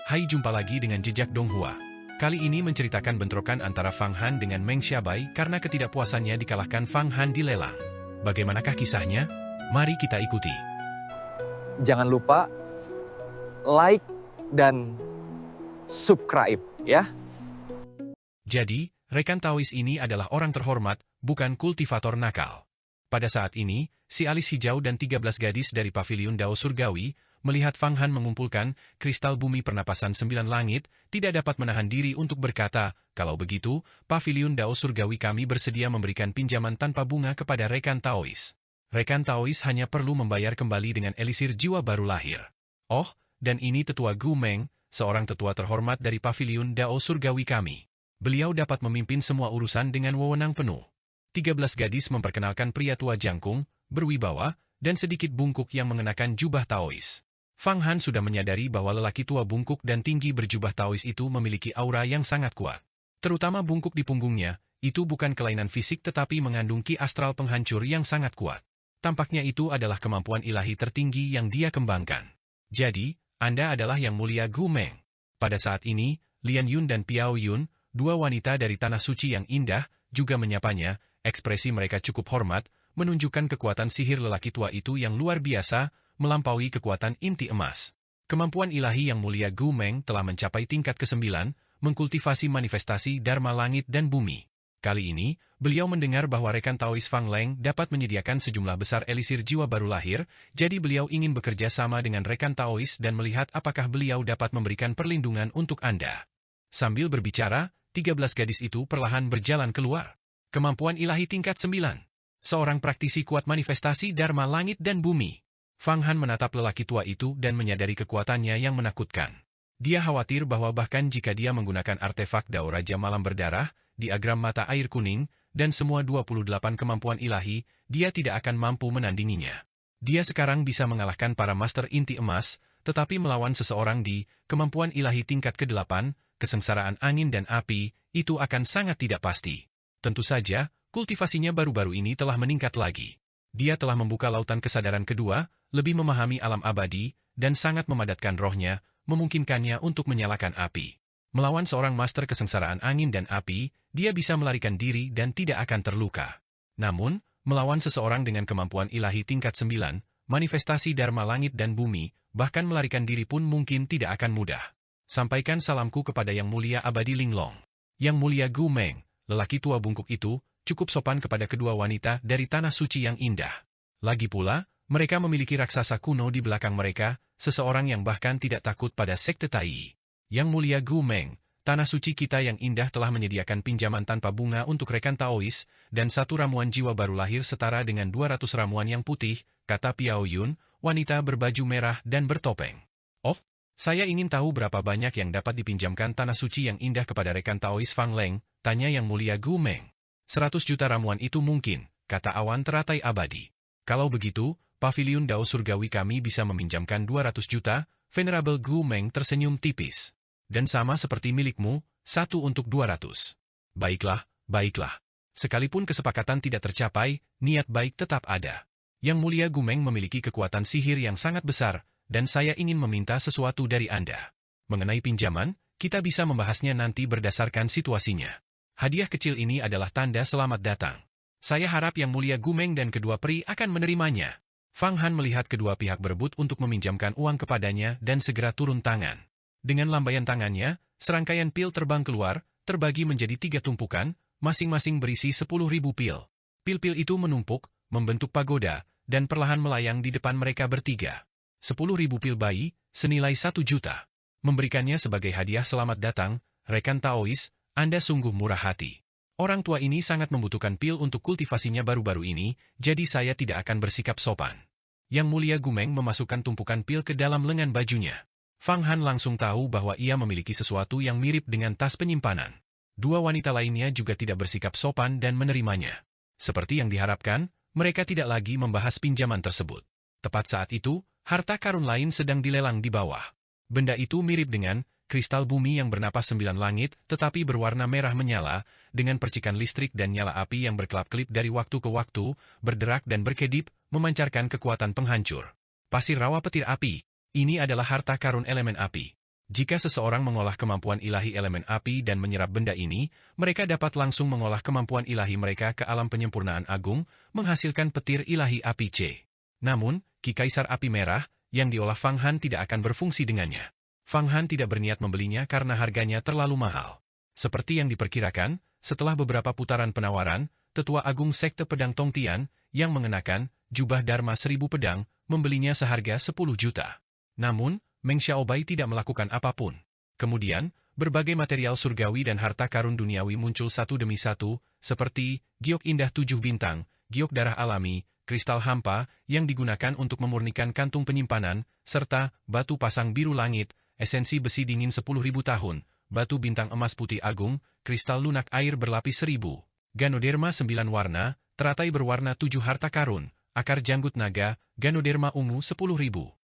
Hai, jumpa lagi dengan Jejak Donghua. Kali ini menceritakan bentrokan antara Fang Han dengan Meng Xiaobai karena ketidakpuasannya dikalahkan Fang Han di lelang. Bagaimanakah kisahnya? Mari kita ikuti. Jangan lupa like dan subscribe ya. Jadi, rekan Taois ini adalah orang terhormat, bukan kultivator nakal. Pada saat ini, si alis hijau dan 13 gadis dari Paviliun Dao Surgawi melihat Fang Han mengumpulkan kristal bumi pernapasan 9 langit, tidak dapat menahan diri untuk berkata, kalau begitu, Paviliun Dao Surgawi kami bersedia memberikan pinjaman tanpa bunga kepada rekan Taois. Rekan Taois hanya perlu membayar kembali dengan elisir jiwa baru lahir. Oh, dan ini tetua Gu Meng, seorang tetua terhormat dari Paviliun Dao Surgawi kami. Beliau dapat memimpin semua urusan dengan wewenang penuh. 13 gadis memperkenalkan pria tua jangkung, berwibawa, dan sedikit bungkuk yang mengenakan jubah Taois. Fang Han sudah menyadari bahwa lelaki tua bungkuk dan tinggi berjubah Taois itu memiliki aura yang sangat kuat. Terutama bungkuk di punggungnya, itu bukan kelainan fisik tetapi mengandung ki astral penghancur yang sangat kuat. Tampaknya itu adalah kemampuan ilahi tertinggi yang dia kembangkan. Jadi, Anda adalah Yang Mulia Gu Meng. Pada saat ini, Lian Yun dan Piao Yun, dua wanita dari Tanah Suci yang indah, juga menyapanya. Ekspresi mereka cukup hormat, menunjukkan kekuatan sihir lelaki tua itu yang luar biasa, melampaui kekuatan inti emas. Kemampuan ilahi Yang Mulia Gu Meng telah mencapai tingkat ke-9, mengkultivasi manifestasi Dharma langit dan bumi. Kali ini, beliau mendengar bahwa rekan Taois Fang Leng dapat menyediakan sejumlah besar elisir jiwa baru lahir, jadi beliau ingin bekerja sama dengan rekan Taois dan melihat apakah beliau dapat memberikan perlindungan untuk Anda. Sambil berbicara, 13 gadis itu perlahan berjalan keluar. Kemampuan ilahi tingkat 9. Seorang praktisi kuat manifestasi Dharma langit dan bumi. Fang Han menatap lelaki tua itu dan menyadari kekuatannya yang menakutkan. Dia khawatir bahwa bahkan jika dia menggunakan artefak Dao Raja Malam Berdarah, diagram mata air kuning, dan semua 28 kemampuan ilahi, dia tidak akan mampu menandinginya. Dia sekarang bisa mengalahkan para master inti emas, tetapi melawan seseorang di kemampuan ilahi tingkat ke-8, kesengsaraan angin dan api, itu akan sangat tidak pasti. Tentu saja, kultivasinya baru-baru ini telah meningkat lagi. Dia telah membuka lautan kesadaran kedua, lebih memahami alam abadi, dan sangat memadatkan rohnya, memungkinkannya untuk menyalakan api. Melawan seorang master kesengsaraan angin dan api, dia bisa melarikan diri dan tidak akan terluka. Namun, melawan seseorang dengan kemampuan ilahi tingkat 9, manifestasi Dharma langit dan bumi, bahkan melarikan diri pun mungkin tidak akan mudah. Sampaikan salamku kepada Yang Mulia Abadi Linglong. Yang Mulia Gu Meng, lelaki tua bungkuk itu, cukup sopan kepada kedua wanita dari Tanah Suci yang indah. Lagi pula, mereka memiliki raksasa kuno di belakang mereka, seseorang yang bahkan tidak takut pada sekte Tai. Yang Mulia Gu Meng, Tanah Suci kita yang indah telah menyediakan pinjaman tanpa bunga untuk rekan Taois, dan 1 ramuan jiwa baru lahir setara dengan 200 ramuan yang putih, kata Piao Yun, wanita berbaju merah dan bertopeng. Oh, saya ingin tahu berapa banyak yang dapat dipinjamkan Tanah Suci yang indah kepada rekan Taois Fang Leng, tanya Yang Mulia Gu Meng. 100 juta ramuan itu mungkin, kata awan teratai abadi. Kalau begitu, Paviliun Dao Surgawi kami bisa meminjamkan 200 juta, Venerable Gu Meng tersenyum tipis. Dan sama seperti milikmu, 1 untuk 200. Baiklah, baiklah. Sekalipun kesepakatan tidak tercapai, niat baik tetap ada. Yang Mulia Gu Meng memiliki kekuatan sihir yang sangat besar, dan saya ingin meminta sesuatu dari Anda. Mengenai pinjaman, kita bisa membahasnya nanti berdasarkan situasinya. Hadiah kecil ini adalah tanda selamat datang. Saya harap Yang Mulia Gu Meng dan kedua peri akan menerimanya. Fang Han melihat kedua pihak berebut untuk meminjamkan uang kepadanya dan segera turun tangan. Dengan lambaian tangannya, serangkaian pil terbang keluar, terbagi menjadi 3 tumpukan, masing-masing berisi 10.000 pil. Pil-pil itu menumpuk, membentuk pagoda, dan perlahan melayang di depan mereka bertiga. 10.000 pil bayi, senilai 1 juta. Memberikannya sebagai hadiah selamat datang, rekan Taois, Anda sungguh murah hati. Orang tua ini sangat membutuhkan pil untuk kultivasinya baru-baru ini, jadi saya tidak akan bersikap sopan. Yang Mulia Gu Meng memasukkan tumpukan pil ke dalam lengan bajunya. Fang Han langsung tahu bahwa ia memiliki sesuatu yang mirip dengan tas penyimpanan. Dua wanita lainnya juga tidak bersikap sopan dan menerimanya. Seperti yang diharapkan, mereka tidak lagi membahas pinjaman tersebut. Tepat saat itu, harta karun lain sedang dilelang di bawah. Benda itu mirip dengan kristal bumi yang bernapas 9 langit, tetapi berwarna merah menyala, dengan percikan listrik dan nyala api yang berkelap-kelip dari waktu ke waktu, berderak dan berkedip, memancarkan kekuatan penghancur. Pasir rawa petir api. Ini adalah harta karun elemen api. Jika seseorang mengolah kemampuan ilahi elemen api dan menyerap benda ini, mereka dapat langsung mengolah kemampuan ilahi mereka ke alam penyempurnaan agung, menghasilkan petir ilahi api C. Namun, Ki Kaisar Api Merah, yang diolah Fang Han tidak akan berfungsi dengannya. Fang Han tidak berniat membelinya karena harganya terlalu mahal. Seperti yang diperkirakan, setelah beberapa putaran penawaran, Tetua Agung Sekte Pedang Tongtian, yang mengenakan jubah Dharma 1000 pedang, membelinya seharga 10 juta. Namun, Meng Xiaobai tidak melakukan apapun. Kemudian, berbagai material surgawi dan harta karun duniawi muncul satu demi satu, seperti giok indah 7 bintang, giok darah alami, kristal hampa yang digunakan untuk memurnikan kantung penyimpanan, serta batu pasang biru langit, esensi besi dingin 10.000 tahun, batu bintang emas putih agung, kristal lunak air berlapis 1000, ganoderma 9 warna, teratai berwarna 7 harta karun, akar janggut naga, ganoderma ungu 10.000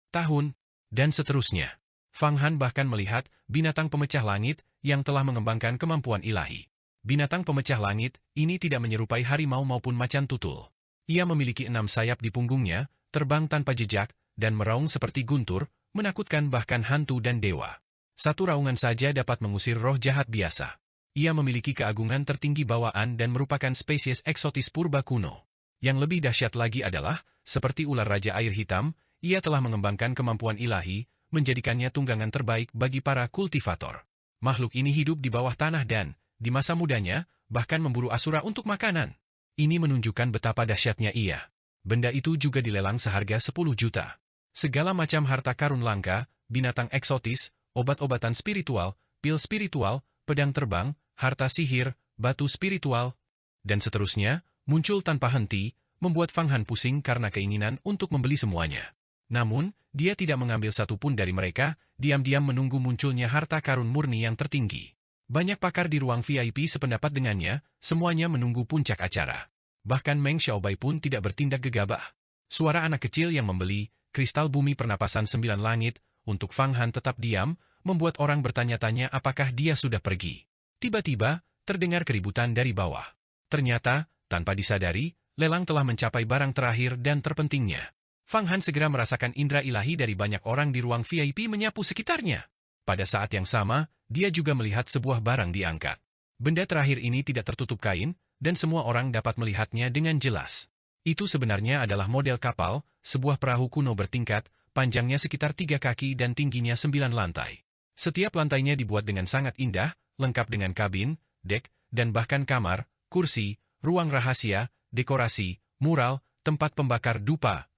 tahun, dan seterusnya. Fang Han bahkan melihat binatang pemecah langit yang telah mengembangkan kemampuan ilahi. Binatang pemecah langit ini tidak menyerupai harimau maupun macan tutul. Ia memiliki 6 sayap di punggungnya, terbang tanpa jejak, dan meraung seperti guntur, menakutkan bahkan hantu dan dewa. Satu raungan saja dapat mengusir roh jahat biasa. Ia memiliki keagungan tertinggi bawaan dan merupakan spesies eksotis purba kuno. Yang lebih dahsyat lagi adalah, seperti ular raja air hitam, ia telah mengembangkan kemampuan ilahi, menjadikannya tunggangan terbaik bagi para kultivator. Makhluk ini hidup di bawah tanah dan, di masa mudanya, bahkan memburu asura untuk makanan. Ini menunjukkan betapa dahsyatnya ia. Benda itu juga dilelang seharga 10 juta. Segala macam harta karun langka, binatang eksotis, obat-obatan spiritual, pil spiritual, pedang terbang, harta sihir, batu spiritual, dan seterusnya, muncul tanpa henti, membuat Fang Han pusing karena keinginan untuk membeli semuanya. Namun, dia tidak mengambil satupun dari mereka, diam-diam menunggu munculnya harta karun murni yang tertinggi. Banyak pakar di ruang VIP sependapat dengannya, semuanya menunggu puncak acara. Bahkan Meng Xiaobai pun tidak bertindak gegabah. Suara anak kecil yang membeli kristal bumi pernapasan 9 langit untuk Fang Han tetap diam, membuat orang bertanya-tanya apakah dia sudah pergi. Tiba-tiba, terdengar keributan dari bawah. Ternyata, tanpa disadari, lelang telah mencapai barang terakhir dan terpentingnya. Fang Han segera merasakan indera ilahi dari banyak orang di ruang VIP menyapu sekitarnya. Pada saat yang sama, dia juga melihat sebuah barang diangkat. Benda terakhir ini tidak tertutup kain, dan semua orang dapat melihatnya dengan jelas. Itu sebenarnya adalah model kapal, sebuah perahu kuno bertingkat, panjangnya sekitar 3 kaki dan tingginya 9 lantai. Setiap lantainya dibuat dengan sangat indah, lengkap dengan kabin, dek, dan bahkan kamar, kursi, ruang rahasia, dekorasi, mural, tempat pembakar dupa,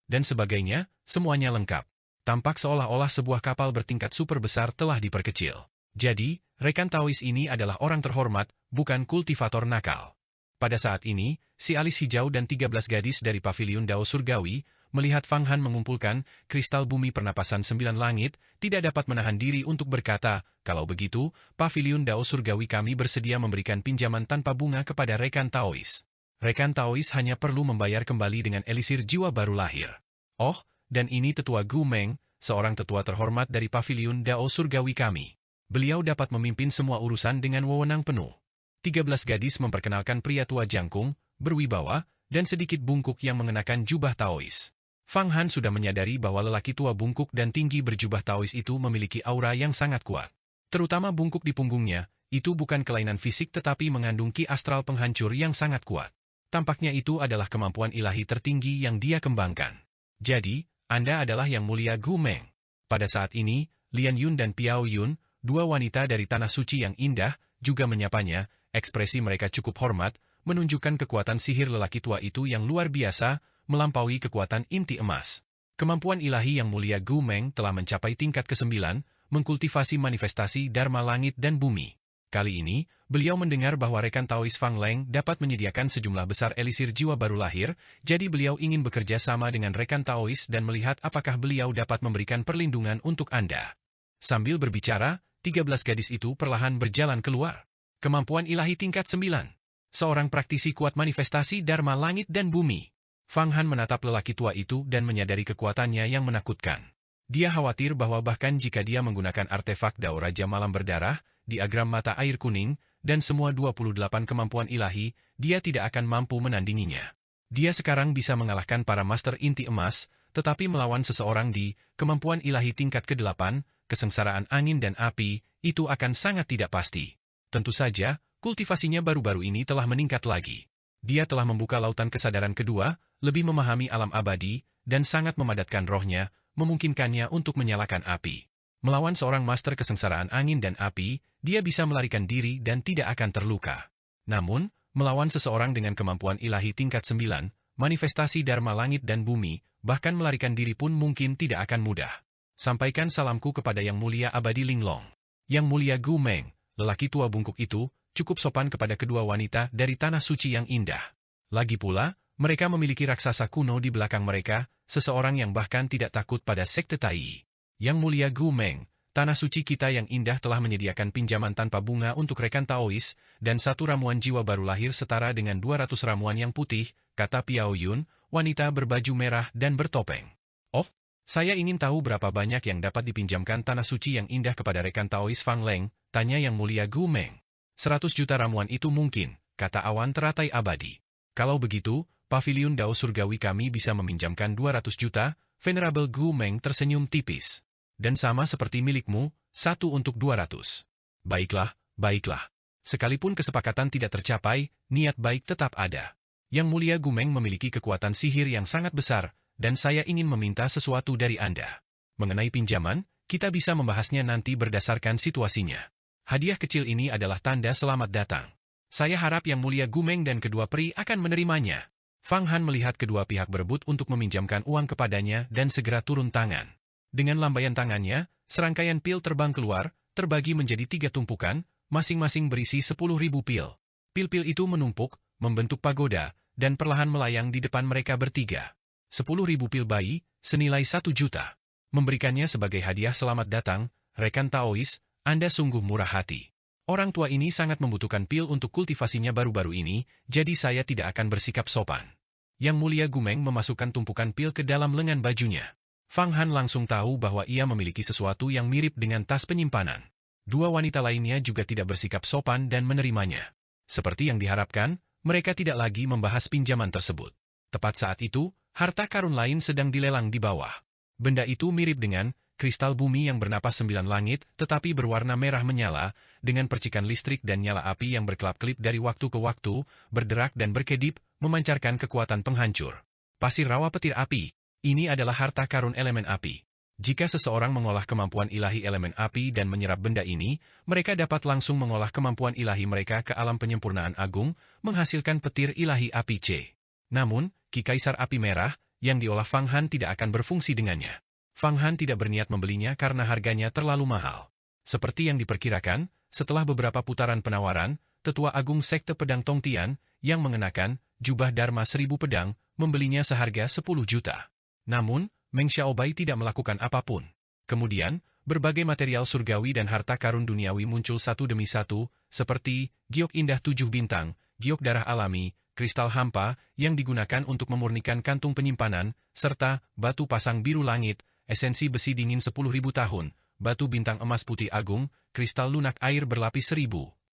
dan sebagainya, semuanya lengkap. Tampak seolah-olah sebuah kapal bertingkat super besar telah diperkecil. Jadi, rekan Taois ini adalah orang terhormat, bukan kultivator nakal. Pada saat ini, si alis hijau dan 13 gadis dari Paviliun Dao Surgawi, melihat Fang Han mengumpulkan kristal bumi pernapasan 9 langit, tidak dapat menahan diri untuk berkata, kalau begitu, Paviliun Dao Surgawi kami bersedia memberikan pinjaman tanpa bunga kepada rekan Taois. Rekan Taois hanya perlu membayar kembali dengan elisir jiwa baru lahir. Oh, dan ini Tetua Gu Meng, seorang tetua terhormat dari Paviliun Dao Surgawi kami. Beliau dapat memimpin semua urusan dengan wewenang penuh. 13 gadis memperkenalkan pria tua jangkung, berwibawa, dan sedikit bungkuk yang mengenakan jubah Taois. Fang Han sudah menyadari bahwa lelaki tua bungkuk dan tinggi berjubah Taois itu memiliki aura yang sangat kuat. Terutama bungkuk di punggungnya, itu bukan kelainan fisik tetapi mengandung ki astral penghancur yang sangat kuat. Tampaknya itu adalah kemampuan ilahi tertinggi yang dia kembangkan. Jadi, Anda adalah Yang Mulia Gu Meng. Pada saat ini, Lian Yun dan Piao Yun, 2 wanita dari Tanah Suci yang indah, juga menyapanya. Ekspresi mereka cukup hormat, menunjukkan kekuatan sihir lelaki tua itu yang luar biasa, melampaui kekuatan inti emas. Kemampuan ilahi Yang Mulia Gu Meng telah mencapai tingkat ke-9, mengkultivasi manifestasi Dharma langit dan bumi. Kali ini, beliau mendengar bahwa rekan Taois Fang Leng dapat menyediakan sejumlah besar elisir jiwa baru lahir, jadi beliau ingin bekerja sama dengan rekan Taois dan melihat apakah beliau dapat memberikan perlindungan untuk Anda. Sambil berbicara, 13 gadis itu perlahan berjalan keluar. Kemampuan ilahi tingkat 9. Seorang praktisi kuat manifestasi Dharma langit dan bumi. Fang Han menatap lelaki tua itu dan menyadari kekuatannya yang menakutkan. Dia khawatir bahwa bahkan jika dia menggunakan artefak Dao Raja Malam Berdarah, diagram mata air kuning, dan semua 28 kemampuan ilahi, dia tidak akan mampu menandinginya. Dia sekarang bisa mengalahkan para master inti emas, tetapi melawan seseorang di kemampuan ilahi tingkat ke-8, kesengsaraan angin dan api, itu akan sangat tidak pasti. Tentu saja, kultivasinya baru-baru ini telah meningkat lagi. Dia telah membuka lautan kesadaran kedua, lebih memahami alam abadi, dan sangat memadatkan rohnya, memungkinkannya untuk menyalakan api. Melawan seorang master kesengsaraan angin dan api, dia bisa melarikan diri dan tidak akan terluka. Namun, melawan seseorang dengan kemampuan ilahi tingkat 9, manifestasi dharma langit dan bumi, bahkan melarikan diri pun mungkin tidak akan mudah. Sampaikan salamku kepada Yang Mulia Abadi Linglong. Yang Mulia Gu Meng, lelaki tua bungkuk itu, cukup sopan kepada kedua wanita dari tanah suci yang indah. Lagi pula, mereka memiliki raksasa kuno di belakang mereka, seseorang yang bahkan tidak takut pada sekte Tai. Yang Mulia Gu Meng, tanah suci kita yang indah telah menyediakan pinjaman tanpa bunga untuk rekan Taois, dan satu ramuan jiwa baru lahir setara dengan 200 ramuan yang putih, kata Piao Yun, wanita berbaju merah dan bertopeng. Oh, saya ingin tahu berapa banyak yang dapat dipinjamkan tanah suci yang indah kepada rekan Taois Fang Leng, tanya Yang Mulia Gu Meng. 100 juta ramuan itu mungkin, kata awan teratai abadi. Kalau begitu, paviliun Dao Surgawi kami bisa meminjamkan 200 juta, Venerable Gu Meng tersenyum tipis. Dan sama seperti milikmu, 1 untuk 200. Baiklah, baiklah. Sekalipun kesepakatan tidak tercapai, niat baik tetap ada. Yang Mulia Gu Meng memiliki kekuatan sihir yang sangat besar, dan saya ingin meminta sesuatu dari Anda. Mengenai pinjaman, kita bisa membahasnya nanti berdasarkan situasinya. Hadiah kecil ini adalah tanda selamat datang. Saya harap Yang Mulia Gu Meng dan kedua peri akan menerimanya. Fang Han melihat kedua pihak berebut untuk meminjamkan uang kepadanya dan segera turun tangan. Dengan lambaian tangannya, serangkaian pil terbang keluar, terbagi menjadi 3 tumpukan, masing-masing berisi 10.000 pil. Pil-pil itu menumpuk, membentuk pagoda, dan perlahan melayang di depan mereka bertiga. 10.000 pil bayi, senilai 1 juta. Memberikannya sebagai hadiah selamat datang, rekan Taois, Anda sungguh murah hati. Orang tua ini sangat membutuhkan pil untuk kultivasinya baru-baru ini, jadi saya tidak akan bersikap sopan. Yang Mulia Gu Meng memasukkan tumpukan pil ke dalam lengan bajunya. Fang Han langsung tahu bahwa ia memiliki sesuatu yang mirip dengan tas penyimpanan. Dua wanita lainnya juga tidak bersikap sopan dan menerimanya. Seperti yang diharapkan, mereka tidak lagi membahas pinjaman tersebut. Tepat saat itu, harta karun lain sedang dilelang di bawah. Benda itu mirip dengan kristal bumi yang bernapas 9 langit, tetapi berwarna merah menyala, dengan percikan listrik dan nyala api yang berkelap-kelip dari waktu ke waktu, berderak dan berkedip, memancarkan kekuatan penghancur. Pasir rawa petir api, ini adalah harta karun elemen api. Jika seseorang mengolah kemampuan ilahi elemen api dan menyerap benda ini, mereka dapat langsung mengolah kemampuan ilahi mereka ke alam penyempurnaan agung, menghasilkan petir ilahi api C. Namun, Ki Kaisar Api Merah, yang diolah Fang Han tidak akan berfungsi dengannya. Fang Han tidak berniat membelinya karena harganya terlalu mahal. Seperti yang diperkirakan, setelah beberapa putaran penawaran, Tetua Agung Sekte Pedang Tongtian, yang mengenakan jubah Dharma 1000 pedang, membelinya seharga 10 juta. Namun, Meng Xiaobai tidak melakukan apapun. Kemudian, berbagai material surgawi dan harta karun duniawi muncul satu demi satu, seperti giok indah 7 bintang, giok darah alami, kristal hampa yang digunakan untuk memurnikan kantung penyimpanan, serta batu pasang biru langit, esensi besi dingin 10.000 tahun, batu bintang emas putih agung, kristal lunak air berlapis 1000,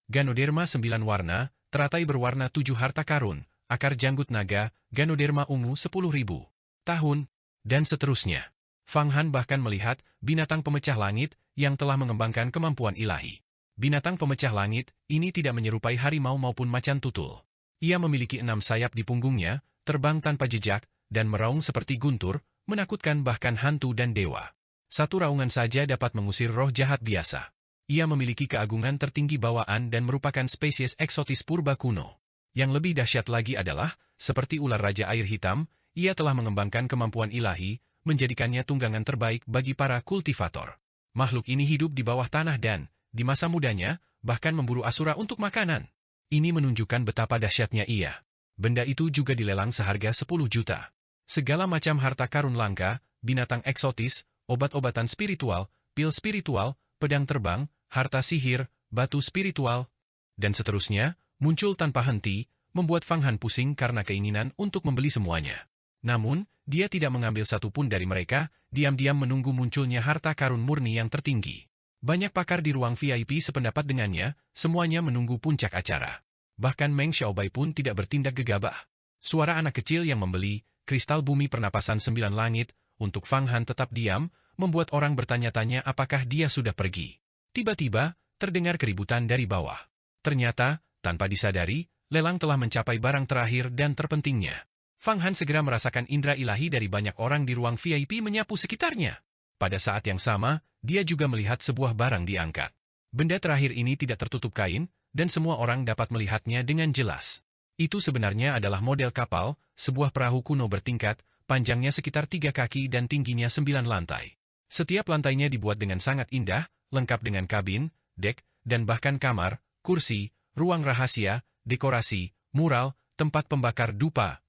ganoderma 9 warna, teratai berwarna 7 harta karun, akar janggut naga, ganoderma ungu 10.000 tahun, dan seterusnya. Fang Han bahkan melihat binatang pemecah langit yang telah mengembangkan kemampuan ilahi. Binatang pemecah langit ini tidak menyerupai harimau maupun macan tutul. Ia memiliki 6 sayap di punggungnya, terbang tanpa jejak, dan meraung seperti guntur, menakutkan bahkan hantu dan dewa. Satu raungan saja dapat mengusir roh jahat biasa. Ia memiliki keagungan tertinggi bawaan dan merupakan spesies eksotis purba kuno. Yang lebih dahsyat lagi adalah, seperti ular raja air hitam, ia telah mengembangkan kemampuan ilahi, menjadikannya tunggangan terbaik bagi para kultivator. Makhluk ini hidup di bawah tanah dan, di masa mudanya, bahkan memburu asura untuk makanan. Ini menunjukkan betapa dahsyatnya ia. Benda itu juga dilelang seharga 10 juta. Segala macam harta karun langka, binatang eksotis, obat-obatan spiritual, pil spiritual, pedang terbang, harta sihir, batu spiritual, dan seterusnya, muncul tanpa henti, membuat Fang Han pusing karena keinginan untuk membeli semuanya. Namun, dia tidak mengambil satupun dari mereka, diam-diam menunggu munculnya harta karun murni yang tertinggi. Banyak pakar di ruang VIP sependapat dengannya, semuanya menunggu puncak acara. Bahkan Meng Xiaobai pun tidak bertindak gegabah. Suara anak kecil yang membeli kristal bumi pernapasan 9 langit, untuk Fang Han tetap diam, membuat orang bertanya-tanya apakah dia sudah pergi. Tiba-tiba, terdengar keributan dari bawah. Ternyata, tanpa disadari, lelang telah mencapai barang terakhir dan terpentingnya. Fang Han segera merasakan indera ilahi dari banyak orang di ruang VIP menyapu sekitarnya. Pada saat yang sama, dia juga melihat sebuah barang diangkat. Benda terakhir ini tidak tertutup kain, dan semua orang dapat melihatnya dengan jelas. Itu sebenarnya adalah model kapal, sebuah perahu kuno bertingkat, panjangnya sekitar 3 kaki dan tingginya 9 lantai. Setiap lantainya dibuat dengan sangat indah, lengkap dengan kabin, dek, dan bahkan kamar, kursi, ruang rahasia, dekorasi, mural, tempat pembakar dupa,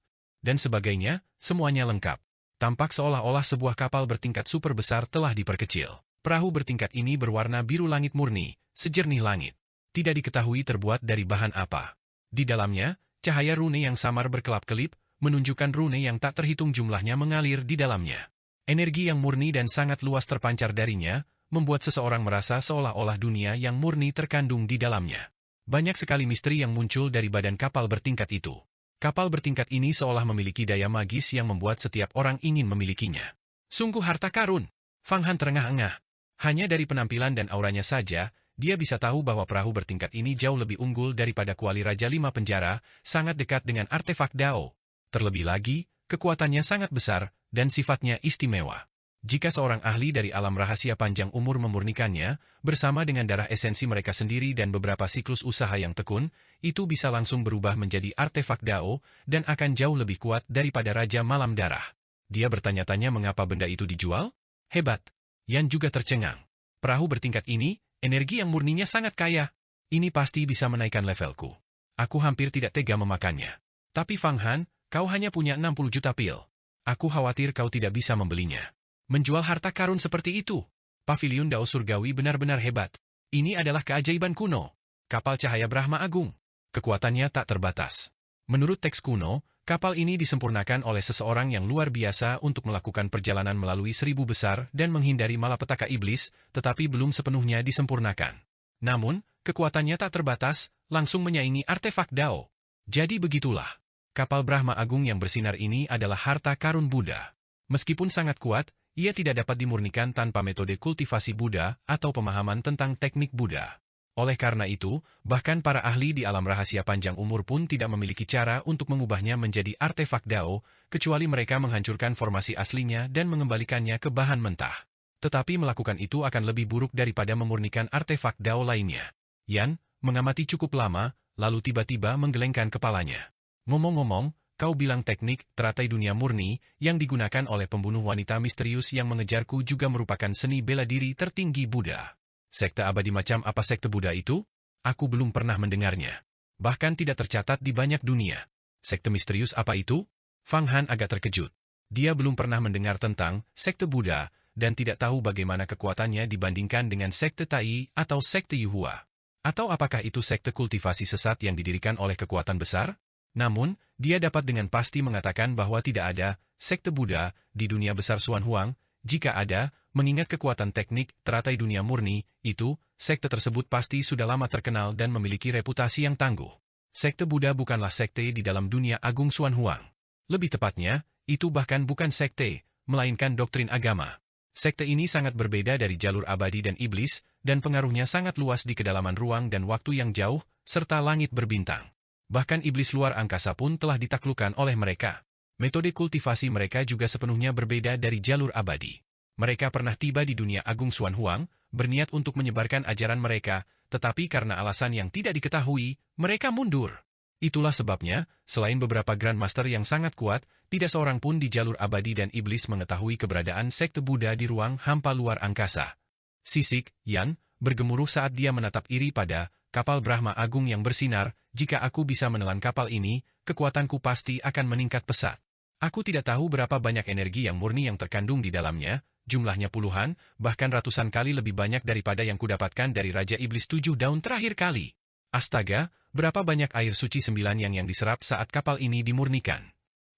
dan sebagainya, semuanya lengkap. Tampak seolah-olah sebuah kapal bertingkat super besar telah diperkecil. Perahu bertingkat ini berwarna biru langit murni, sejernih langit. Tidak diketahui terbuat dari bahan apa. Di dalamnya, cahaya rune yang samar berkelap-kelip, menunjukkan rune yang tak terhitung jumlahnya mengalir di dalamnya. Energi yang murni dan sangat luas terpancar darinya, membuat seseorang merasa seolah-olah dunia yang murni terkandung di dalamnya. Banyak sekali misteri yang muncul dari badan kapal bertingkat itu. Kapal bertingkat ini seolah memiliki daya magis yang membuat setiap orang ingin memilikinya. Sungguh harta karun. Fang Han terengah-engah. Hanya dari penampilan dan auranya saja, dia bisa tahu bahwa perahu bertingkat ini jauh lebih unggul daripada kuali Raja 5 Penjara, sangat dekat dengan artefak Dao. Terlebih lagi, kekuatannya sangat besar, dan sifatnya istimewa. Jika seorang ahli dari alam rahasia panjang umur memurnikannya, bersama dengan darah esensi mereka sendiri dan beberapa siklus usaha yang tekun, itu bisa langsung berubah menjadi artefak Dao, dan akan jauh lebih kuat daripada Raja Malam Darah. Dia bertanya-tanya mengapa benda itu dijual? Hebat. Yan juga tercengang. Perahu bertingkat ini, energi yang murninya sangat kaya. Ini pasti bisa menaikkan levelku. Aku hampir tidak tega memakannya. Tapi Fang Han, kau hanya punya 60 juta pil. Aku khawatir kau tidak bisa membelinya. Menjual harta karun seperti itu. Paviliun Dao Surgawi benar-benar hebat. Ini adalah keajaiban kuno. Kapal cahaya Brahma Agung. Kekuatannya tak terbatas. Menurut teks kuno, kapal ini disempurnakan oleh seseorang yang luar biasa untuk melakukan perjalanan melalui 1000 besar dan menghindari malapetaka iblis, tetapi belum sepenuhnya disempurnakan. Namun, kekuatannya tak terbatas, langsung menyaingi artefak Dao. Jadi begitulah. Kapal Brahma Agung yang bersinar ini adalah harta karun Buddha. Meskipun sangat kuat, ia tidak dapat dimurnikan tanpa metode kultivasi Buddha atau pemahaman tentang teknik Buddha. Oleh karena itu, bahkan para ahli di alam rahasia panjang umur pun tidak memiliki cara untuk mengubahnya menjadi artefak Dao, kecuali mereka menghancurkan formasi aslinya dan mengembalikannya ke bahan mentah. Tetapi melakukan itu akan lebih buruk daripada memurnikan artefak Dao lainnya. Yan mengamati cukup lama, lalu tiba-tiba menggelengkan kepalanya. Ngomong-ngomong, kau bilang teknik teratai dunia murni yang digunakan oleh pembunuh wanita misterius yang mengejarku juga merupakan seni bela diri tertinggi Buddha. Sekte abadi macam apa sekte Buddha itu? Aku belum pernah mendengarnya. Bahkan tidak tercatat di banyak dunia. Sekte misterius apa itu? Fang Han agak terkejut. Dia belum pernah mendengar tentang sekte Buddha dan tidak tahu bagaimana kekuatannya dibandingkan dengan sekte Tai atau sekte Yuhua. Atau apakah itu sekte kultivasi sesat yang didirikan oleh kekuatan besar? Namun, dia dapat dengan pasti mengatakan bahwa tidak ada sekte Buddha di dunia besar Xuan Huang. Jika ada, mengingat kekuatan teknik teratai dunia murni, itu, sekte tersebut pasti sudah lama terkenal dan memiliki reputasi yang tangguh. Sekte Buddha bukanlah sekte di dalam dunia agung Xuan Huang. Lebih tepatnya, itu bahkan bukan sekte, melainkan doktrin agama. Sekte ini sangat berbeda dari jalur abadi dan iblis, dan pengaruhnya sangat luas di kedalaman ruang dan waktu yang jauh, serta langit berbintang. Bahkan iblis luar angkasa pun telah ditaklukkan oleh mereka. Metode kultivasi mereka juga sepenuhnya berbeda dari jalur abadi. Mereka pernah tiba di dunia agung Xuan Huang, berniat untuk menyebarkan ajaran mereka, tetapi karena alasan yang tidak diketahui, mereka mundur. Itulah sebabnya, selain beberapa Grandmaster yang sangat kuat, tidak seorang pun di jalur abadi dan iblis mengetahui keberadaan sekte Buddha di ruang hampa luar angkasa. Sisik, Yan, bergemuruh saat dia menatap iri pada kapal Brahma Agung yang bersinar. Jika aku bisa menelan kapal ini, kekuatanku pasti akan meningkat pesat. Aku tidak tahu berapa banyak energi yang murni yang terkandung di dalamnya, jumlahnya puluhan, bahkan ratusan kali lebih banyak daripada yang kudapatkan dari Raja Iblis 7 daun terakhir kali. Astaga, berapa banyak air suci 9 yang diserap saat kapal ini dimurnikan.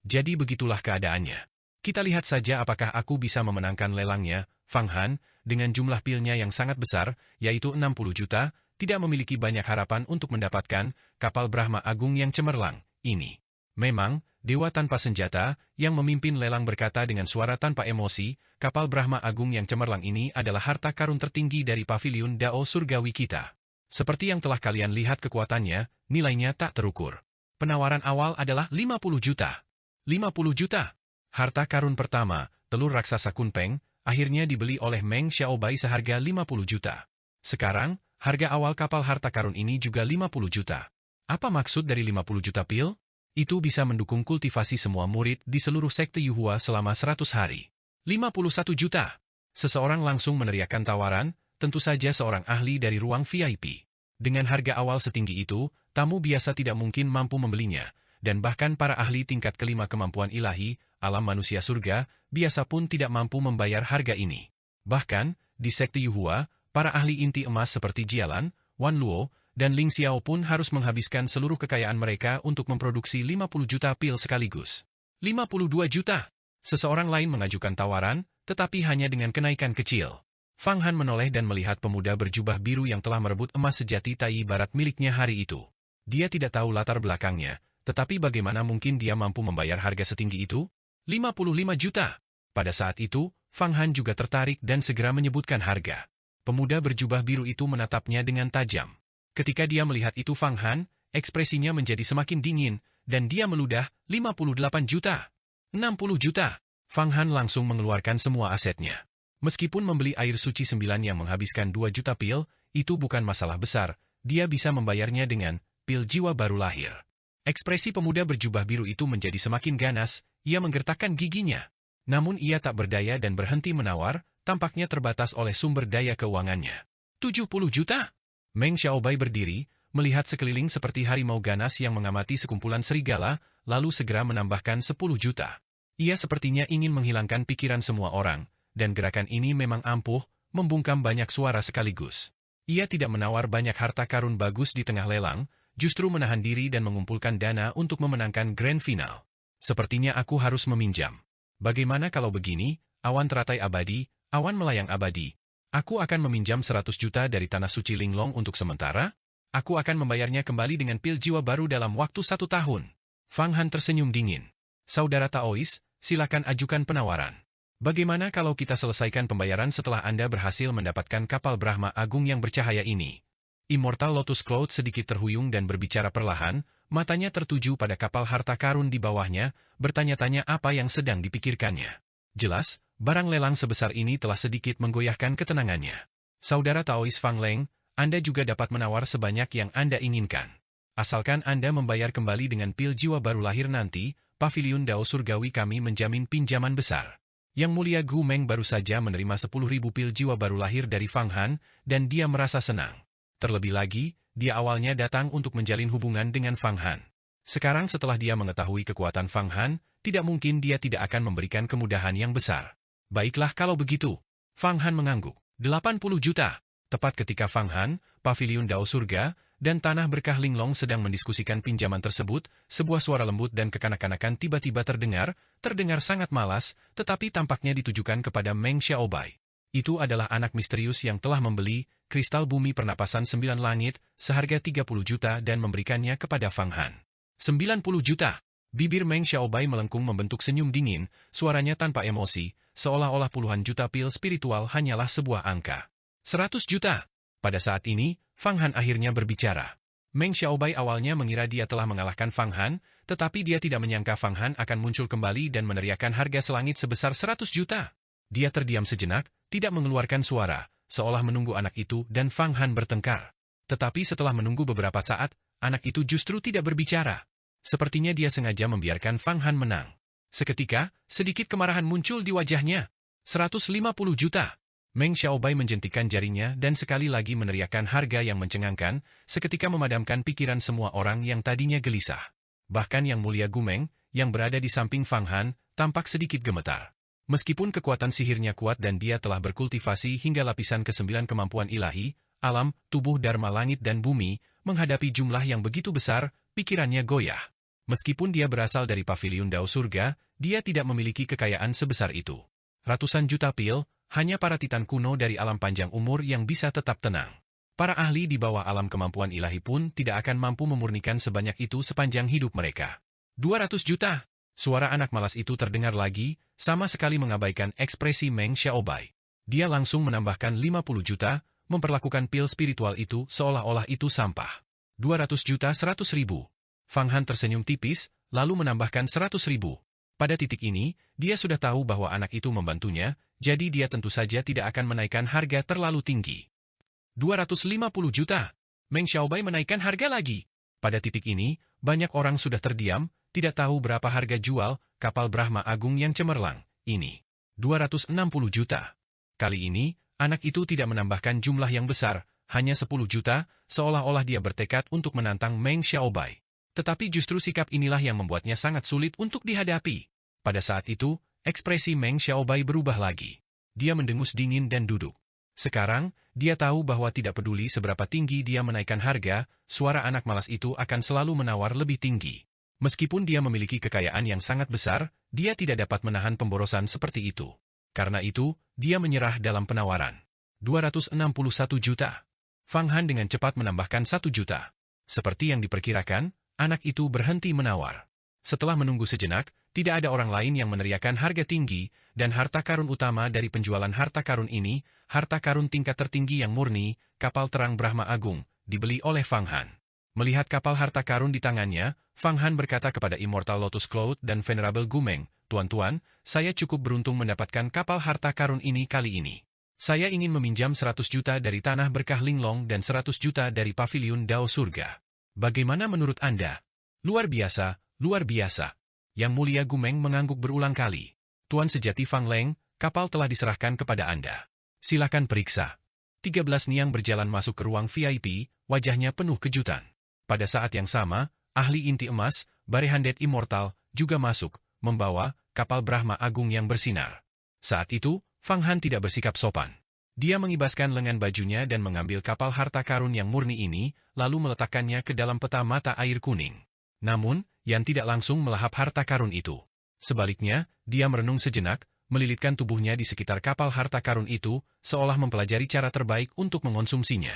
Jadi begitulah keadaannya. Kita lihat saja apakah aku bisa memenangkan lelangnya. Fang Han, dengan jumlah pilnya yang sangat besar, yaitu 60 juta, tidak memiliki banyak harapan untuk mendapatkan kapal Brahma Agung yang cemerlang ini. Memang, dewa tanpa senjata, yang memimpin lelang berkata dengan suara tanpa emosi, kapal Brahma Agung yang cemerlang ini adalah harta karun tertinggi dari paviliun Dao Surgawi kita. Seperti yang telah kalian lihat kekuatannya, nilainya tak terukur. Penawaran awal adalah 50 juta. 50 juta. Harta karun pertama, telur raksasa Kunpeng, akhirnya dibeli oleh Meng Xiaobai seharga 50 juta. Sekarang, harga awal kapal harta karun ini juga 50 juta. Apa maksud dari 50 juta pil? Itu bisa mendukung kultivasi semua murid di seluruh sekte Yuhua selama 100 hari. 51 juta. Seseorang langsung meneriakkan tawaran, tentu saja seorang ahli dari ruang VIP. Dengan harga awal setinggi itu, tamu biasa tidak mungkin mampu membelinya, dan bahkan para ahli tingkat kelima kemampuan ilahi, alam manusia surga, biasa pun tidak mampu membayar harga ini. Bahkan, di sekte Yuhua, para ahli inti emas seperti Jialan, Wan Luo, dan Ling Xiao pun harus menghabiskan seluruh kekayaan mereka untuk memproduksi 50 juta pil sekaligus. 52 juta. Seseorang lain mengajukan tawaran, tetapi hanya dengan kenaikan kecil. Fang Han menoleh dan melihat pemuda berjubah biru yang telah merebut emas sejati Tai Barat miliknya hari itu. Dia tidak tahu latar belakangnya, tetapi bagaimana mungkin dia mampu membayar harga setinggi itu? 55 juta. Pada saat itu, Fang Han juga tertarik dan segera menyebutkan harga. Pemuda berjubah biru itu menatapnya dengan tajam. Ketika dia melihat itu Fang Han, ekspresinya menjadi semakin dingin, dan dia meludah 58 juta. 60 juta. Fang Han langsung mengeluarkan semua asetnya. Meskipun membeli air suci 9 yang menghabiskan 2 juta pil, itu bukan masalah besar, dia bisa membayarnya dengan pil jiwa baru lahir. Ekspresi pemuda berjubah biru itu menjadi semakin ganas, ia menggertakkan giginya. Namun ia tak berdaya dan berhenti menawar, tampaknya terbatas oleh sumber daya keuangannya. 70 juta? Meng Xiaobai berdiri, melihat sekeliling seperti harimau ganas yang mengamati sekumpulan serigala, lalu segera menambahkan 10 juta. Ia sepertinya ingin menghilangkan pikiran semua orang, dan gerakan ini memang ampuh, membungkam banyak suara sekaligus. Ia tidak menawar banyak harta karun bagus di tengah lelang, justru menahan diri dan mengumpulkan dana untuk memenangkan grand final. Sepertinya aku harus meminjam. Bagaimana kalau begini, awan teratai abadi, awan melayang abadi. Aku akan meminjam 100 juta dari tanah suci Linglong untuk sementara. Aku akan membayarnya kembali dengan pil jiwa baru dalam waktu 1 tahun. Fang Han tersenyum dingin. Saudara Taois, silakan ajukan penawaran. Bagaimana kalau kita selesaikan pembayaran setelah Anda berhasil mendapatkan kapal Brahma Agung yang bercahaya ini? Immortal Lotus Cloud sedikit terhuyung dan berbicara perlahan, matanya tertuju pada kapal harta karun di bawahnya, bertanya-tanya apa yang sedang dipikirkannya. Jelas, barang lelang sebesar ini telah sedikit menggoyahkan ketenangannya. Saudara Taois Fang Leng, Anda juga dapat menawar sebanyak yang Anda inginkan. Asalkan Anda membayar kembali dengan pil jiwa baru lahir nanti, Paviliun Dao Surgawi kami menjamin pinjaman besar. Yang Mulia Gu Meng baru saja menerima 10.000 pil jiwa baru lahir dari Fang Han, dan dia merasa senang. Terlebih lagi, dia awalnya datang untuk menjalin hubungan dengan Fang Han. Sekarang setelah dia mengetahui kekuatan Fang Han, tidak mungkin dia tidak akan memberikan kemudahan yang besar. Baiklah kalau begitu. Fang Han mengangguk. 80 juta. Tepat ketika Fang Han, Paviliun Dao Surga, dan Tanah Berkah Linglong sedang mendiskusikan pinjaman tersebut, sebuah suara lembut dan kekanak-kanakan tiba-tiba terdengar sangat malas, tetapi tampaknya ditujukan kepada Meng Xiaobai. Itu adalah anak misterius yang telah membeli kristal bumi pernapasan 9 langit seharga 30 juta dan memberikannya kepada Fang Han. 90 juta. Bibir Meng Xiaobai melengkung membentuk senyum dingin, suaranya tanpa emosi, seolah-olah puluhan juta pil spiritual hanyalah sebuah angka. 100 juta. Pada saat ini, Fang Han akhirnya berbicara. Meng Xiaobai awalnya mengira dia telah mengalahkan Fang Han, tetapi dia tidak menyangka Fang Han akan muncul kembali dan meneriakkan harga selangit sebesar 100 juta. Dia terdiam sejenak, tidak mengeluarkan suara, seolah menunggu anak itu dan Fang Han bertengkar. Tetapi setelah menunggu beberapa saat, anak itu justru tidak berbicara. Sepertinya dia sengaja membiarkan Fang Han menang. Seketika, sedikit kemarahan muncul di wajahnya. 150 juta. Meng Xiaobai menjentikan jarinya dan sekali lagi meneriakkan harga yang mencengangkan, seketika memadamkan pikiran semua orang yang tadinya gelisah. Bahkan Yang Mulia Gu Meng, yang berada di samping Fang Han, tampak sedikit gemetar. Meskipun kekuatan sihirnya kuat dan dia telah berkultivasi hingga lapisan ke-9 kemampuan ilahi, alam, tubuh dharma langit dan bumi, menghadapi jumlah yang begitu besar, pikirannya goyah. Meskipun dia berasal dari Paviliun Dao Surga, dia tidak memiliki kekayaan sebesar itu. Ratusan juta pil, hanya para titan kuno dari alam panjang umur yang bisa tetap tenang. Para ahli di bawah alam kemampuan ilahi pun tidak akan mampu memurnikan sebanyak itu sepanjang hidup mereka. 200 juta. Suara anak malas itu terdengar lagi, sama sekali mengabaikan ekspresi Meng Xiaobai. Dia langsung menambahkan 50 juta, memperlakukan pil spiritual itu seolah-olah itu sampah. 200 juta 100 ribu. Fang Han tersenyum tipis, lalu menambahkan 100 ribu. Pada titik ini, dia sudah tahu bahwa anak itu membantunya, jadi dia tentu saja tidak akan menaikkan harga terlalu tinggi. 250 juta. Meng Xiaobai menaikkan harga lagi. Pada titik ini, banyak orang sudah terdiam, tidak tahu berapa harga jual kapal Brahma Agung yang cemerlang ini. 260 juta. Kali ini, anak itu tidak menambahkan jumlah yang besar, hanya 10 juta, seolah-olah dia bertekad untuk menantang Meng Xiaobai. Tetapi justru sikap inilah yang membuatnya sangat sulit untuk dihadapi. Pada saat itu, ekspresi Meng Xiaobai berubah lagi. Dia mendengus dingin dan duduk. Sekarang, dia tahu bahwa tidak peduli seberapa tinggi dia menaikkan harga, suara anak malas itu akan selalu menawar lebih tinggi. Meskipun dia memiliki kekayaan yang sangat besar, dia tidak dapat menahan pemborosan seperti itu. Karena itu, dia menyerah dalam penawaran. 261 juta. Fang Han dengan cepat menambahkan 1 juta. Seperti yang diperkirakan, anak itu berhenti menawar. Setelah menunggu sejenak, tidak ada orang lain yang meneriakkan harga tinggi, dan harta karun utama dari penjualan harta karun ini, harta karun tingkat tertinggi yang murni, kapal terang Brahma Agung, dibeli oleh Fang Han. Melihat kapal harta karun di tangannya, Fang Han berkata kepada Immortal Lotus Cloud dan Venerable Gumeng, "Tuan-tuan, saya cukup beruntung mendapatkan kapal harta karun ini kali ini. Saya ingin meminjam 100 juta dari tanah berkah Linglong dan 100 juta dari paviliun Dao Surga. Bagaimana menurut Anda?" Luar biasa, luar biasa. Yang Mulia Gumeng mengangguk berulang kali. "Tuan sejati Fang Leng, kapal telah diserahkan kepada Anda. Silakan periksa." 13 Niang berjalan masuk ke ruang VIP, wajahnya penuh kejutan. Pada saat yang sama, ahli inti emas, Barehandet Immortal, juga masuk, membawa kapal Brahma Agung yang bersinar. Saat itu, Fang Han tidak bersikap sopan. Dia mengibaskan lengan bajunya dan mengambil kapal harta karun yang murni ini, lalu meletakkannya ke dalam peta mata air kuning. Namun, Yan tidak langsung melahap harta karun itu. Sebaliknya, dia merenung sejenak, melilitkan tubuhnya di sekitar kapal harta karun itu, seolah mempelajari cara terbaik untuk mengonsumsinya.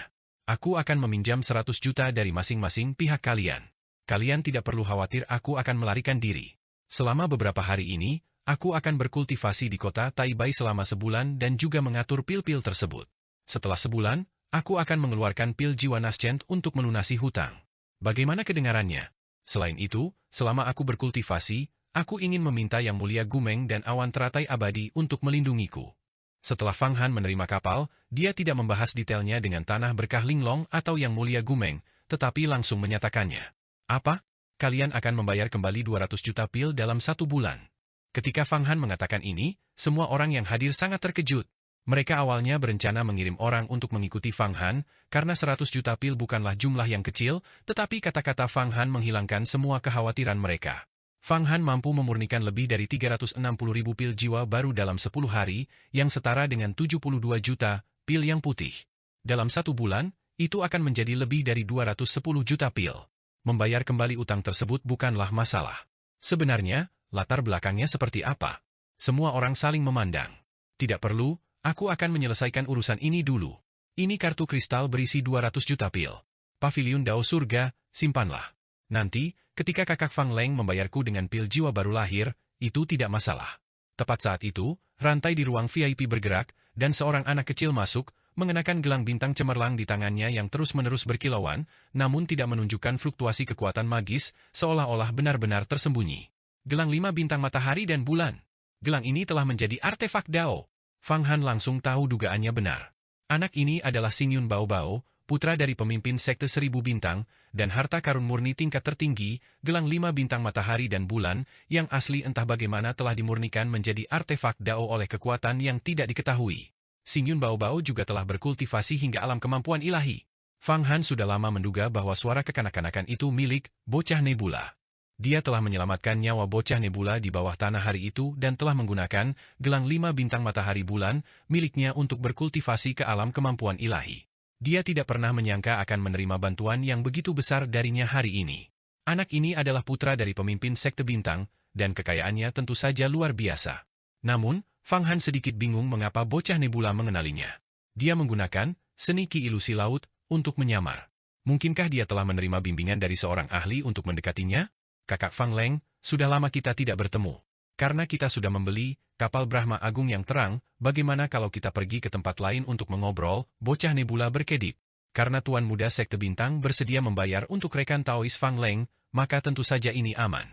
"Aku akan meminjam 100 juta dari masing-masing pihak kalian. Kalian tidak perlu khawatir aku akan melarikan diri. Selama beberapa hari ini, aku akan berkultivasi di kota Taibai selama sebulan dan juga mengatur pil-pil tersebut. Setelah sebulan, aku akan mengeluarkan pil jiwa Naschent untuk melunasi hutang. Bagaimana kedengarannya? Selain itu, selama aku berkultivasi, aku ingin meminta Yang Mulia Gumeng dan Awan Teratai Abadi untuk melindungiku." Setelah Fang Han menerima kapal, dia tidak membahas detailnya dengan tanah berkah Linglong atau Yang Mulia Gumeng, tetapi langsung menyatakannya. "Apa? Kalian akan membayar kembali 200 juta pil dalam 1 bulan. Ketika Fang Han mengatakan ini, semua orang yang hadir sangat terkejut. Mereka awalnya berencana mengirim orang untuk mengikuti Fang Han, karena 100 juta pil bukanlah jumlah yang kecil, tetapi kata-kata Fang Han menghilangkan semua kekhawatiran mereka. Fang Han mampu memurnikan lebih dari 360 ribu pil jiwa baru dalam 10 hari, yang setara dengan 72 juta pil yang putih. Dalam 1 bulan, itu akan menjadi lebih dari 210 juta pil. Membayar kembali utang tersebut bukanlah masalah. Sebenarnya, latar belakangnya seperti apa? Semua orang saling memandang. "Tidak perlu, aku akan menyelesaikan urusan ini dulu. Ini kartu kristal berisi 200 juta pil. Paviliun Dao Surga, simpanlah. Nanti, ketika kakak Fang Leng membayarku dengan pil jiwa baru lahir, itu tidak masalah." Tepat saat itu, rantai di ruang VIP bergerak, dan seorang anak kecil masuk, mengenakan gelang bintang cemerlang di tangannya yang terus-menerus berkilauan, namun tidak menunjukkan fluktuasi kekuatan magis, seolah-olah benar-benar tersembunyi. Gelang 5 bintang matahari dan bulan. Gelang ini telah menjadi artefak Dao. Fang Han langsung tahu dugaannya benar. Anak ini adalah Xingyun Bao Bao, putra dari pemimpin sekte 1000 bintang, dan harta karun murni tingkat tertinggi, gelang 5 bintang matahari dan bulan, yang asli entah bagaimana telah dimurnikan menjadi artefak Dao oleh kekuatan yang tidak diketahui. Xingyun Bao Bao juga telah berkultivasi hingga alam kemampuan ilahi. Fang Han sudah lama menduga bahwa suara kekanak-kanakan itu milik bocah Nebula. Dia telah menyelamatkan nyawa bocah Nebula di bawah tanah hari itu dan telah menggunakan gelang 5 bintang matahari bulan miliknya untuk berkultivasi ke alam kemampuan ilahi. Dia tidak pernah menyangka akan menerima bantuan yang begitu besar darinya hari ini. Anak ini adalah putra dari pemimpin sekte bintang, dan kekayaannya tentu saja luar biasa. Namun, Fang Han sedikit bingung mengapa bocah Nebula mengenalinya. Dia menggunakan seni ki ilusi laut untuk menyamar. Mungkinkah dia telah menerima bimbingan dari seorang ahli untuk mendekatinya? Kakak Fang Leng, sudah lama kita tidak bertemu. Karena kita sudah membeli kapal Brahma Agung yang terang, bagaimana kalau kita pergi ke tempat lain untuk mengobrol? Bocah Nebula berkedip. Karena Tuan Muda Sekte Bintang bersedia membayar untuk rekan Taois Fang Leng, maka tentu saja ini aman.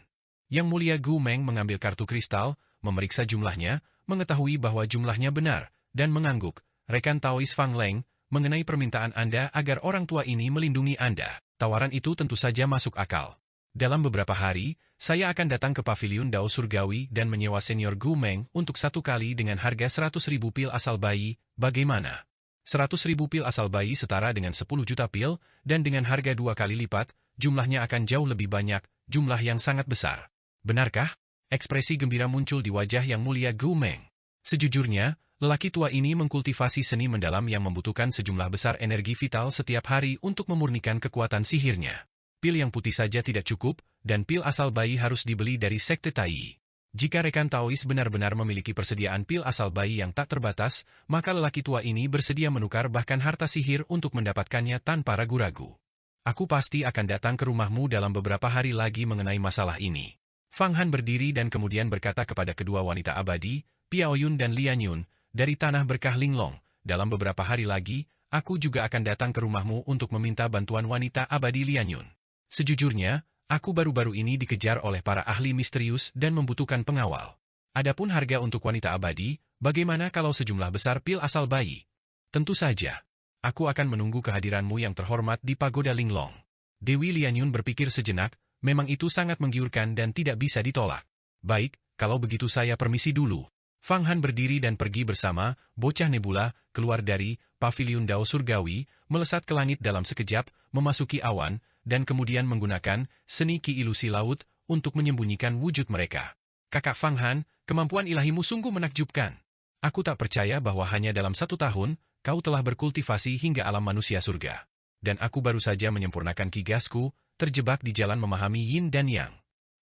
Yang Mulia Gu Meng mengambil kartu kristal, memeriksa jumlahnya, mengetahui bahwa jumlahnya benar, dan mengangguk. Rekan Taois Fang Leng, mengenai permintaan Anda agar orang tua ini melindungi Anda. Tawaran itu tentu saja masuk akal. Dalam beberapa hari, saya akan datang ke Paviliun Dao Surgawi dan menyewa senior Gu Meng untuk 1 kali dengan harga 100.000 pil asal bayi, bagaimana? 100.000 pil asal bayi setara dengan 10 juta pil, dan dengan harga 2 kali lipat, jumlahnya akan jauh lebih banyak, jumlah yang sangat besar. Benarkah? Ekspresi gembira muncul di wajah Yang Mulia Gu Meng. Sejujurnya, lelaki tua ini mengkultivasi seni mendalam yang membutuhkan sejumlah besar energi vital setiap hari untuk memurnikan kekuatan sihirnya. Pil yang putih saja tidak cukup, dan pil asal bayi harus dibeli dari Sekte Tai. Jika rekan Taois benar-benar memiliki persediaan pil asal bayi yang tak terbatas, maka lelaki tua ini bersedia menukar bahkan harta sihir untuk mendapatkannya tanpa ragu-ragu. Aku pasti akan datang ke rumahmu dalam beberapa hari lagi mengenai masalah ini. Fang Han berdiri dan kemudian berkata kepada kedua wanita abadi, Piao Yun dan Lian Yun, dari Tanah Berkah Linglong, dalam beberapa hari lagi, aku juga akan datang ke rumahmu untuk meminta bantuan wanita abadi Lian Yun. Sejujurnya, aku baru-baru ini dikejar oleh para ahli misterius dan membutuhkan pengawal. Adapun harga untuk wanita abadi, bagaimana kalau sejumlah besar pil asal bayi? Tentu saja. Aku akan menunggu kehadiranmu yang terhormat di Pagoda Linglong. Dewi Lian Yun berpikir sejenak, memang itu sangat menggiurkan dan tidak bisa ditolak. Baik, kalau begitu saya permisi dulu. Fang Han berdiri dan pergi bersama Bocah Nebula, keluar dari Paviliun Dao Surgawi, melesat ke langit dalam sekejap, memasuki awan, dan kemudian menggunakan seni ki ilusi laut untuk menyembunyikan wujud mereka. Kakak Fang Han, kemampuan ilahimu sungguh menakjubkan. Aku tak percaya bahwa hanya dalam 1 tahun, kau telah berkultivasi hingga alam manusia surga. Dan aku baru saja menyempurnakan ki gasku, terjebak di jalan memahami yin dan yang.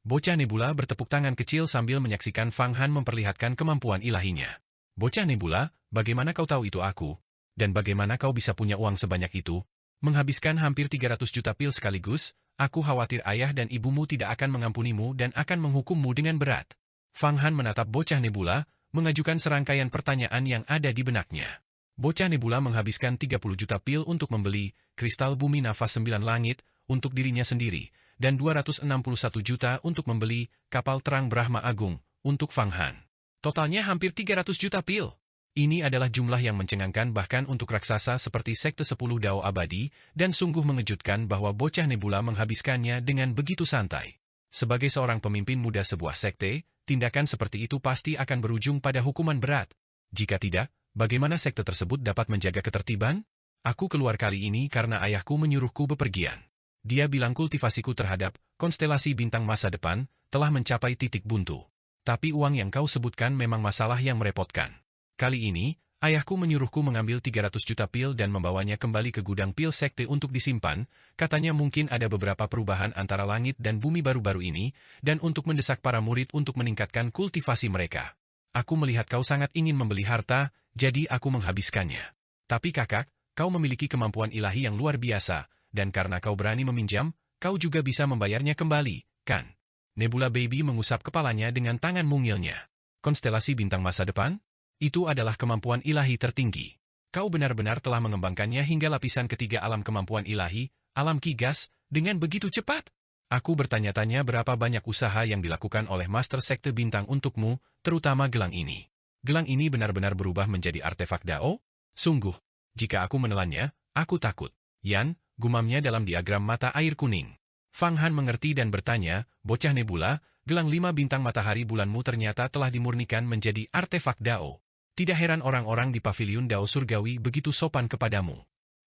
Bocah Nebula bertepuk tangan kecil sambil menyaksikan Fang Han memperlihatkan kemampuan ilahinya. Bocah Nebula, bagaimana kau tahu itu aku? Dan bagaimana kau bisa punya uang sebanyak itu? Menghabiskan hampir 300 juta pil sekaligus, aku khawatir ayah dan ibumu tidak akan mengampunimu dan akan menghukummu dengan berat. Fang Han menatap Bocah Nebula, mengajukan serangkaian pertanyaan yang ada di benaknya. Bocah Nebula menghabiskan 30 juta pil untuk membeli kristal bumi nafas 9 langit untuk dirinya sendiri, dan 261 juta untuk membeli kapal terang Brahma Agung untuk Fang Han. Totalnya hampir 300 juta pil. Ini adalah jumlah yang mencengangkan bahkan untuk raksasa seperti Sekte 10 Dao Abadi, dan sungguh mengejutkan bahwa Bocah Nebula menghabiskannya dengan begitu santai. Sebagai seorang pemimpin muda sebuah sekte, tindakan seperti itu pasti akan berujung pada hukuman berat. Jika tidak, bagaimana sekte tersebut dapat menjaga ketertiban? Aku keluar kali ini karena ayahku menyuruhku bepergian. Dia bilang kultivasiku terhadap konstelasi bintang masa depan telah mencapai titik buntu. Tapi uang yang kau sebutkan memang masalah yang merepotkan. Kali ini, ayahku menyuruhku mengambil 300 juta pil dan membawanya kembali ke gudang pil sekte untuk disimpan, katanya mungkin ada beberapa perubahan antara langit dan bumi baru-baru ini, dan untuk mendesak para murid untuk meningkatkan kultivasi mereka. Aku melihat kau sangat ingin membeli harta, jadi aku menghabiskannya. Tapi kakak, kau memiliki kemampuan ilahi yang luar biasa, dan karena kau berani meminjam, kau juga bisa membayarnya kembali, kan? Nebula Baby mengusap kepalanya dengan tangan mungilnya. Konstelasi bintang masa depan? Itu adalah kemampuan ilahi tertinggi. Kau benar-benar telah mengembangkannya hingga lapisan ketiga alam kemampuan ilahi, alam ki gas, dengan begitu cepat. Aku bertanya-tanya berapa banyak usaha yang dilakukan oleh Master Sekte Bintang untukmu, terutama gelang ini. Gelang ini benar-benar berubah menjadi artefak Dao? Sungguh, jika aku menelannya, aku takut. Yan, gumamnya dalam diagram mata air kuning. Fang Han mengerti dan bertanya, Bocah Nebula, gelang 5 bintang matahari bulanmu ternyata telah dimurnikan menjadi artefak Dao. Tidak heran orang-orang di Paviliun Dao Surgawi begitu sopan kepadamu.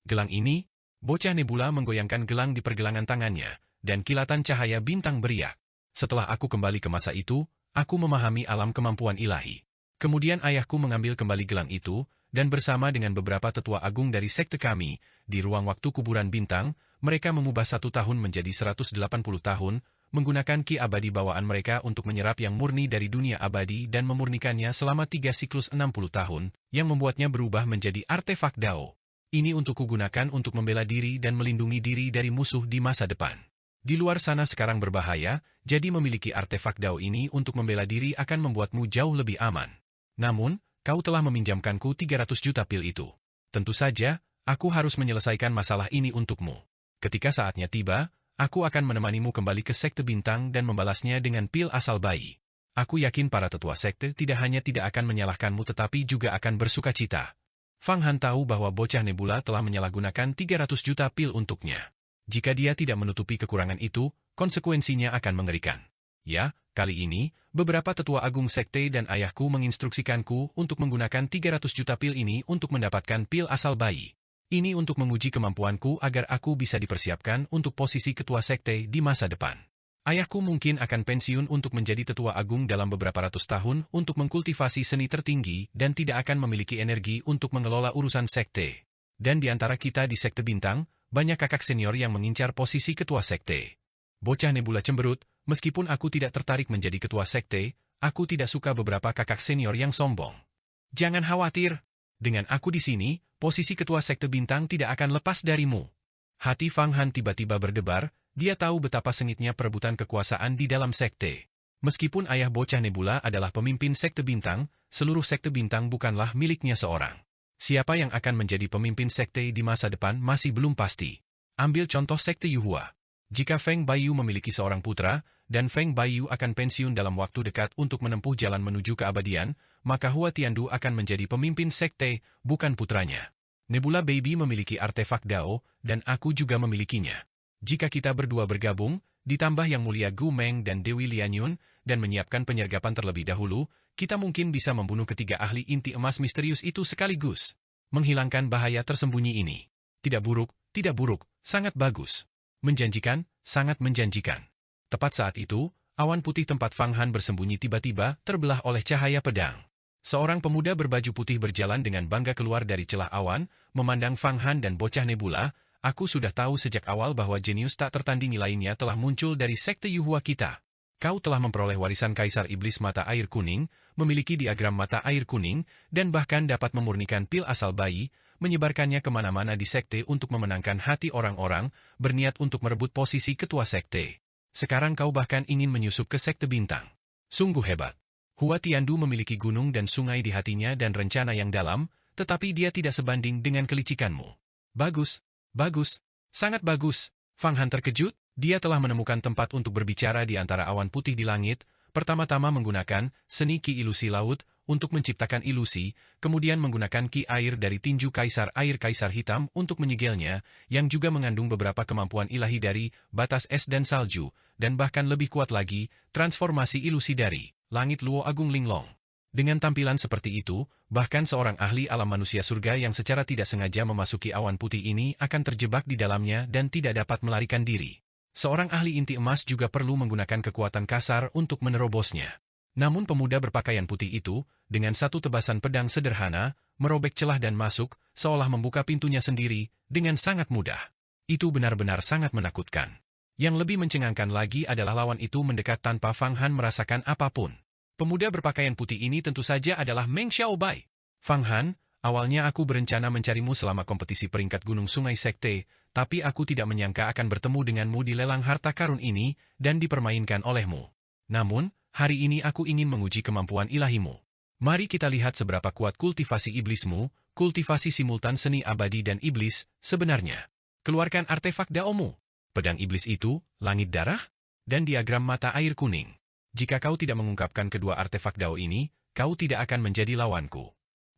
Gelang ini, Bocah Nebula menggoyangkan gelang di pergelangan tangannya, dan kilatan cahaya bintang beriak. Setelah aku kembali ke masa itu, aku memahami alam kemampuan ilahi. Kemudian ayahku mengambil kembali gelang itu, dan bersama dengan beberapa tetua agung dari sekte kami, di ruang waktu kuburan bintang, mereka mengubah 1 tahun menjadi 180 tahun, menggunakan ki abadi bawaan mereka untuk menyerap yang murni dari dunia abadi dan memurnikannya selama 3 siklus 60 tahun, yang membuatnya berubah menjadi artefak Dao. Ini untuk kugunakan untuk membela diri dan melindungi diri dari musuh di masa depan. Di luar sana sekarang berbahaya, jadi memiliki artefak Dao ini untuk membela diri akan membuatmu jauh lebih aman. Namun, kau telah meminjamkanku 300 juta pil itu. Tentu saja, aku harus menyelesaikan masalah ini untukmu. Ketika saatnya tiba, aku akan menemanimu kembali ke Sekte Bintang dan membalasnya dengan pil asal bayi. Aku yakin para tetua sekte tidak hanya tidak akan menyalahkanmu tetapi juga akan bersuka cita. Fang Han tahu bahwa bocah Nebula telah menyalahgunakan 300 juta pil untuknya. Jika dia tidak menutupi kekurangan itu, konsekuensinya akan mengerikan. Ya, kali ini, beberapa tetua agung sekte dan ayahku menginstruksikanku untuk menggunakan 300 juta pil ini untuk mendapatkan pil asal bayi. Ini untuk menguji kemampuanku agar aku bisa dipersiapkan untuk posisi ketua sekte di masa depan. Ayahku mungkin akan pensiun untuk menjadi tetua agung dalam beberapa ratus tahun untuk mengkultivasi seni tertinggi dan tidak akan memiliki energi untuk mengelola urusan sekte. Dan di antara kita di Sekte Bintang, banyak kakak senior yang mengincar posisi ketua sekte. Bocah Nebula cemberut, meskipun aku tidak tertarik menjadi ketua sekte, aku tidak suka beberapa kakak senior yang sombong. Jangan khawatir, dengan aku di sini, posisi ketua Sekte Bintang tidak akan lepas darimu. Hati Fang Han tiba-tiba berdebar. Dia tahu betapa sengitnya perebutan kekuasaan di dalam sekte. Meskipun ayah bocah Nebula adalah pemimpin Sekte Bintang, seluruh Sekte Bintang bukanlah miliknya seorang. Siapa yang akan menjadi pemimpin sekte di masa depan masih belum pasti. Ambil contoh Sekte Yuhua. Jika Feng Baiyu memiliki seorang putra, dan Feng Baiyu akan pensiun dalam waktu dekat untuk menempuh jalan menuju keabadian, maka Hua Tiandu akan menjadi pemimpin sekte, bukan putranya. Nebula Baby memiliki artefak Dao, dan aku juga memilikinya. Jika kita berdua bergabung, ditambah Yang Mulia Gu Meng dan Dewi Lianyun, dan menyiapkan penyergapan terlebih dahulu, kita mungkin bisa membunuh ketiga ahli inti emas misterius itu sekaligus. Menghilangkan bahaya tersembunyi ini. Tidak buruk, sangat bagus. Menjanjikan, sangat menjanjikan. Tepat saat itu, awan putih tempat Fang Han bersembunyi tiba-tiba terbelah oleh cahaya pedang. Seorang pemuda berbaju putih berjalan dengan bangga keluar dari celah awan, memandang Fang Han dan bocah Nebula. Aku sudah tahu sejak awal bahwa jenius tak tertandingi lainnya telah muncul dari Sekte Yuhua kita. Kau telah memperoleh warisan Kaisar Iblis Mata Air Kuning, memiliki diagram mata air kuning, dan bahkan dapat memurnikan pil asal bayi, menyebarkannya kemana-mana di sekte untuk memenangkan hati orang-orang, berniat untuk merebut posisi ketua sekte. Sekarang kau bahkan ingin menyusup ke Sekte Bintang. Sungguh hebat. Hua Tiandu memiliki gunung dan sungai di hatinya dan rencana yang dalam, tetapi dia tidak sebanding dengan kelicikanmu. Bagus, sangat bagus. Fang Han terkejut, dia telah menemukan tempat untuk berbicara di antara awan putih di langit, pertama-tama menggunakan seni ki ilusi laut untuk menciptakan ilusi, kemudian menggunakan ki air dari tinju Kaisar Air Kaisar Hitam untuk menyegelnya, yang juga mengandung beberapa kemampuan ilahi dari batas es dan salju, dan bahkan lebih kuat lagi, transformasi ilusi dari langit Luo Agung Linglong. Dengan tampilan seperti itu, bahkan seorang ahli alam manusia surga yang secara tidak sengaja memasuki awan putih ini akan terjebak di dalamnya dan tidak dapat melarikan diri. Seorang ahli inti emas juga perlu menggunakan kekuatan kasar untuk menerobosnya. Namun pemuda berpakaian putih itu, dengan satu tebasan pedang sederhana, merobek celah dan masuk, seolah membuka pintunya sendiri, dengan sangat mudah. Itu benar-benar sangat menakutkan. Yang lebih mencengangkan lagi adalah lawan itu mendekat tanpa Fang Han merasakan apapun. Pemuda berpakaian putih ini tentu saja adalah Meng Xiaobai. Fang Han, awalnya aku berencana mencarimu selama kompetisi peringkat Gunung Sungai Sekte, tapi aku tidak menyangka akan bertemu denganmu di lelang harta karun ini, dan dipermainkan olehmu. Namun, hari ini aku ingin menguji kemampuan ilahimu. Mari kita lihat seberapa kuat kultivasi iblismu, kultivasi simultan seni abadi dan iblis, sebenarnya. Keluarkan artefak Daomu. Pedang iblis itu, langit darah, dan diagram mata air kuning. Jika kau tidak mengungkapkan kedua artefak Dao ini, kau tidak akan menjadi lawanku.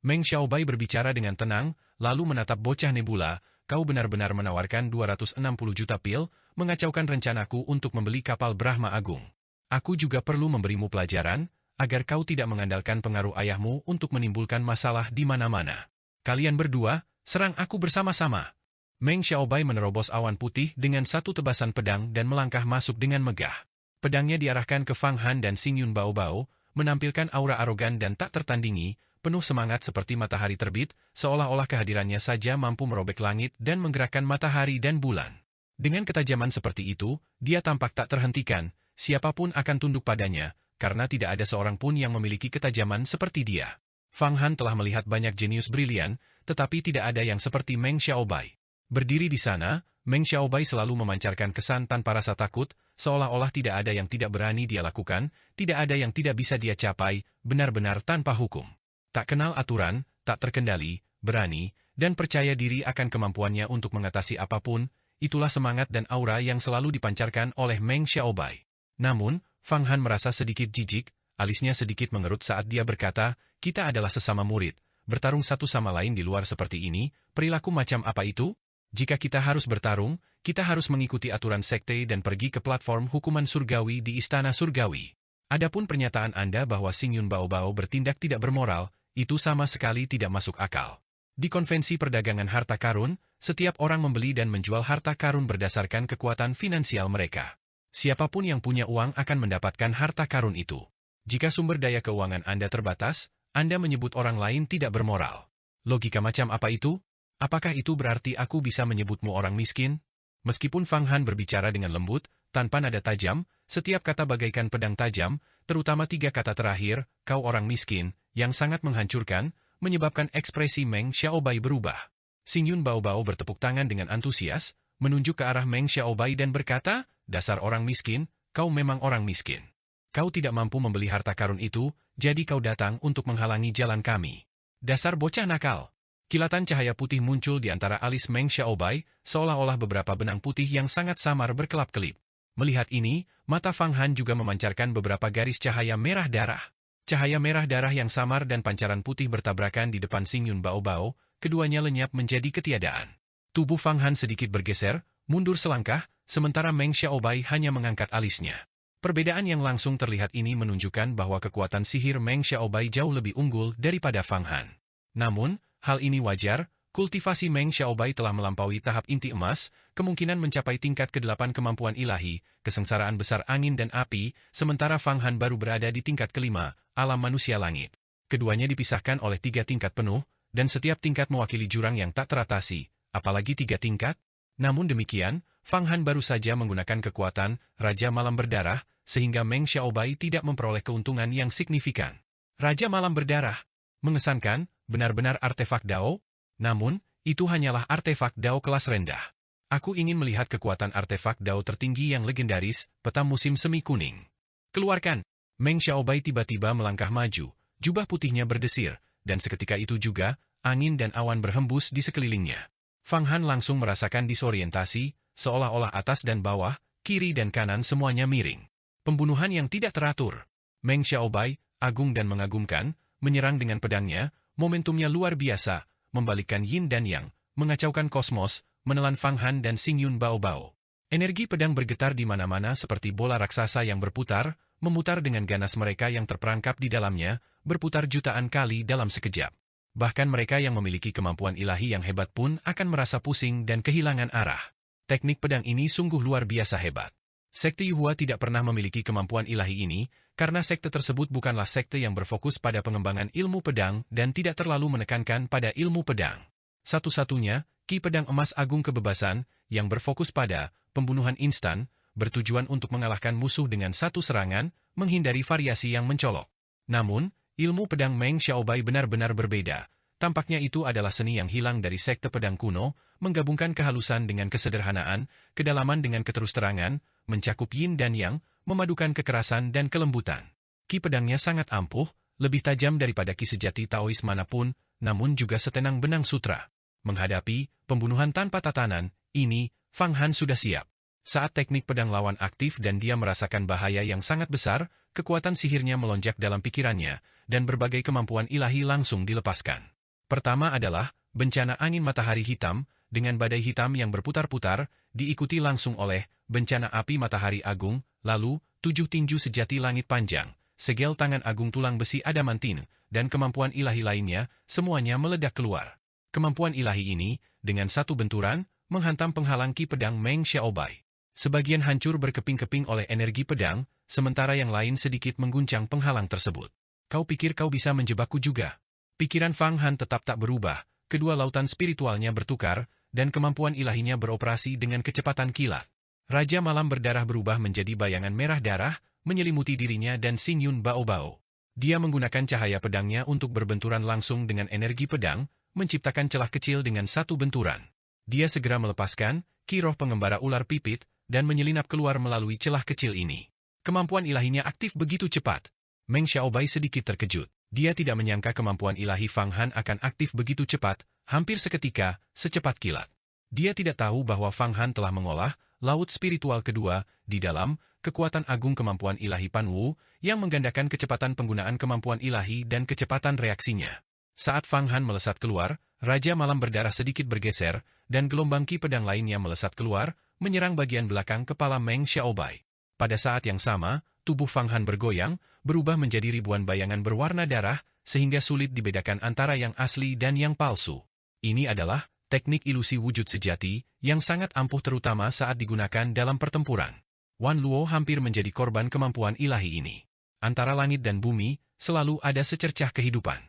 Meng Xiaobai berbicara dengan tenang, lalu menatap bocah Nebula, kau benar-benar menawarkan 260 juta pil, mengacaukan rencanaku untuk membeli kapal Brahma Agung. Aku juga perlu memberimu pelajaran, agar kau tidak mengandalkan pengaruh ayahmu untuk menimbulkan masalah di mana-mana. Kalian berdua, serang aku bersama-sama. Meng Xiaobai menerobos awan putih dengan satu tebasan pedang dan melangkah masuk dengan megah. Pedangnya diarahkan ke Fang Han dan Xingyun Bao Bao, menampilkan aura arogan dan tak tertandingi, penuh semangat seperti matahari terbit, seolah-olah kehadirannya saja mampu merobek langit dan menggerakkan matahari dan bulan. Dengan ketajaman seperti itu, dia tampak tak terhentikan, siapapun akan tunduk padanya, karena tidak ada seorang pun yang memiliki ketajaman seperti dia. Fang Han telah melihat banyak jenius brilian, tetapi tidak ada yang seperti Meng Xiaobai. Berdiri di sana, Meng Xiaobai selalu memancarkan kesan tanpa rasa takut, seolah-olah tidak ada yang tidak berani dia lakukan, tidak ada yang tidak bisa dia capai, benar-benar tanpa hukum. Tak kenal aturan, tak terkendali, berani, dan percaya diri akan kemampuannya untuk mengatasi apapun, itulah semangat dan aura yang selalu dipancarkan oleh Meng Xiaobai. Namun, Fang Han merasa sedikit jijik, alisnya sedikit mengerut saat dia berkata, kita adalah sesama murid, bertarung satu sama lain di luar seperti ini, perilaku macam apa itu? Jika kita harus bertarung, kita harus mengikuti aturan sekte dan pergi ke platform hukuman surgawi di Istana Surgawi. Adapun pernyataan Anda bahwa Xingyun Baobao bertindak tidak bermoral, itu sama sekali tidak masuk akal. Di konvensi perdagangan harta karun, setiap orang membeli dan menjual harta karun berdasarkan kekuatan finansial mereka. Siapapun yang punya uang akan mendapatkan harta karun itu. Jika sumber daya keuangan Anda terbatas, Anda menyebut orang lain tidak bermoral. Logika macam apa itu? Apakah itu berarti aku bisa menyebutmu orang miskin? Meskipun Fang Han berbicara dengan lembut, tanpa nada tajam, setiap kata bagaikan pedang tajam, terutama 3 kata terakhir, kau orang miskin, yang sangat menghancurkan, menyebabkan ekspresi Meng Xiaobai berubah. Xingyun Baobao bertepuk tangan dengan antusias, menunjuk ke arah Meng Xiaobai dan berkata, dasar orang miskin, kau memang orang miskin. Kau tidak mampu membeli harta karun itu, jadi kau datang untuk menghalangi jalan kami. Dasar bocah nakal. Kilatan cahaya putih muncul di antara alis Meng Xiaobai, seolah-olah beberapa benang putih yang sangat samar berkelap-kelip. Melihat ini, mata Fang Han juga memancarkan beberapa garis cahaya merah darah. Cahaya merah darah yang samar dan pancaran putih bertabrakan di depan Xingyun Baobao, keduanya lenyap menjadi ketiadaan. Tubuh Fang Han sedikit bergeser, mundur selangkah, sementara Meng Xiaobai hanya mengangkat alisnya. Perbedaan yang langsung terlihat ini menunjukkan bahwa kekuatan sihir Meng Xiaobai jauh lebih unggul daripada Fang Han. Namun, hal ini wajar, kultivasi Meng Xiaobai telah melampaui tahap inti emas, kemungkinan mencapai tingkat ke-8 kemampuan ilahi, kesengsaraan besar angin dan api, sementara Fang Han baru berada di tingkat ke-5, alam manusia langit. Keduanya dipisahkan oleh 3 tingkat penuh, dan setiap tingkat mewakili jurang yang tak teratasi, apalagi 3 tingkat. Namun demikian, Fang Han baru saja menggunakan kekuatan Raja Malam Berdarah, sehingga Meng Xiaobai tidak memperoleh keuntungan yang signifikan. Raja Malam Berdarah, mengesankan, benar-benar artefak Dao? Namun, itu hanyalah artefak Dao kelas rendah. Aku ingin melihat kekuatan artefak Dao tertinggi yang legendaris, peta musim semi kuning. Keluarkan! Meng Xiaobai tiba-tiba melangkah maju, jubah putihnya berdesir, dan seketika itu juga, angin dan awan berhembus di sekelilingnya. Fang Han langsung merasakan disorientasi, seolah-olah atas dan bawah, kiri dan kanan semuanya miring. Pembunuhan yang tidak teratur. Meng Xiaobai, agung dan mengagumkan, menyerang dengan pedangnya, momentumnya luar biasa, membalikkan yin dan yang, mengacaukan kosmos, menelan Fang Han dan Xingyun Baobao. Energi pedang bergetar di mana-mana seperti bola raksasa yang berputar, memutar dengan ganas mereka yang terperangkap di dalamnya, berputar jutaan kali dalam sekejap. Bahkan mereka yang memiliki kemampuan ilahi yang hebat pun akan merasa pusing dan kehilangan arah. Teknik pedang ini sungguh luar biasa hebat. Sekte Yuhua tidak pernah memiliki kemampuan ilahi ini, karena sekte tersebut bukanlah sekte yang berfokus pada pengembangan ilmu pedang dan tidak terlalu menekankan pada ilmu pedang. Satu-satunya, Ki Pedang Emas Agung Kebebasan, yang berfokus pada pembunuhan instan, bertujuan untuk mengalahkan musuh dengan satu serangan, menghindari variasi yang mencolok. Namun, ilmu pedang Meng Xiaobai benar-benar berbeda. Tampaknya itu adalah seni yang hilang dari sekte pedang kuno, menggabungkan kehalusan dengan kesederhanaan, kedalaman dengan keterus-terangan, mencakup yin dan yang, memadukan kekerasan dan kelembutan. Ki pedangnya sangat ampuh, lebih tajam daripada ki sejati Taois manapun, namun juga setenang benang sutra. Menghadapi pembunuhan tanpa tatanan, ini, Fang Han sudah siap. Saat teknik pedang lawan aktif dan dia merasakan bahaya yang sangat besar, kekuatan sihirnya melonjak dalam pikirannya, dan berbagai kemampuan ilahi langsung dilepaskan. Pertama adalah, bencana angin matahari hitam, dengan badai hitam yang berputar-putar, diikuti langsung oleh, bencana api matahari agung, lalu, 7 tinju sejati langit panjang, segel tangan agung tulang besi adamantin, dan kemampuan ilahi lainnya, semuanya meledak keluar. Kemampuan ilahi ini, dengan satu benturan, menghantam penghalang Ki Pedang Meng Xiaobai. Sebagian hancur berkeping-keping oleh energi pedang, sementara yang lain sedikit mengguncang penghalang tersebut. Kau pikir kau bisa menjebakku juga? Pikiran Fang Han tetap tak berubah, kedua lautan spiritualnya bertukar, dan kemampuan ilahinya beroperasi dengan kecepatan kilat. Raja Malam Berdarah berubah menjadi bayangan merah darah, menyelimuti dirinya dan Xingyun Baobao. Dia menggunakan cahaya pedangnya untuk berbenturan langsung dengan energi pedang, menciptakan celah kecil dengan satu benturan. Dia segera melepaskan, Ki roh pengembara ular pipit, dan menyelinap keluar melalui celah kecil ini. Kemampuan ilahinya aktif begitu cepat. Meng Xiaobai sedikit terkejut. Dia tidak menyangka kemampuan ilahi Fang Han akan aktif begitu cepat, hampir seketika, secepat kilat. Dia tidak tahu bahwa Fang Han telah mengolah laut spiritual kedua di dalam kekuatan agung kemampuan ilahi Pan Wu yang menggandakan kecepatan penggunaan kemampuan ilahi dan kecepatan reaksinya. Saat Fang Han melesat keluar, Raja Malam Berdarah sedikit bergeser, dan gelombang ki pedang lainnya melesat keluar, menyerang bagian belakang kepala Meng Xiaobai. Pada saat yang sama, tubuh Fang Han bergoyang, berubah menjadi ribuan bayangan berwarna darah, sehingga sulit dibedakan antara yang asli dan yang palsu. Ini adalah teknik ilusi wujud sejati, yang sangat ampuh terutama saat digunakan dalam pertempuran. Wan Luo hampir menjadi korban kemampuan ilahi ini. Antara langit dan bumi, selalu ada secercah kehidupan.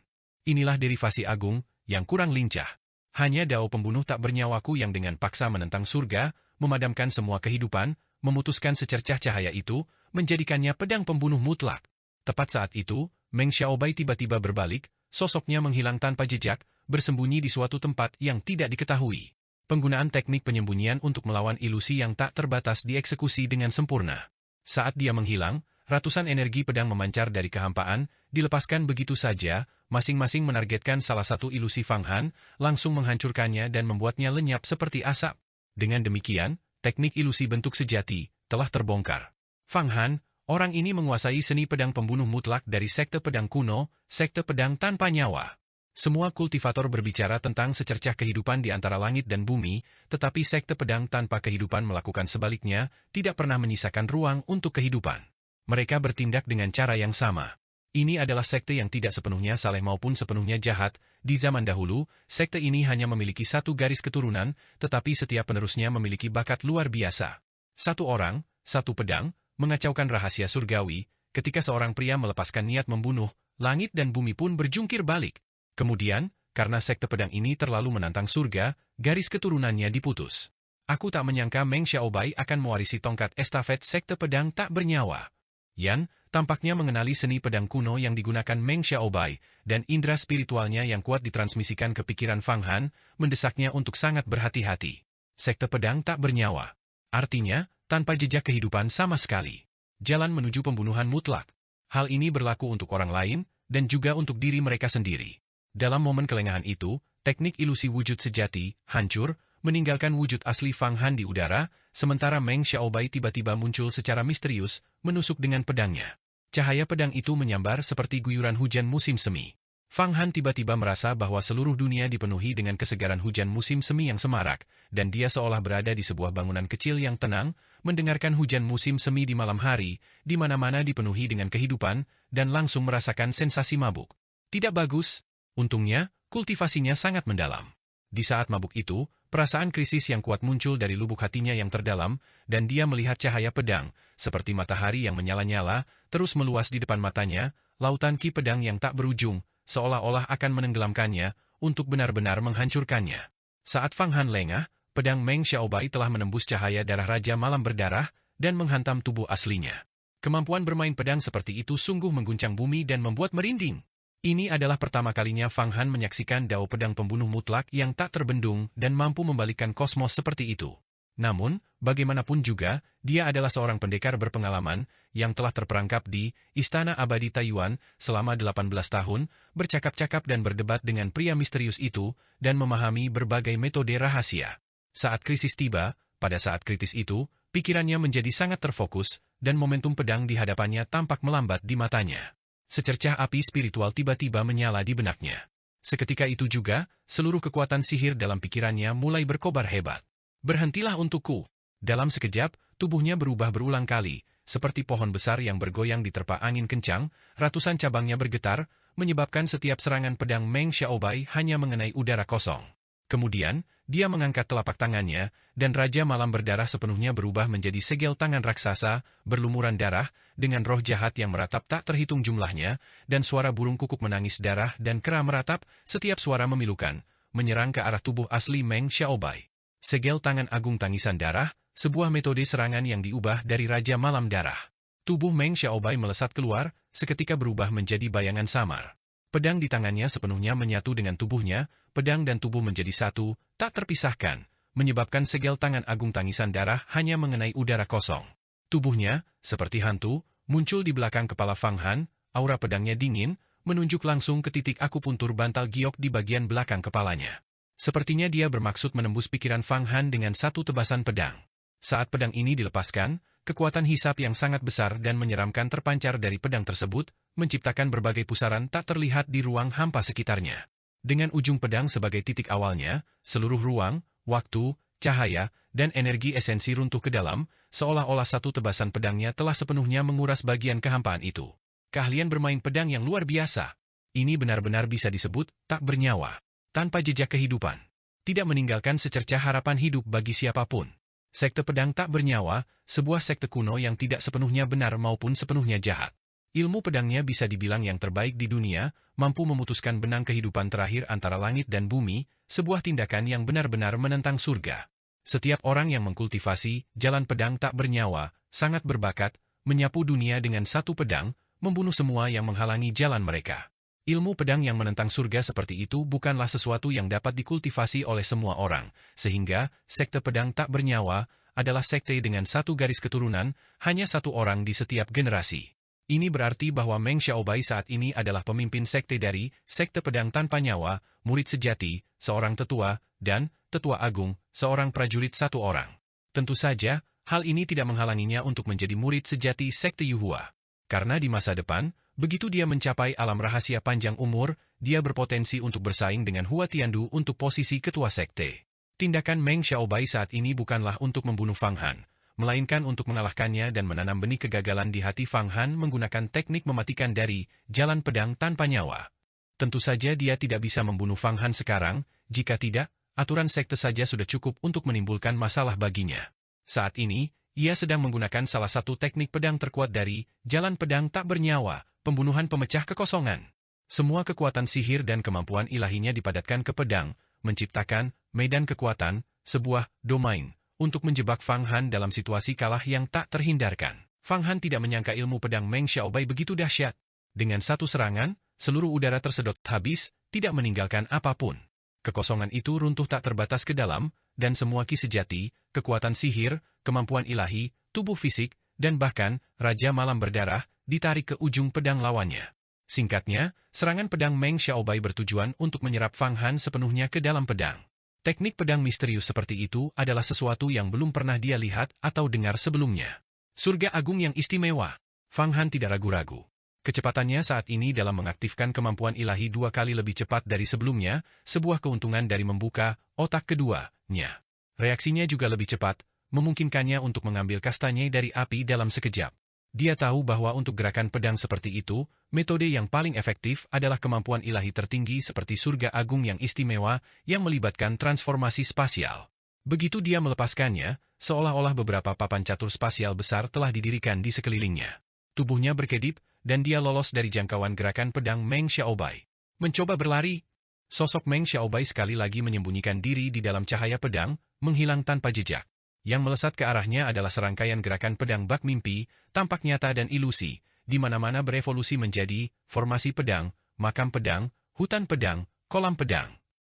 Inilah derivasi agung, yang kurang lincah. Hanya dao pembunuh tak bernyawaku yang dengan paksa menentang surga, memadamkan semua kehidupan, memutuskan secercah cahaya itu, menjadikannya pedang pembunuh mutlak. Tepat saat itu, Meng Xiaobai tiba-tiba berbalik, sosoknya menghilang tanpa jejak, bersembunyi di suatu tempat yang tidak diketahui. Penggunaan teknik penyembunyian untuk melawan ilusi yang tak terbatas dieksekusi dengan sempurna. Saat dia menghilang, ratusan energi pedang memancar dari kehampaan, dilepaskan begitu saja, masing-masing menargetkan salah satu ilusi Fang Han, langsung menghancurkannya dan membuatnya lenyap seperti asap. Dengan demikian, teknik ilusi bentuk sejati telah terbongkar. Fang Han, orang ini menguasai seni pedang pembunuh mutlak dari sekte pedang kuno, sekte pedang tanpa nyawa. Semua kultivator berbicara tentang secercah kehidupan di antara langit dan bumi, tetapi sekte pedang tanpa kehidupan melakukan sebaliknya, tidak pernah menyisakan ruang untuk kehidupan. Mereka bertindak dengan cara yang sama. Ini adalah sekte yang tidak sepenuhnya saleh maupun sepenuhnya jahat. Di zaman dahulu, sekte ini hanya memiliki satu garis keturunan, tetapi setiap penerusnya memiliki bakat luar biasa. Satu orang, satu pedang, mengacaukan rahasia surgawi. Ketika seorang pria melepaskan niat membunuh, langit dan bumi pun berjungkir balik. Kemudian, karena sekte pedang ini terlalu menantang surga, garis keturunannya diputus. Aku tak menyangka Meng Xiaobai akan mewarisi tongkat estafet sekte pedang tak bernyawa. Yan, tampaknya mengenali seni pedang kuno yang digunakan Meng Xiaobai, dan indera spiritualnya yang kuat ditransmisikan ke pikiran Fang Han, mendesaknya untuk sangat berhati-hati. Sekte pedang tak bernyawa. Artinya, tanpa jejak kehidupan sama sekali. Jalan menuju pembunuhan mutlak. Hal ini berlaku untuk orang lain, dan juga untuk diri mereka sendiri. Dalam momen kelengahan itu, teknik ilusi wujud sejati hancur, meninggalkan wujud asli Fang Han di udara, sementara Meng Xiaobai tiba-tiba muncul secara misterius, menusuk dengan pedangnya. Cahaya pedang itu menyambar seperti guyuran hujan musim semi. Fang Han tiba-tiba merasa bahwa seluruh dunia dipenuhi dengan kesegaran hujan musim semi yang semarak, dan dia seolah berada di sebuah bangunan kecil yang tenang, mendengarkan hujan musim semi di malam hari, di mana-mana dipenuhi dengan kehidupan, dan langsung merasakan sensasi mabuk. Tidak bagus. Untungnya, kultivasinya sangat mendalam. Di saat mabuk itu, perasaan krisis yang kuat muncul dari lubuk hatinya yang terdalam, dan dia melihat cahaya pedang, seperti matahari yang menyala-nyala, terus meluas di depan matanya, lautan ki pedang yang tak berujung, seolah-olah akan menenggelamkannya, untuk benar-benar menghancurkannya. Saat Fang Han lengah, pedang Meng Xiaobai telah menembus cahaya darah Raja Malam Berdarah, dan menghantam tubuh aslinya. Kemampuan bermain pedang seperti itu sungguh mengguncang bumi dan membuat merinding. Ini adalah pertama kalinya Fang Han menyaksikan dao pedang pembunuh mutlak yang tak terbendung dan mampu membalikkan kosmos seperti itu. Namun, bagaimanapun juga, dia adalah seorang pendekar berpengalaman yang telah terperangkap di Istana Abadi Taiyuan selama 18 tahun, bercakap-cakap dan berdebat dengan pria misterius itu, dan memahami berbagai metode rahasia. Saat krisis tiba, pada saat kritis itu, pikirannya menjadi sangat terfokus, dan momentum pedang di hadapannya tampak melambat di matanya. Secercah api spiritual tiba-tiba menyala di benaknya. Seketika itu juga, seluruh kekuatan sihir dalam pikirannya mulai berkobar hebat. Berhentilah untukku. Dalam sekejap, tubuhnya berubah berulang kali, seperti pohon besar yang bergoyang diterpa angin kencang, ratusan cabangnya bergetar, menyebabkan setiap serangan pedang Meng Xiaobai hanya mengenai udara kosong. Kemudian, dia mengangkat telapak tangannya, dan Raja Malam Berdarah sepenuhnya berubah menjadi segel tangan raksasa, berlumuran darah, dengan roh jahat yang meratap tak terhitung jumlahnya, dan suara burung kukuk menangis darah dan kera meratap, setiap suara memilukan, menyerang ke arah tubuh asli Meng Xiaobai. Segel tangan agung tangisan darah, sebuah metode serangan yang diubah dari Raja Malam Darah. Tubuh Meng Xiaobai melesat keluar, seketika berubah menjadi bayangan samar. Pedang di tangannya sepenuhnya menyatu dengan tubuhnya, pedang dan tubuh menjadi satu, tak terpisahkan, menyebabkan segel tangan agung tangisan darah hanya mengenai udara kosong. Tubuhnya, seperti hantu, muncul di belakang kepala Fang Han, aura pedangnya dingin, menunjuk langsung ke titik akupuntur bantal giok di bagian belakang kepalanya. Sepertinya dia bermaksud menembus pikiran Fang Han dengan satu tebasan pedang. Saat pedang ini dilepaskan, kekuatan hisap yang sangat besar dan menyeramkan terpancar dari pedang tersebut, menciptakan berbagai pusaran tak terlihat di ruang hampa sekitarnya. Dengan ujung pedang sebagai titik awalnya, seluruh ruang, waktu, cahaya, dan energi esensi runtuh ke dalam, seolah-olah satu tebasan pedangnya telah sepenuhnya menguras bagian kehampaan itu. Keahlian bermain pedang yang luar biasa. Ini benar-benar bisa disebut tak bernyawa, tanpa jejak kehidupan. Tidak meninggalkan secercah harapan hidup bagi siapapun. Sekte pedang tak bernyawa, sebuah sekte kuno yang tidak sepenuhnya benar maupun sepenuhnya jahat. Ilmu pedangnya bisa dibilang yang terbaik di dunia, mampu memutuskan benang kehidupan terakhir antara langit dan bumi, sebuah tindakan yang benar-benar menentang surga. Setiap orang yang mengkultivasi jalan pedang tak bernyawa, sangat berbakat, menyapu dunia dengan satu pedang, membunuh semua yang menghalangi jalan mereka. Ilmu pedang yang menentang surga seperti itu bukanlah sesuatu yang dapat dikultivasi oleh semua orang, sehingga sekte pedang tak bernyawa adalah sekte dengan satu garis keturunan, hanya satu orang di setiap generasi. Ini berarti bahwa Meng Xiaobai saat ini adalah pemimpin sekte dari sekte pedang tanpa nyawa, murid sejati, seorang tetua, dan tetua agung, seorang prajurit satu orang. Tentu saja, hal ini tidak menghalanginya untuk menjadi murid sejati sekte Yuhua. Karena di masa depan, begitu dia mencapai alam rahasia panjang umur, dia berpotensi untuk bersaing dengan Hua Tiandu untuk posisi ketua sekte. Tindakan Meng Xiaobai saat ini bukanlah untuk membunuh Fang Han, melainkan untuk mengalahkannya dan menanam benih kegagalan di hati Fang Han menggunakan teknik mematikan dari jalan pedang tanpa nyawa. Tentu saja dia tidak bisa membunuh Fang Han sekarang, jika tidak, aturan sekte saja sudah cukup untuk menimbulkan masalah baginya. Saat ini, ia sedang menggunakan salah satu teknik pedang terkuat dari jalan pedang tak bernyawa, pembunuhan pemecah kekosongan. Semua kekuatan sihir dan kemampuan ilahinya dipadatkan ke pedang, menciptakan medan kekuatan, sebuah domain, untuk menjebak Fang Han dalam situasi kalah yang tak terhindarkan. Fang Han tidak menyangka ilmu pedang Meng Xiaobai begitu dahsyat. Dengan satu serangan, seluruh udara tersedot habis, tidak meninggalkan apapun. Kekosongan itu runtuh tak terbatas ke dalam, dan semua ki sejati, kekuatan sihir, kemampuan ilahi, tubuh fisik, dan bahkan Raja Malam Berdarah, ditarik ke ujung pedang lawannya. Singkatnya, serangan pedang Meng Xiaobai bertujuan untuk menyerap Fang Han sepenuhnya ke dalam pedang. Teknik pedang misterius seperti itu adalah sesuatu yang belum pernah dia lihat atau dengar sebelumnya. Surga agung yang istimewa. Fang Han tidak ragu-ragu. Kecepatannya saat ini dalam mengaktifkan kemampuan ilahi 2 kali lebih cepat dari sebelumnya, sebuah keuntungan dari membuka otak keduanya. Reaksinya juga lebih cepat, memungkinkannya untuk mengambil kastanya dari api dalam sekejap. Dia tahu bahwa untuk gerakan pedang seperti itu, metode yang paling efektif adalah kemampuan ilahi tertinggi seperti surga agung yang istimewa yang melibatkan transformasi spasial. Begitu dia melepaskannya, seolah-olah beberapa papan catur spasial besar telah didirikan di sekelilingnya. Tubuhnya berkedip, dan dia lolos dari jangkauan gerakan pedang Meng Xiaobai. Mencoba berlari, sosok Meng Xiaobai sekali lagi menyembunyikan diri di dalam cahaya pedang, menghilang tanpa jejak. Yang melesat ke arahnya adalah serangkaian gerakan pedang bak mimpi, tampak nyata dan ilusi, di mana-mana berevolusi menjadi formasi pedang, makam pedang, hutan pedang, kolam pedang.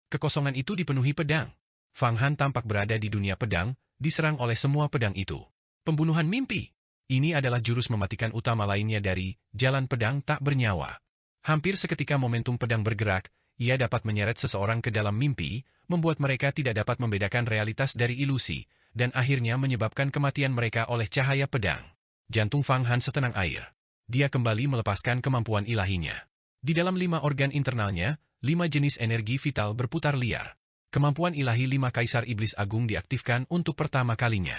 Kekosongan itu dipenuhi pedang. Fang Han tampak berada di dunia pedang, diserang oleh semua pedang itu. Pembunuhan mimpi. Ini adalah jurus mematikan utama lainnya dari jalan pedang tak bernyawa. Hampir seketika momentum pedang bergerak, ia dapat menyeret seseorang ke dalam mimpi, membuat mereka tidak dapat membedakan realitas dari ilusi, dan akhirnya menyebabkan kematian mereka oleh cahaya pedang. Jantung Fang Han setenang air. Dia kembali melepaskan kemampuan ilahinya. Di dalam 5 organ internalnya, 5 jenis energi vital berputar liar. Kemampuan ilahi 5 Kaisar Iblis Agung diaktifkan untuk pertama kalinya.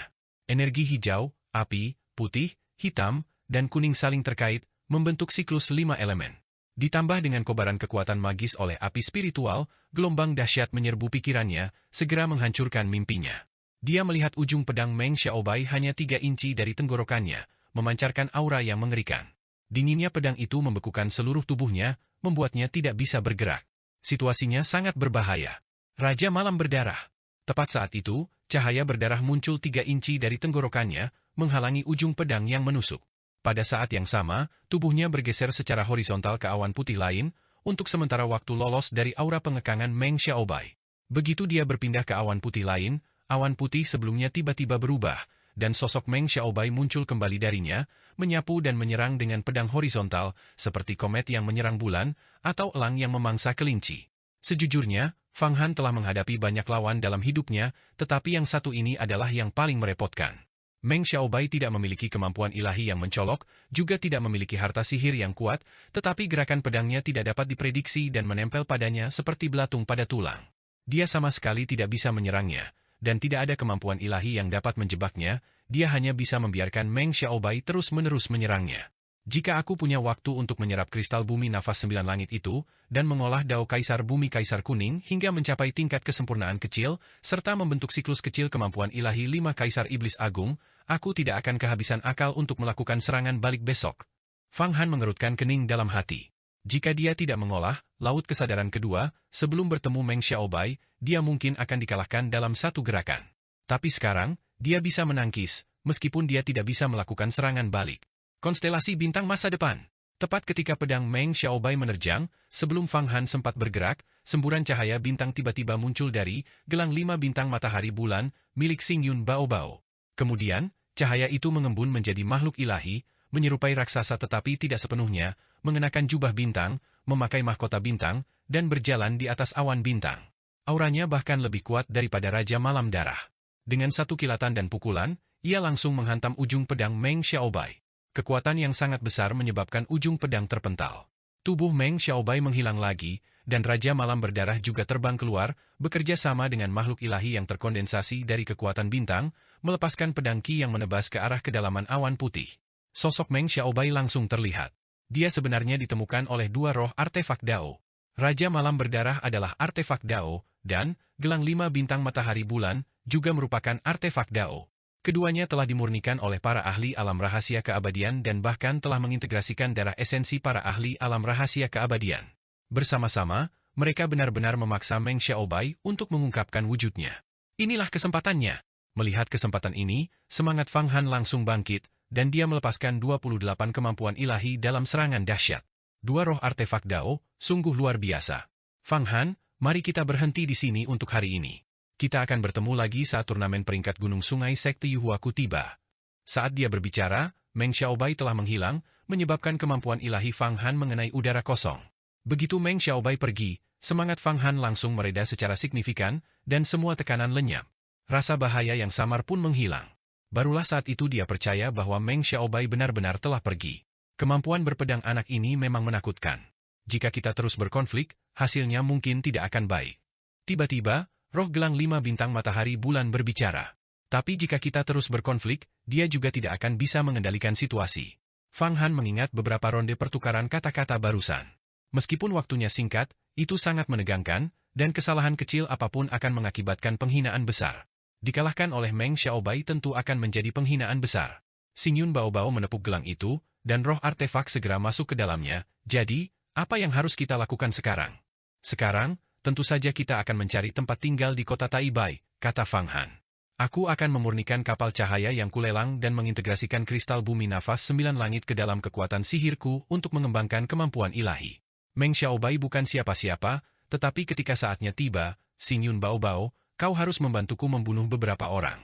Energi hijau, api, putih, hitam, dan kuning saling terkait, membentuk siklus 5 elemen. Ditambah dengan kobaran kekuatan magis oleh api spiritual, gelombang dahsyat menyerbu pikirannya, segera menghancurkan mimpinya. Dia melihat ujung pedang Meng Xiaobai hanya 3 inci dari tenggorokannya, memancarkan aura yang mengerikan. Dinginnya pedang itu membekukan seluruh tubuhnya, membuatnya tidak bisa bergerak. Situasinya sangat berbahaya. Raja Malam Berdarah. Tepat saat itu, cahaya berdarah muncul 3 inci dari tenggorokannya, menghalangi ujung pedang yang menusuk. Pada saat yang sama, tubuhnya bergeser secara horizontal ke awan putih lain, untuk sementara waktu lolos dari aura pengekangan Meng Xiaobai. Begitu dia berpindah ke awan putih lain, awan putih sebelumnya tiba-tiba berubah, dan sosok Meng Xiaobai muncul kembali darinya, menyapu dan menyerang dengan pedang horizontal, seperti komet yang menyerang bulan, atau elang yang memangsa kelinci. Sejujurnya, Fang Han telah menghadapi banyak lawan dalam hidupnya, tetapi yang satu ini adalah yang paling merepotkan. Meng Xiaobai tidak memiliki kemampuan ilahi yang mencolok, juga tidak memiliki harta sihir yang kuat, tetapi gerakan pedangnya tidak dapat diprediksi dan menempel padanya seperti belatung pada tulang. Dia sama sekali tidak bisa menyerangnya, dan tidak ada kemampuan ilahi yang dapat menjebaknya, dia hanya bisa membiarkan Meng Xiaobai terus-menerus menyerangnya. Jika aku punya waktu untuk menyerap kristal bumi nafas 9 langit itu, dan mengolah dao kaisar bumi kaisar kuning hingga mencapai tingkat kesempurnaan kecil, serta membentuk siklus kecil kemampuan ilahi 5 kaisar iblis agung, aku tidak akan kehabisan akal untuk melakukan serangan balik besok. Fang Han mengerutkan kening dalam hati. Jika dia tidak mengolah laut kesadaran kedua, sebelum bertemu Meng Xiaobai, dia mungkin akan dikalahkan dalam satu gerakan. Tapi sekarang, dia bisa menangkis, meskipun dia tidak bisa melakukan serangan balik. Konstelasi bintang masa depan. Tepat ketika pedang Meng Xiaobai menerjang, sebelum Fang Han sempat bergerak, semburan cahaya bintang tiba-tiba muncul dari gelang 5 bintang matahari bulan, milik Xingyun Baobao. Kemudian, cahaya itu mengembun menjadi makhluk ilahi, menyerupai raksasa tetapi tidak sepenuhnya, mengenakan jubah bintang, memakai mahkota bintang, dan berjalan di atas awan bintang. Auranya bahkan lebih kuat daripada Raja Malam Darah. Dengan satu kilatan dan pukulan, ia langsung menghantam ujung pedang Meng Xiaobai. Kekuatan yang sangat besar menyebabkan ujung pedang terpental. Tubuh Meng Xiaobai menghilang lagi, dan Raja Malam Berdarah juga terbang keluar, bekerja sama dengan makhluk ilahi yang terkondensasi dari kekuatan bintang, melepaskan pedang Qi yang menebas ke arah kedalaman awan putih. Sosok Meng Xiaobai langsung terlihat. Dia sebenarnya ditemukan oleh 2 roh artefak Dao. Raja Malam Berdarah adalah artefak Dao, dan gelang 5 bintang matahari bulan juga merupakan artefak Dao. Keduanya telah dimurnikan oleh para ahli alam rahasia keabadian dan bahkan telah mengintegrasikan darah esensi para ahli alam rahasia keabadian. Bersama-sama, mereka benar-benar memaksa Meng Xiaobai untuk mengungkapkan wujudnya. Inilah kesempatannya. Melihat kesempatan ini, semangat Fang Han langsung bangkit, dan dia melepaskan 28 kemampuan ilahi dalam serangan dahsyat. 2 roh artefak Dao, sungguh luar biasa. Fang Han, mari kita berhenti di sini untuk hari ini. Kita akan bertemu lagi saat turnamen peringkat Gunung Sungai Sekte Yuhuaku tiba. Saat dia berbicara, Meng Xiaobai telah menghilang, menyebabkan kemampuan ilahi Fang Han mengenai udara kosong. Begitu Meng Xiaobai pergi, semangat Fang Han langsung mereda secara signifikan, dan semua tekanan lenyap. Rasa bahaya yang samar pun menghilang. Barulah saat itu dia percaya bahwa Meng Xiaobai benar-benar telah pergi. Kemampuan berpedang anak ini memang menakutkan. Jika kita terus berkonflik, hasilnya mungkin tidak akan baik. Tiba-tiba, roh gelang 5 bintang matahari bulan berbicara. Tapi jika kita terus berkonflik, dia juga tidak akan bisa mengendalikan situasi. Fang Han mengingat beberapa ronde pertukaran kata-kata barusan. Meskipun waktunya singkat, itu sangat menegangkan, dan kesalahan kecil apapun akan mengakibatkan penghinaan besar. Dikalahkan oleh Meng Xiaobai tentu akan menjadi penghinaan besar. Xingyun Baobao menepuk gelang itu, dan roh artefak segera masuk ke dalamnya. Jadi, apa yang harus kita lakukan sekarang? Sekarang, tentu saja kita akan mencari tempat tinggal di kota Taibai, kata Fang Han. Aku akan memurnikan kapal cahaya yang kulelang dan mengintegrasikan kristal bumi nafas 9 langit ke dalam kekuatan sihirku untuk mengembangkan kemampuan ilahi. Meng Xiaobai bukan siapa-siapa, tetapi ketika saatnya tiba, Xingyun Baobao, kau harus membantuku membunuh beberapa orang.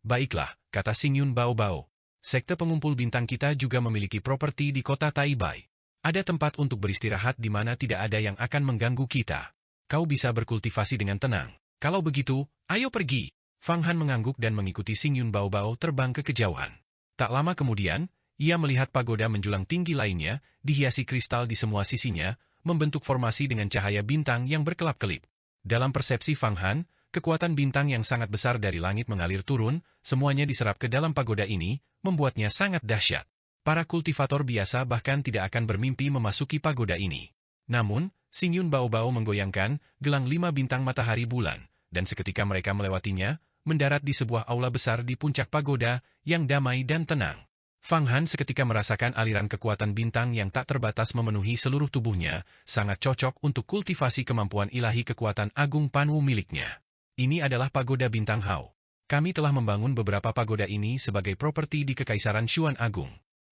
Baiklah, kata Xingyun Baobao. Sekte pengumpul bintang kita juga memiliki properti di kota Taibai. Ada tempat untuk beristirahat di mana tidak ada yang akan mengganggu kita. Kau bisa berkultivasi dengan tenang. Kalau begitu, ayo pergi. Fang Han mengangguk dan mengikuti Xingyun Baobao terbang ke kejauhan. Tak lama kemudian, ia melihat pagoda menjulang tinggi lainnya, dihiasi kristal di semua sisinya, membentuk formasi dengan cahaya bintang yang berkelap-kelip. Dalam persepsi Fang Han, kekuatan bintang yang sangat besar dari langit mengalir turun, semuanya diserap ke dalam pagoda ini, membuatnya sangat dahsyat. Para kultivator biasa bahkan tidak akan bermimpi memasuki pagoda ini. Namun, Xingyun Baobao menggoyangkan gelang 5 bintang matahari bulan, dan seketika mereka melewatinya, mendarat di sebuah aula besar di puncak pagoda yang damai dan tenang. Fang Han seketika merasakan aliran kekuatan bintang yang tak terbatas memenuhi seluruh tubuhnya, sangat cocok untuk kultivasi kemampuan ilahi kekuatan agung Panwu miliknya. Ini adalah pagoda bintang Hao. Kami telah membangun beberapa pagoda ini sebagai properti di Kekaisaran Xuan Agung.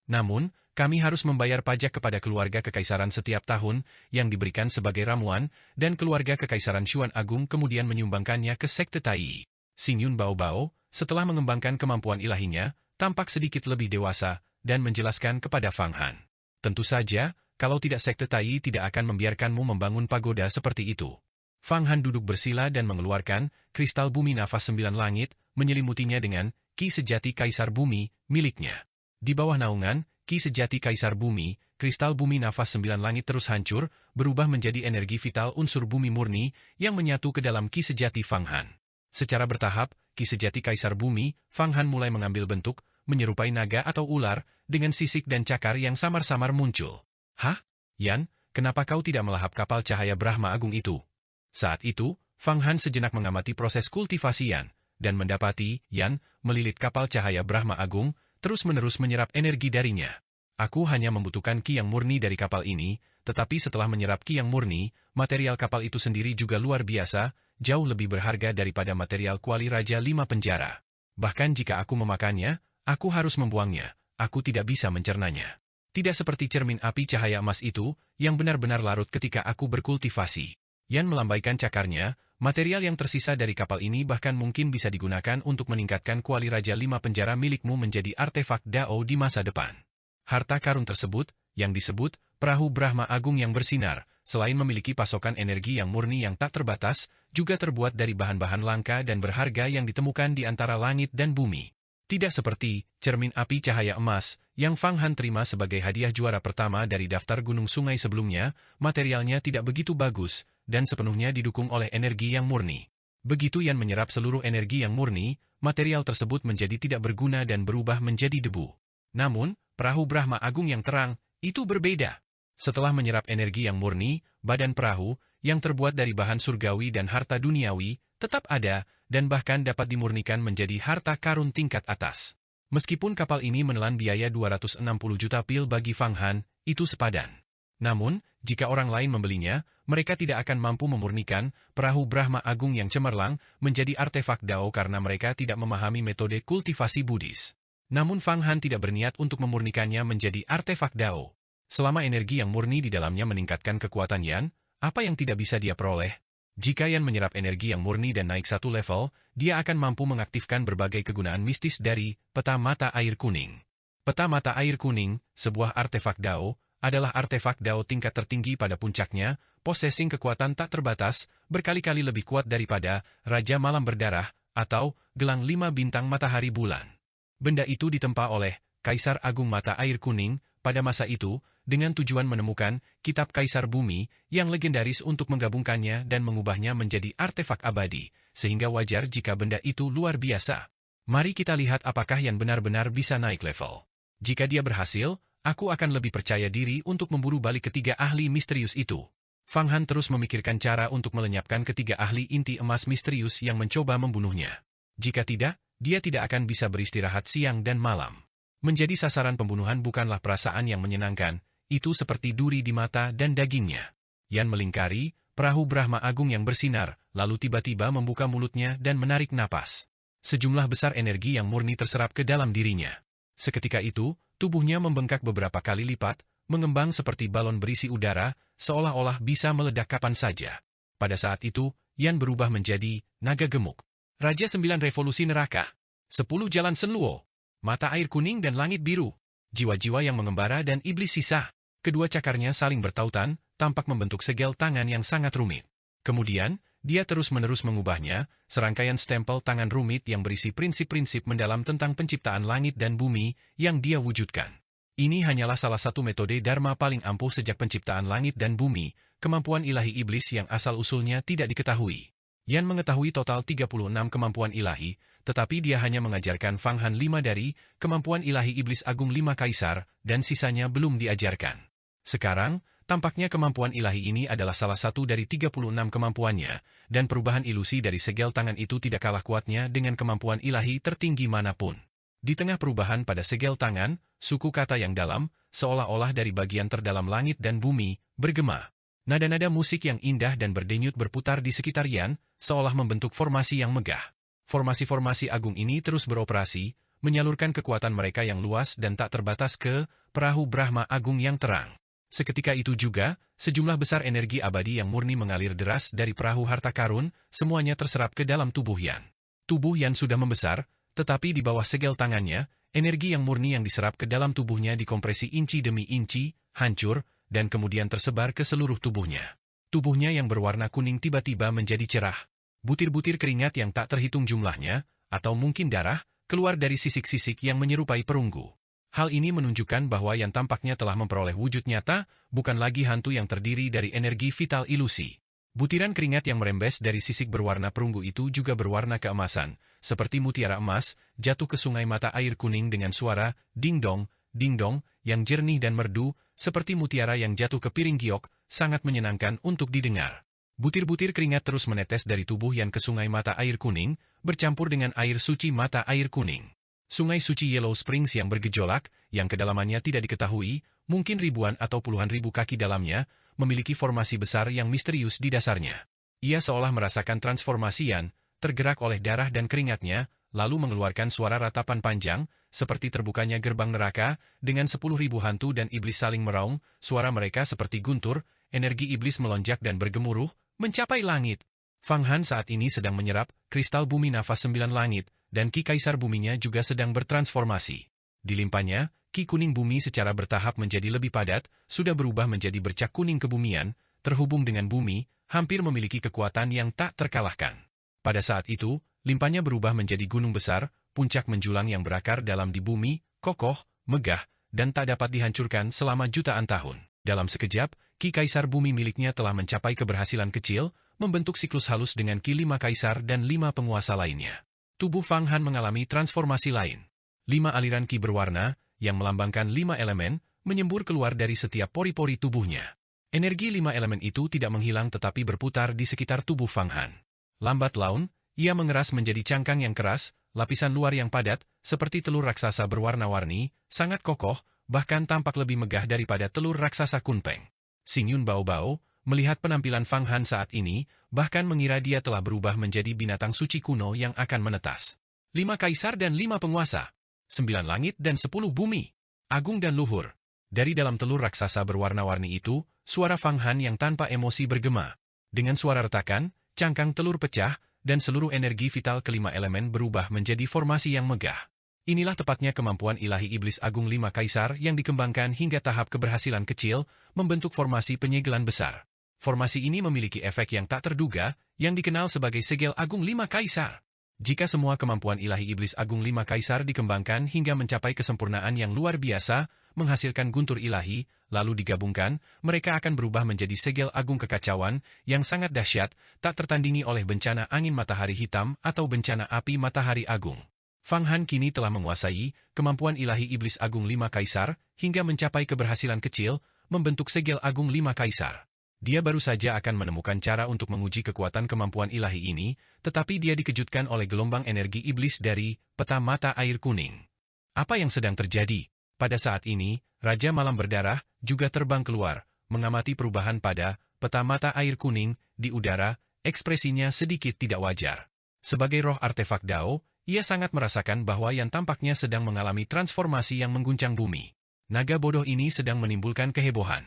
Namun, kami harus membayar pajak kepada keluarga kekaisaran setiap tahun yang diberikan sebagai ramuan, dan keluarga kekaisaran Xuan Agung kemudian menyumbangkannya ke Sekte Tai. Xing Yun Bao Bao, setelah mengembangkan kemampuan ilahinya, tampak sedikit lebih dewasa, dan menjelaskan kepada Fang Han. Tentu saja, kalau tidak Sekte Tai tidak akan membiarkanmu membangun pagoda seperti itu. Fang Han duduk bersila dan mengeluarkan kristal bumi nafas 9 langit, menyelimutinya dengan Ki Sejati Kaisar Bumi, miliknya. Di bawah naungan Ki Sejati Kaisar Bumi, kristal bumi nafas 9 langit terus hancur, berubah menjadi energi vital unsur bumi murni yang menyatu ke dalam Ki Sejati Fang Han. Secara bertahap, Ki Sejati Kaisar Bumi, Fang Han mulai mengambil bentuk, menyerupai naga atau ular, dengan sisik dan cakar yang samar-samar muncul. Hah? Yan, kenapa kau tidak melahap kapal cahaya Brahma Agung itu? Saat itu, Fang Han sejenak mengamati proses kultivasi Yan, dan mendapati Yan melilit kapal cahaya Brahma Agung, terus-menerus menyerap energi darinya. Aku hanya membutuhkan ki yang murni dari kapal ini, tetapi setelah menyerap ki yang murni, material kapal itu sendiri juga luar biasa, jauh lebih berharga daripada material kuali Raja 5 penjara. Bahkan jika aku memakannya, aku harus membuangnya, aku tidak bisa mencernanya. Tidak seperti cermin api cahaya emas itu, yang benar-benar larut ketika aku berkultivasi. Yan melambaikan cakarnya, material yang tersisa dari kapal ini bahkan mungkin bisa digunakan untuk meningkatkan kuali Raja 5 penjara milikmu menjadi artefak Dao di masa depan. Harta karun tersebut, yang disebut perahu Brahma Agung yang bersinar, selain memiliki pasokan energi yang murni yang tak terbatas, juga terbuat dari bahan-bahan langka dan berharga yang ditemukan di antara langit dan bumi. Tidak seperti cermin api cahaya emas, yang Fang Han terima sebagai hadiah juara pertama dari daftar gunung sungai sebelumnya, materialnya tidak begitu bagus, dan sepenuhnya didukung oleh energi yang murni. Begitu Yan menyerap seluruh energi yang murni, material tersebut menjadi tidak berguna dan berubah menjadi debu. Namun, perahu Brahma Agung yang terang, itu berbeda. Setelah menyerap energi yang murni, badan perahu, yang terbuat dari bahan surgawi dan harta duniawi, tetap ada, dan bahkan dapat dimurnikan menjadi harta karun tingkat atas. Meskipun kapal ini menelan biaya 260 juta pil bagi Fang Han, itu sepadan. Namun, jika orang lain membelinya, mereka tidak akan mampu memurnikan perahu Brahma Agung yang cemerlang menjadi artefak Dao karena mereka tidak memahami metode kultivasi Buddhis. Namun Fang Han tidak berniat untuk memurnikannya menjadi artefak Dao. Selama energi yang murni di dalamnya meningkatkan kekuatan Yan, apa yang tidak bisa dia peroleh? Jika Yan menyerap energi yang murni dan naik satu level, dia akan mampu mengaktifkan berbagai kegunaan mistis dari peta mata air kuning. Peta mata air kuning, sebuah artefak Dao, adalah artefak Dao tingkat tertinggi pada puncaknya, possessing kekuatan tak terbatas, berkali-kali lebih kuat daripada Raja Malam Berdarah, atau gelang 5 bintang matahari bulan. Benda itu ditempa oleh Kaisar Agung Mata Air Kuning, pada masa itu, dengan tujuan menemukan kitab Kaisar Bumi yang legendaris untuk menggabungkannya dan mengubahnya menjadi artefak abadi, sehingga wajar jika benda itu luar biasa. Mari kita lihat apakah Yan benar-benar bisa naik level. Jika dia berhasil, aku akan lebih percaya diri untuk memburu balik ketiga ahli misterius itu. Fang Han terus memikirkan cara untuk melenyapkan ketiga ahli inti emas misterius yang mencoba membunuhnya. Jika tidak, dia tidak akan bisa beristirahat siang dan malam. Menjadi sasaran pembunuhan bukanlah perasaan yang menyenangkan, itu seperti duri di mata dan dagingnya. Yan melingkari perahu Brahma Agung yang bersinar, lalu tiba-tiba membuka mulutnya dan menarik napas. Sejumlah besar energi yang murni terserap ke dalam dirinya. Seketika itu, tubuhnya membengkak beberapa kali lipat, mengembang seperti balon berisi udara, seolah-olah bisa meledak kapan saja. Pada saat itu, Yan berubah menjadi naga gemuk. Raja 9 Revolusi Neraka. 10 Jalan Senluo. Mata air kuning dan langit biru. Jiwa-jiwa yang mengembara dan iblis sisa. Kedua cakarnya saling bertautan, tampak membentuk segel tangan yang sangat rumit. Kemudian, dia terus-menerus mengubahnya, serangkaian stempel tangan rumit yang berisi prinsip-prinsip mendalam tentang penciptaan langit dan bumi yang dia wujudkan. Ini hanyalah salah satu metode Dharma paling ampuh sejak penciptaan langit dan bumi, kemampuan ilahi iblis yang asal-usulnya tidak diketahui. Yan mengetahui total 36 kemampuan ilahi, tetapi dia hanya mengajarkan Fang Han 5 dari kemampuan ilahi iblis agung 5 kaisar, dan sisanya belum diajarkan. Sekarang, tampaknya kemampuan ilahi ini adalah salah satu dari 36 kemampuannya, dan perubahan ilusi dari segel tangan itu tidak kalah kuatnya dengan kemampuan ilahi tertinggi manapun. Di tengah perubahan pada segel tangan, suku kata yang dalam, seolah-olah dari bagian terdalam langit dan bumi, bergema. Nada-nada musik yang indah dan berdenyut berputar di sekitar Yan, seolah membentuk formasi yang megah. Formasi-formasi agung ini terus beroperasi, menyalurkan kekuatan mereka yang luas dan tak terbatas ke perahu Brahma Agung yang terang. Seketika itu juga, sejumlah besar energi abadi yang murni mengalir deras dari perahu harta karun, semuanya terserap ke dalam tubuh Yan. Tubuh Yan sudah membesar, tetapi di bawah segel tangannya, energi yang murni yang diserap ke dalam tubuhnya dikompresi inci demi inci, hancur, dan kemudian tersebar ke seluruh tubuhnya. Tubuhnya yang berwarna kuning tiba-tiba menjadi cerah. Butir-butir keringat yang tak terhitung jumlahnya, atau mungkin darah, keluar dari sisik-sisik yang menyerupai perunggu. Hal ini menunjukkan bahwa Yan tampaknya telah memperoleh wujud nyata, bukan lagi hantu yang terdiri dari energi vital ilusi. Butiran keringat yang merembes dari sisik berwarna perunggu itu juga berwarna keemasan, seperti mutiara emas, jatuh ke sungai mata air kuning dengan suara ding-dong, yang jernih dan merdu, seperti mutiara yang jatuh ke piring giok, sangat menyenangkan untuk didengar. Butir-butir keringat terus menetes dari tubuh Yan ke sungai mata air kuning, bercampur dengan air suci mata air kuning. Sungai suci Yellow Springs yang bergejolak, yang kedalamannya tidak diketahui, mungkin ribuan atau puluhan ribu kaki dalamnya, memiliki formasi besar yang misterius di dasarnya. Ia seolah merasakan transformasi Yan, tergerak oleh darah dan keringatnya, lalu mengeluarkan suara ratapan panjang, seperti terbukanya gerbang neraka, dengan 10.000 hantu dan iblis saling meraung, suara mereka seperti guntur, energi iblis melonjak dan bergemuruh, mencapai langit. Fang Han saat ini sedang menyerap kristal bumi nafas 9 langit, dan ki kaisar buminya juga sedang bertransformasi. Dilimpahnya, ki kuning bumi secara bertahap menjadi lebih padat, sudah berubah menjadi bercak kuning kebumian, terhubung dengan bumi, hampir memiliki kekuatan yang tak terkalahkan. Pada saat itu, limpahnya berubah menjadi gunung besar, puncak menjulang yang berakar dalam di bumi, kokoh, megah, dan tak dapat dihancurkan selama jutaan tahun. Dalam sekejap, ki kaisar bumi miliknya telah mencapai keberhasilan kecil, membentuk siklus halus dengan ki 5 kaisar dan 5 penguasa lainnya. Tubuh Fang Han mengalami transformasi lain. 5 aliran ki berwarna, yang melambangkan 5 elemen, menyembur keluar dari setiap pori-pori tubuhnya. Energi 5 elemen itu tidak menghilang tetapi berputar di sekitar tubuh Fang Han. Lambat laun, ia mengeras menjadi cangkang yang keras, lapisan luar yang padat, seperti telur raksasa berwarna-warni, sangat kokoh, bahkan tampak lebih megah daripada telur raksasa Kunpeng. Xing Yun Bao Bao, melihat penampilan Fang Han saat ini, bahkan mengira dia telah berubah menjadi binatang suci kuno yang akan menetas. 5 kaisar dan 5 penguasa. 9 langit dan 10 bumi. Agung dan luhur. Dari dalam telur raksasa berwarna-warni itu, suara Fang Han yang tanpa emosi bergema. Dengan suara retakan, cangkang telur pecah, dan seluruh energi vital kelima elemen berubah menjadi formasi yang megah. Inilah tepatnya kemampuan ilahi iblis agung 5 kaisar yang dikembangkan hingga tahap keberhasilan kecil, membentuk formasi penyegelan besar. Formasi ini memiliki efek yang tak terduga, yang dikenal sebagai segel agung 5 kaisar. Jika semua kemampuan ilahi iblis agung 5 kaisar dikembangkan hingga mencapai kesempurnaan yang luar biasa, menghasilkan guntur ilahi, lalu digabungkan, mereka akan berubah menjadi segel agung kekacauan, yang sangat dahsyat, tak tertandingi oleh bencana angin matahari hitam atau bencana api matahari agung. Fang Han kini telah menguasai kemampuan ilahi iblis agung 5 kaisar, hingga mencapai keberhasilan kecil, membentuk segel agung 5 kaisar. Dia baru saja akan menemukan cara untuk menguji kekuatan kemampuan ilahi ini, tetapi dia dikejutkan oleh gelombang energi iblis dari peta mata air kuning. Apa yang sedang terjadi? Pada saat ini, Raja Malam Berdarah juga terbang keluar, mengamati perubahan pada peta mata air kuning di udara, ekspresinya sedikit tidak wajar. Sebagai roh artefak Dao, ia sangat merasakan bahwa yang tampaknya sedang mengalami transformasi yang mengguncang bumi. Naga bodoh ini sedang menimbulkan kehebohan.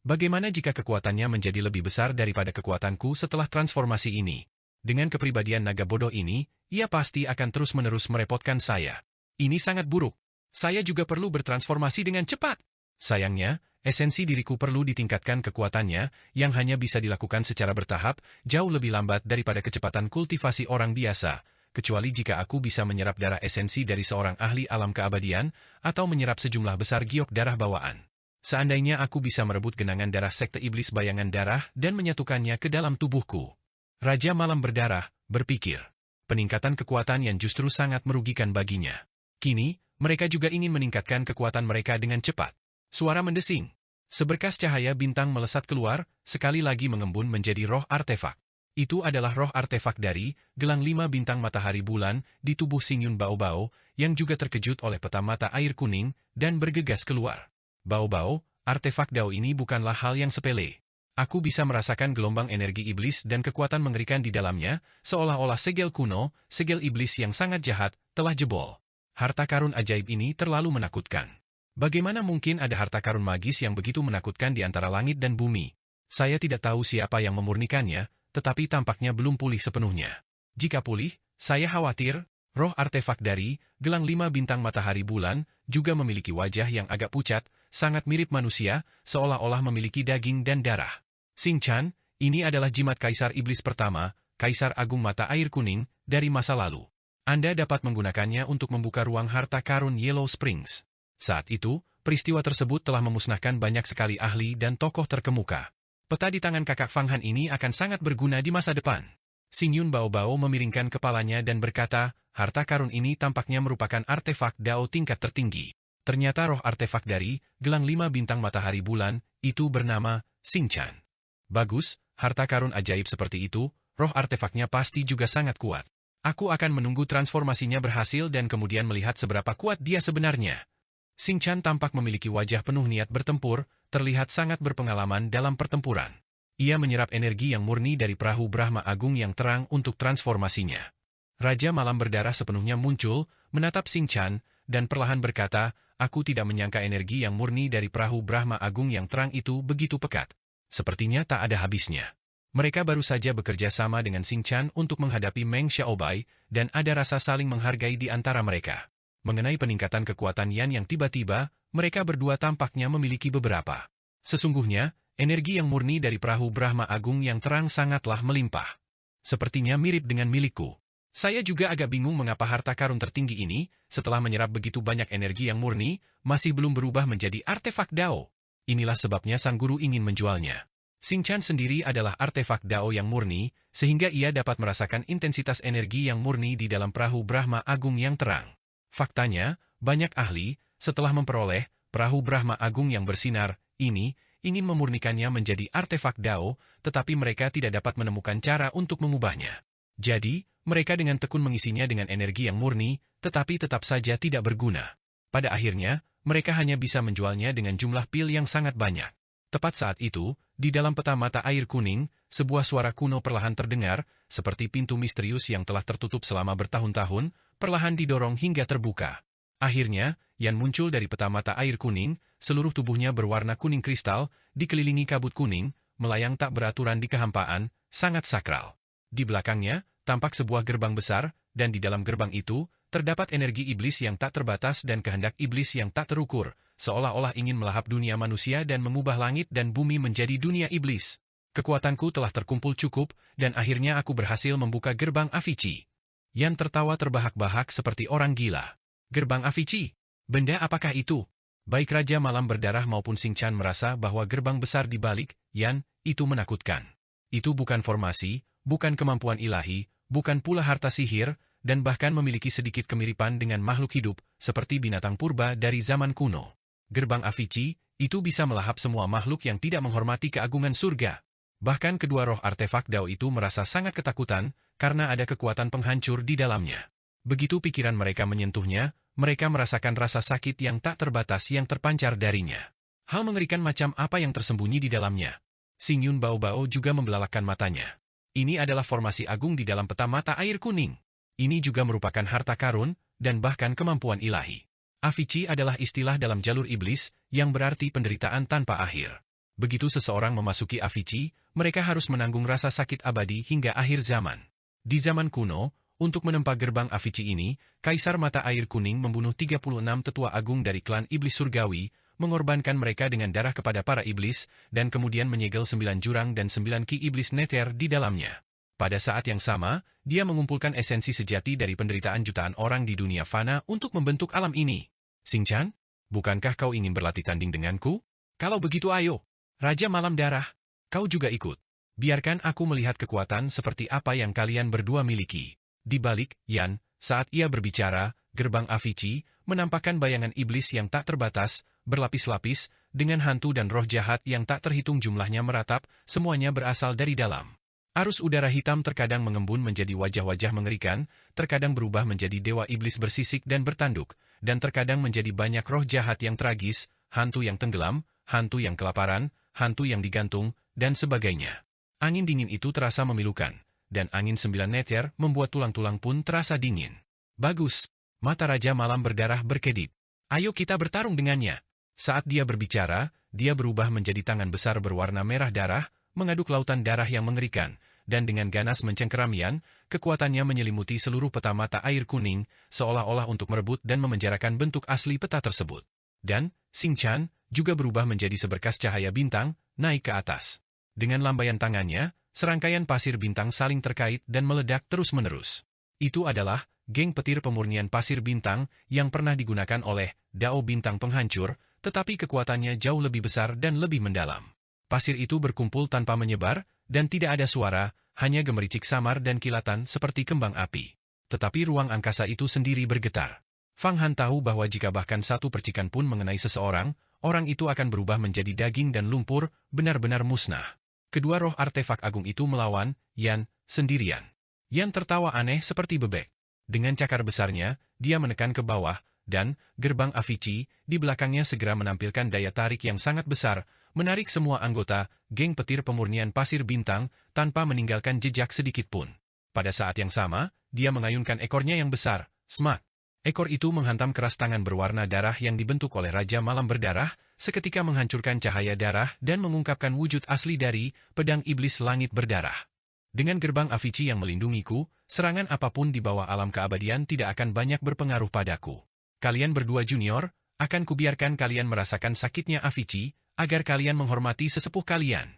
Bagaimana jika kekuatannya menjadi lebih besar daripada kekuatanku setelah transformasi ini? Dengan kepribadian naga bodoh ini, ia pasti akan terus-menerus merepotkan saya. Ini sangat buruk. Saya juga perlu bertransformasi dengan cepat. Sayangnya, esensi diriku perlu ditingkatkan kekuatannya, yang hanya bisa dilakukan secara bertahap, jauh lebih lambat daripada kecepatan kultivasi orang biasa, kecuali jika aku bisa menyerap darah esensi dari seorang ahli alam keabadian, atau menyerap sejumlah besar giok darah bawaan. Seandainya aku bisa merebut genangan darah sekte iblis bayangan darah dan menyatukannya ke dalam tubuhku. Raja Malam Berdarah berpikir. Peningkatan kekuatan yang justru sangat merugikan baginya. Kini, mereka juga ingin meningkatkan kekuatan mereka dengan cepat. Suara mendesing. Seberkas cahaya bintang melesat keluar, sekali lagi mengembun menjadi roh artefak. Itu adalah roh artefak dari gelang 5 bintang matahari bulan di tubuh Xing Yun Bao Bao, yang juga terkejut oleh peta mata air kuning, dan bergegas keluar. Bao-bao, artefak Dao ini bukanlah hal yang sepele. Aku bisa merasakan gelombang energi iblis dan kekuatan mengerikan di dalamnya, seolah-olah segel kuno, segel iblis yang sangat jahat, telah jebol. Harta karun ajaib ini terlalu menakutkan. Bagaimana mungkin ada harta karun magis yang begitu menakutkan di antara langit dan bumi? Saya tidak tahu siapa yang memurnikannya, tetapi tampaknya belum pulih sepenuhnya. Jika pulih, Saya khawatir, roh artefak dari gelang 5 bintang matahari bulan juga memiliki wajah yang agak pucat, sangat mirip manusia, seolah-olah memiliki daging dan darah. Xing Chan, ini adalah jimat Kaisar Iblis pertama, Kaisar Agung Mata Air Kuning, dari masa lalu. Anda dapat menggunakannya untuk membuka ruang harta karun Yellow Springs. Saat itu, peristiwa tersebut telah memusnahkan banyak sekali ahli dan tokoh terkemuka. Peta di tangan kakak Fang Han ini akan sangat berguna di masa depan. Xing Yun Bao memiringkan kepalanya dan berkata, harta karun ini tampaknya merupakan artefak Dao tingkat tertinggi. Ternyata roh artefak dari gelang 5 bintang matahari bulan, itu bernama Xing Chan. Bagus, harta karun ajaib seperti itu, roh artefaknya pasti juga sangat kuat. Aku akan menunggu transformasinya berhasil dan kemudian melihat seberapa kuat dia sebenarnya. Xing Chan tampak memiliki wajah penuh niat bertempur, terlihat sangat berpengalaman dalam pertempuran. Ia menyerap energi yang murni dari perahu Brahma Agung yang terang untuk transformasinya. Raja Malam Berdarah sepenuhnya muncul, menatap Xing Chan, dan perlahan berkata, aku tidak menyangka energi yang murni dari perahu Brahma Agung yang terang itu begitu pekat. Sepertinya tak ada habisnya. Mereka baru saja bekerja sama dengan Xing Chan untuk menghadapi Meng Xiaobai, dan ada rasa saling menghargai di antara mereka. Mengenai peningkatan kekuatan Yan yang tiba-tiba, mereka berdua tampaknya memiliki beberapa. Sesungguhnya, energi yang murni dari perahu Brahma Agung yang terang sangatlah melimpah. Sepertinya mirip dengan milikku. Saya juga agak bingung mengapa harta karun tertinggi ini, setelah menyerap begitu banyak energi yang murni, masih belum berubah menjadi artefak Dao. Inilah sebabnya sang guru ingin menjualnya. Xing Chan sendiri adalah artefak Dao yang murni, sehingga ia dapat merasakan intensitas energi yang murni di dalam perahu Brahma Agung yang terang. Faktanya, banyak ahli, setelah memperoleh perahu Brahma Agung yang bersinar, ini, ingin memurnikannya menjadi artefak Dao, tetapi mereka tidak dapat menemukan cara untuk mengubahnya. Jadi, mereka dengan tekun mengisinya dengan energi yang murni, tetapi tetap saja tidak berguna. Pada akhirnya, mereka hanya bisa menjualnya dengan jumlah pil yang sangat banyak. Tepat saat itu, di dalam peta mata air kuning, sebuah suara kuno perlahan terdengar, seperti pintu misterius yang telah tertutup selama bertahun-tahun, perlahan didorong hingga terbuka. Akhirnya, Yan muncul dari peta mata air kuning, seluruh tubuhnya berwarna kuning kristal, dikelilingi kabut kuning, melayang tak beraturan di kehampaan, sangat sakral. Di belakangnya, tampak sebuah gerbang besar, dan di dalam gerbang itu, terdapat energi iblis yang tak terbatas dan kehendak iblis yang tak terukur, seolah-olah ingin melahap dunia manusia dan mengubah langit dan bumi menjadi dunia iblis. Kekuatanku telah terkumpul cukup, dan akhirnya aku berhasil membuka gerbang Avici. Yan tertawa terbahak-bahak seperti orang gila. Gerbang Avici? Benda apakah itu? Baik Raja Malam Berdarah maupun Xing Chan merasa bahwa gerbang besar di balik Yan itu menakutkan. Itu bukan formasi, bukan kemampuan ilahi, bukan pula harta sihir, dan bahkan memiliki sedikit kemiripan dengan makhluk hidup, seperti binatang purba dari zaman kuno. Gerbang Avici, itu bisa melahap semua makhluk yang tidak menghormati keagungan surga. Bahkan kedua roh artefak Dao itu merasa sangat ketakutan, karena ada kekuatan penghancur di dalamnya. Begitu pikiran mereka menyentuhnya, mereka merasakan rasa sakit yang tak terbatas yang terpancar darinya. Hal mengerikan macam apa yang tersembunyi di dalamnya. Xing Yun Bao juga membelalakkan matanya. Ini adalah formasi agung di dalam peta mata air kuning. Ini juga merupakan harta karun, dan bahkan kemampuan ilahi. Avici adalah istilah dalam jalur iblis, yang berarti penderitaan tanpa akhir. Begitu seseorang memasuki Avici, mereka harus menanggung rasa sakit abadi hingga akhir zaman. Di zaman kuno, untuk menempa gerbang Avici ini, Kaisar Mata Air Kuning membunuh 36 tetua agung dari klan iblis surgawi, mengorbankan mereka dengan darah kepada para iblis, dan kemudian menyegel 9 jurang dan 9 ki iblis neter di dalamnya. Pada saat yang sama, dia mengumpulkan esensi sejati dari penderitaan jutaan orang di dunia fana untuk membentuk alam ini. Xing Chan, bukankah kau ingin berlatih tanding denganku? Kalau begitu ayo. Raja Malam Darah, kau juga ikut. Biarkan aku melihat kekuatan seperti apa yang kalian berdua miliki. Di balik Yan, saat ia berbicara, gerbang Avici menampakkan bayangan iblis yang tak terbatas, berlapis-lapis, dengan hantu dan roh jahat yang tak terhitung jumlahnya meratap, semuanya berasal dari dalam. Arus udara hitam terkadang mengembun menjadi wajah-wajah mengerikan, terkadang berubah menjadi dewa iblis bersisik dan bertanduk, dan terkadang menjadi banyak roh jahat yang tragis, hantu yang tenggelam, hantu yang kelaparan, hantu yang digantung, dan sebagainya. Angin dingin itu terasa memilukan, dan angin 9 neter membuat tulang-tulang pun terasa dingin. Bagus, mata Raja Malam Berdarah berkedip. Ayo kita bertarung dengannya. Saat dia berbicara, dia berubah menjadi tangan besar berwarna merah darah, mengaduk lautan darah yang mengerikan, dan dengan ganas mencengkeram Yan, kekuatannya menyelimuti seluruh peta mata air kuning, seolah-olah untuk merebut dan memenjarakan bentuk asli peta tersebut. Dan, Xing Chan juga berubah menjadi seberkas cahaya bintang, naik ke atas. Dengan lambaian tangannya, serangkaian pasir bintang saling terkait dan meledak terus-menerus. Itu adalah geng petir pemurnian pasir bintang yang pernah digunakan oleh Dao Bintang Penghancur, tetapi kekuatannya jauh lebih besar dan lebih mendalam. Pasir itu berkumpul tanpa menyebar, dan tidak ada suara, hanya gemericik samar dan kilatan seperti kembang api. Tetapi ruang angkasa itu sendiri bergetar. Fang Han tahu bahwa jika bahkan satu percikan pun mengenai seseorang, orang itu akan berubah menjadi daging dan lumpur, benar-benar musnah. Kedua roh artefak agung itu melawan Yan sendirian. Yan tertawa aneh seperti bebek. Dengan cakar besarnya, dia menekan ke bawah, dan gerbang Avicii di belakangnya segera menampilkan daya tarik yang sangat besar, menarik semua anggota geng petir pemurnian pasir bintang tanpa meninggalkan jejak sedikit pun. Pada saat yang sama, dia mengayunkan ekornya yang besar, smak. Ekor itu menghantam keras tangan berwarna darah yang dibentuk oleh Raja Malam Berdarah, seketika menghancurkan cahaya darah dan mengungkapkan wujud asli dari pedang iblis langit berdarah. Dengan gerbang Avicii yang melindungiku, serangan apapun di bawah alam keabadian tidak akan banyak berpengaruh padaku. Kalian berdua junior, akan kubiarkan kalian merasakan sakitnya Avicii, agar kalian menghormati sesepuh kalian.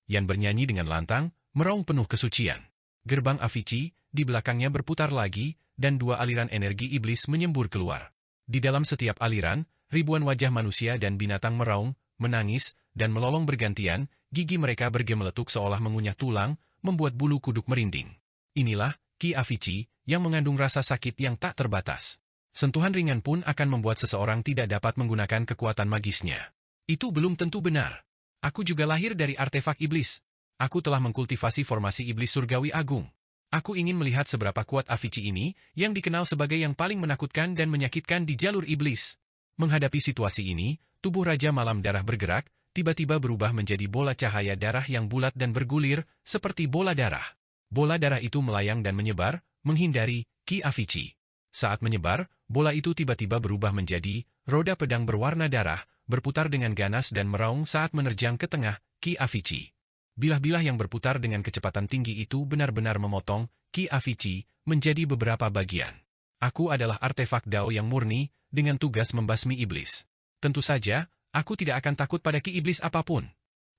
Yan bernyanyi dengan lantang, meraung penuh kesucian. Gerbang Avicii di belakangnya berputar lagi, dan dua aliran energi iblis menyembur keluar. Di dalam setiap aliran, ribuan wajah manusia dan binatang meraung, menangis, dan melolong bergantian, gigi mereka bergemeletuk seolah mengunyah tulang, membuat bulu kuduk merinding. Inilah Ki Avicii yang mengandung rasa sakit yang tak terbatas. Sentuhan ringan pun akan membuat seseorang tidak dapat menggunakan kekuatan magisnya. Itu belum tentu benar. Aku juga lahir dari artefak iblis. Aku telah mengkultivasi formasi iblis surgawi agung. Aku ingin melihat seberapa kuat Avicii ini, yang dikenal sebagai yang paling menakutkan dan menyakitkan di jalur iblis. Menghadapi situasi ini, tubuh Raja Malam Darah bergerak, tiba-tiba berubah menjadi bola cahaya darah yang bulat dan bergulir, seperti bola darah. Bola darah itu melayang dan menyebar, menghindari Ki Avicii. Saat menyebar, bola itu tiba-tiba berubah menjadi roda pedang berwarna darah, berputar dengan ganas dan meraung saat menerjang ke tengah Ki Avicii. Bilah-bilah yang berputar dengan kecepatan tinggi itu benar-benar memotong Ki Avicii menjadi beberapa bagian. Aku adalah artefak Dao yang murni, dengan tugas membasmi iblis. Tentu saja, aku tidak akan takut pada Ki Iblis apapun.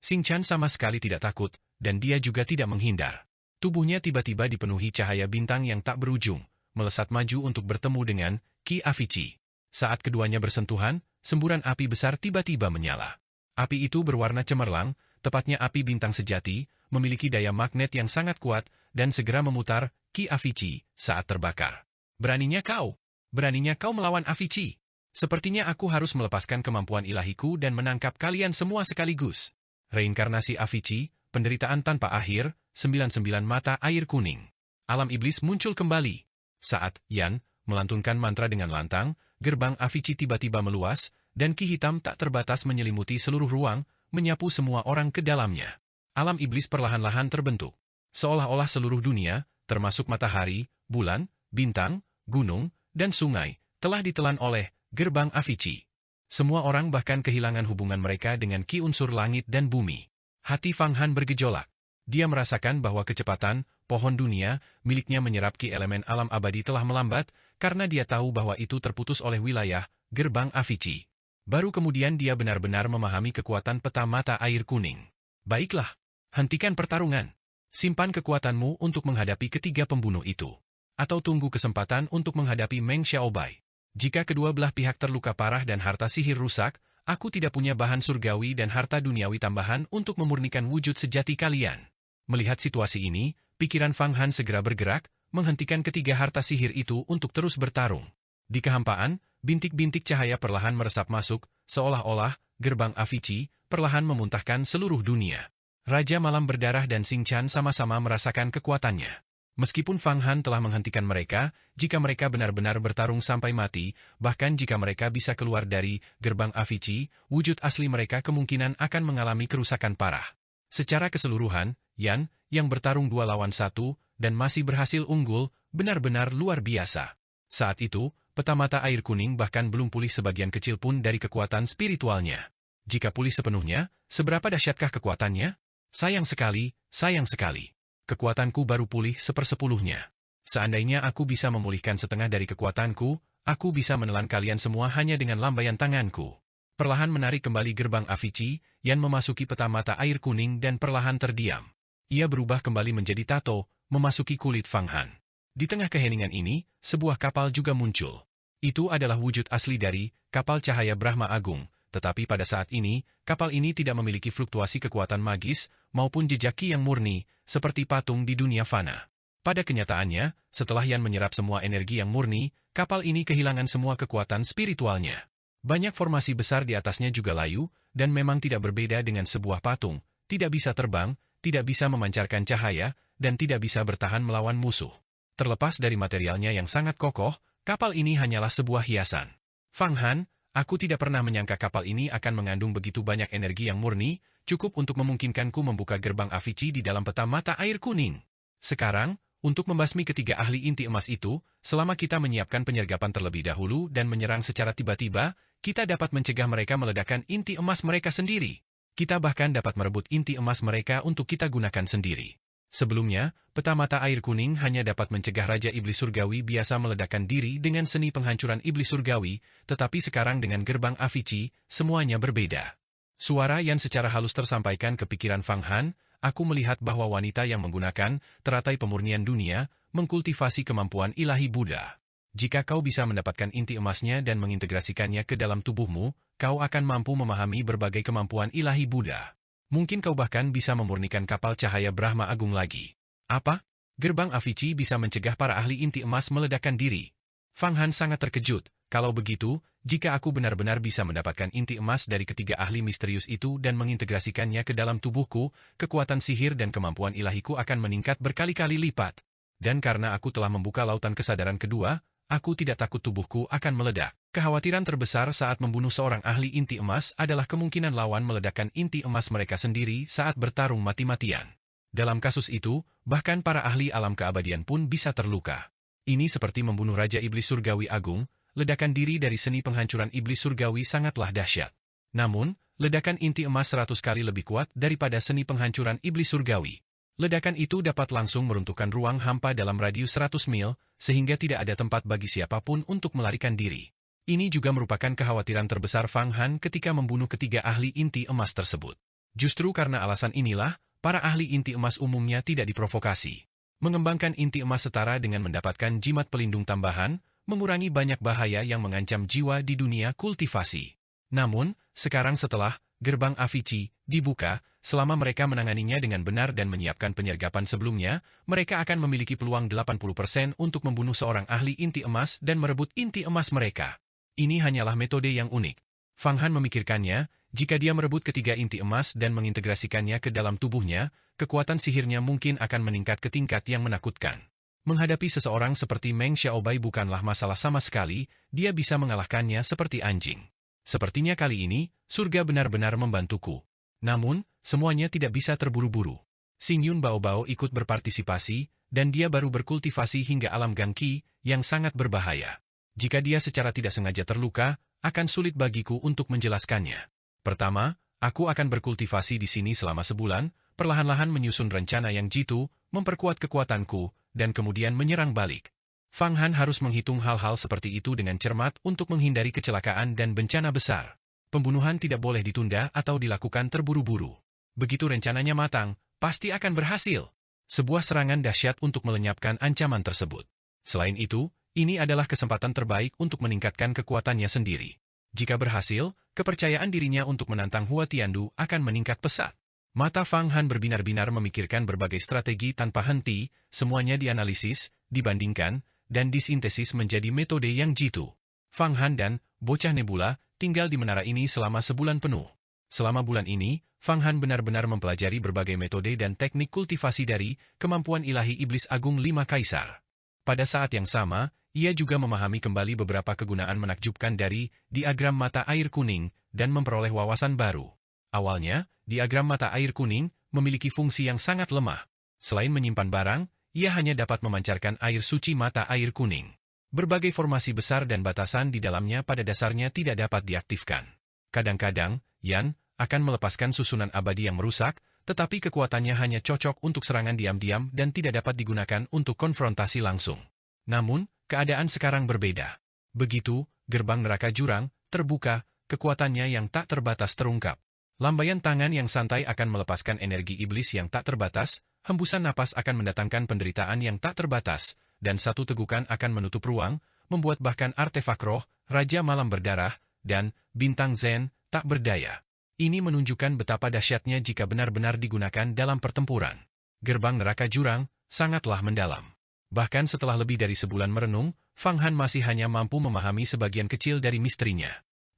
Xing Chan sama sekali tidak takut, dan dia juga tidak menghindar. Tubuhnya tiba-tiba dipenuhi cahaya bintang yang tak berujung, melesat maju untuk bertemu dengan Ki Avicii. Saat keduanya bersentuhan, semburan api besar tiba-tiba menyala. Api itu berwarna cemerlang, tepatnya api bintang sejati, memiliki daya magnet yang sangat kuat, dan segera memutar Ki Avicii saat terbakar. Beraninya kau melawan Avicii. Sepertinya aku harus melepaskan kemampuan ilahiku dan menangkap kalian semua sekaligus. Reinkarnasi Avicii, penderitaan tanpa akhir, 99 mata air kuning. Alam iblis muncul kembali. Saat Yan melantunkan mantra dengan lantang, gerbang Avicii tiba-tiba meluas, dan ki hitam tak terbatas menyelimuti seluruh ruang, menyapu semua orang ke dalamnya. Alam iblis perlahan-lahan terbentuk. Seolah-olah seluruh dunia, termasuk matahari, bulan, bintang, gunung, dan sungai, telah ditelan oleh gerbang Avicii. Semua orang bahkan kehilangan hubungan mereka dengan ki unsur langit dan bumi. Hati Fang Han bergejolak. Dia merasakan bahwa kecepatan, pohon dunia, miliknya menyerap ki elemen alam abadi telah melambat, karena dia tahu bahwa itu terputus oleh wilayah gerbang Avicii. Baru kemudian dia benar-benar memahami kekuatan peta mata air kuning. Baiklah, hentikan pertarungan. Simpan kekuatanmu untuk menghadapi ketiga pembunuh itu. Atau tunggu kesempatan untuk menghadapi Meng Xiaobai. Jika kedua belah pihak terluka parah dan harta sihir rusak, aku tidak punya bahan surgawi dan harta duniawi tambahan untuk memurnikan wujud sejati kalian. Melihat situasi ini, pikiran Fang Han segera bergerak, menghentikan ketiga harta sihir itu untuk terus bertarung. Di kehampaan, bintik-bintik cahaya perlahan meresap masuk, seolah-olah gerbang Avicii perlahan memuntahkan seluruh dunia. Raja Malam Berdarah dan Xing Chan sama-sama merasakan kekuatannya. Meskipun Fang Han telah menghentikan mereka, jika mereka benar-benar bertarung sampai mati, bahkan jika mereka bisa keluar dari gerbang Avicii, wujud asli mereka kemungkinan akan mengalami kerusakan parah. Secara keseluruhan, Yan, yang bertarung 2 lawan 1, dan masih berhasil unggul, benar-benar luar biasa. Saat itu, peta mata air kuning bahkan belum pulih sebagian kecil pun dari kekuatan spiritualnya. Jika pulih sepenuhnya, seberapa dahsyatkah kekuatannya? Sayang sekali, sayang sekali. Kekuatanku baru pulih sepersepuluhnya. Seandainya aku bisa memulihkan setengah dari kekuatanku, aku bisa menelan kalian semua hanya dengan lambaian tanganku. Perlahan menarik kembali gerbang Avicii, Yan memasuki peta mata air kuning dan perlahan terdiam. Ia berubah kembali menjadi tato, memasuki kulit Fang Han. Di tengah keheningan ini, sebuah kapal juga muncul. Itu adalah wujud asli dari kapal cahaya Brahma Agung, tetapi pada saat ini, kapal ini tidak memiliki fluktuasi kekuatan magis maupun jejak ki yang murni, seperti patung di dunia fana. Pada kenyataannya, setelah Yan menyerap semua energi yang murni, kapal ini kehilangan semua kekuatan spiritualnya. Banyak formasi besar di atasnya juga layu, dan memang tidak berbeda dengan sebuah patung, tidak bisa terbang, tidak bisa memancarkan cahaya, dan tidak bisa bertahan melawan musuh. Terlepas dari materialnya yang sangat kokoh, kapal ini hanyalah sebuah hiasan. Fang Han, aku tidak pernah menyangka kapal ini akan mengandung begitu banyak energi yang murni, cukup untuk memungkinkanku membuka gerbang Avicii di dalam peta mata air kuning. Sekarang, untuk membasmi ketiga ahli inti emas itu, selama kita menyiapkan penyergapan terlebih dahulu dan menyerang secara tiba-tiba, kita dapat mencegah mereka meledakkan inti emas mereka sendiri. Kita bahkan dapat merebut inti emas mereka untuk kita gunakan sendiri. Sebelumnya, peta mata air kuning hanya dapat mencegah Raja Iblis Surgawi biasa meledakkan diri dengan seni penghancuran Iblis Surgawi, tetapi sekarang dengan gerbang Avicii, semuanya berbeda. Suara yang secara halus tersampaikan ke pikiran Fang Han. Aku melihat bahwa wanita yang menggunakan teratai pemurnian dunia mengkultivasi kemampuan ilahi Buddha. Jika kau bisa mendapatkan inti emasnya dan mengintegrasikannya ke dalam tubuhmu, kau akan mampu memahami berbagai kemampuan ilahi Buddha. Mungkin kau bahkan bisa memurnikan kapal cahaya Brahma Agung lagi. Apa? Gerbang Avicii bisa mencegah para ahli inti emas meledakkan diri. Fang Han sangat terkejut. Kalau begitu, jika aku benar-benar bisa mendapatkan inti emas dari ketiga ahli misterius itu dan mengintegrasikannya ke dalam tubuhku, kekuatan sihir dan kemampuan ilahiku akan meningkat berkali-kali lipat. Dan karena aku telah membuka lautan kesadaran kedua, aku tidak takut tubuhku akan meledak. Kekhawatiran terbesar saat membunuh seorang ahli inti emas adalah kemungkinan lawan meledakkan inti emas mereka sendiri saat bertarung mati-matian. Dalam kasus itu, bahkan para ahli alam keabadian pun bisa terluka. Ini seperti membunuh Raja Iblis Surgawi Agung. Ledakan diri dari seni penghancuran Iblis Surgawi sangatlah dahsyat. Namun, ledakan inti emas 100 kali lebih kuat daripada seni penghancuran Iblis Surgawi. Ledakan itu dapat langsung meruntuhkan ruang hampa dalam radius 100 mil, sehingga tidak ada tempat bagi siapapun untuk melarikan diri. Ini juga merupakan kekhawatiran terbesar Fang Han ketika membunuh ketiga ahli inti emas tersebut. Justru karena alasan inilah, para ahli inti emas umumnya tidak diprovokasi. Mengembangkan inti emas setara dengan mendapatkan jimat pelindung tambahan, mengurangi banyak bahaya yang mengancam jiwa di dunia kultivasi. Namun, sekarang setelah gerbang Avicii dibuka, selama mereka menanganinya dengan benar dan menyiapkan penyergapan sebelumnya, mereka akan memiliki peluang 80% untuk membunuh seorang ahli inti emas dan merebut inti emas mereka. Ini hanyalah metode yang unik. Fang Han memikirkannya, jika dia merebut ketiga inti emas dan mengintegrasikannya ke dalam tubuhnya, kekuatan sihirnya mungkin akan meningkat ke tingkat yang menakutkan. Menghadapi seseorang seperti Meng Xiaobai bukanlah masalah sama sekali, dia bisa mengalahkannya seperti anjing. Sepertinya kali ini, surga benar-benar membantuku. Namun, semuanya tidak bisa terburu-buru. Xing Yun Baobao ikut berpartisipasi, dan dia baru berkultivasi hingga alam Gangqi, yang sangat berbahaya. Jika dia secara tidak sengaja terluka, akan sulit bagiku untuk menjelaskannya. Pertama, aku akan berkultivasi di sini selama sebulan, perlahan-lahan menyusun rencana yang jitu, memperkuat kekuatanku, dan kemudian menyerang balik. Fang Han harus menghitung hal-hal seperti itu dengan cermat untuk menghindari kecelakaan dan bencana besar. Pembunuhan tidak boleh ditunda atau dilakukan terburu-buru. Begitu rencananya matang, pasti akan berhasil. Sebuah serangan dahsyat untuk melenyapkan ancaman tersebut. Selain itu, ini adalah kesempatan terbaik untuk meningkatkan kekuatannya sendiri. Jika berhasil, kepercayaan dirinya untuk menantang Hua Tiandu akan meningkat pesat. Mata Fang Han berbinar-binar memikirkan berbagai strategi tanpa henti, semuanya dianalisis, dibandingkan, dan disintesis menjadi metode yang jitu. Fang Han dan bocah Nebula tinggal di menara ini selama sebulan penuh. Selama bulan ini, Fang Han benar-benar mempelajari berbagai metode dan teknik kultivasi dari kemampuan ilahi Iblis Agung 5 Kaisar. Pada saat yang sama, ia juga memahami kembali beberapa kegunaan menakjubkan dari diagram mata air kuning dan memperoleh wawasan baru. Awalnya, diagram mata air kuning memiliki fungsi yang sangat lemah. Selain menyimpan barang, ia hanya dapat memancarkan air suci mata air kuning. Berbagai formasi besar dan batasan di dalamnya pada dasarnya tidak dapat diaktifkan. Kadang-kadang, Yan akan melepaskan susunan abadi yang merusak, tetapi kekuatannya hanya cocok untuk serangan diam-diam dan tidak dapat digunakan untuk konfrontasi langsung. Namun, keadaan sekarang berbeda. Begitu, gerbang neraka jurang terbuka, kekuatannya yang tak terbatas terungkap. Lambaian tangan yang santai akan melepaskan energi iblis yang tak terbatas, hembusan napas akan mendatangkan penderitaan yang tak terbatas, dan satu tegukan akan menutup ruang, membuat bahkan artefak roh, Raja Malam Berdarah, dan Bintang Zen tak berdaya. Ini menunjukkan betapa dahsyatnya jika benar-benar digunakan dalam pertempuran. Gerbang neraka jurang sangatlah mendalam. Bahkan setelah lebih dari sebulan merenung, Fang Han masih hanya mampu memahami sebagian kecil dari misterinya.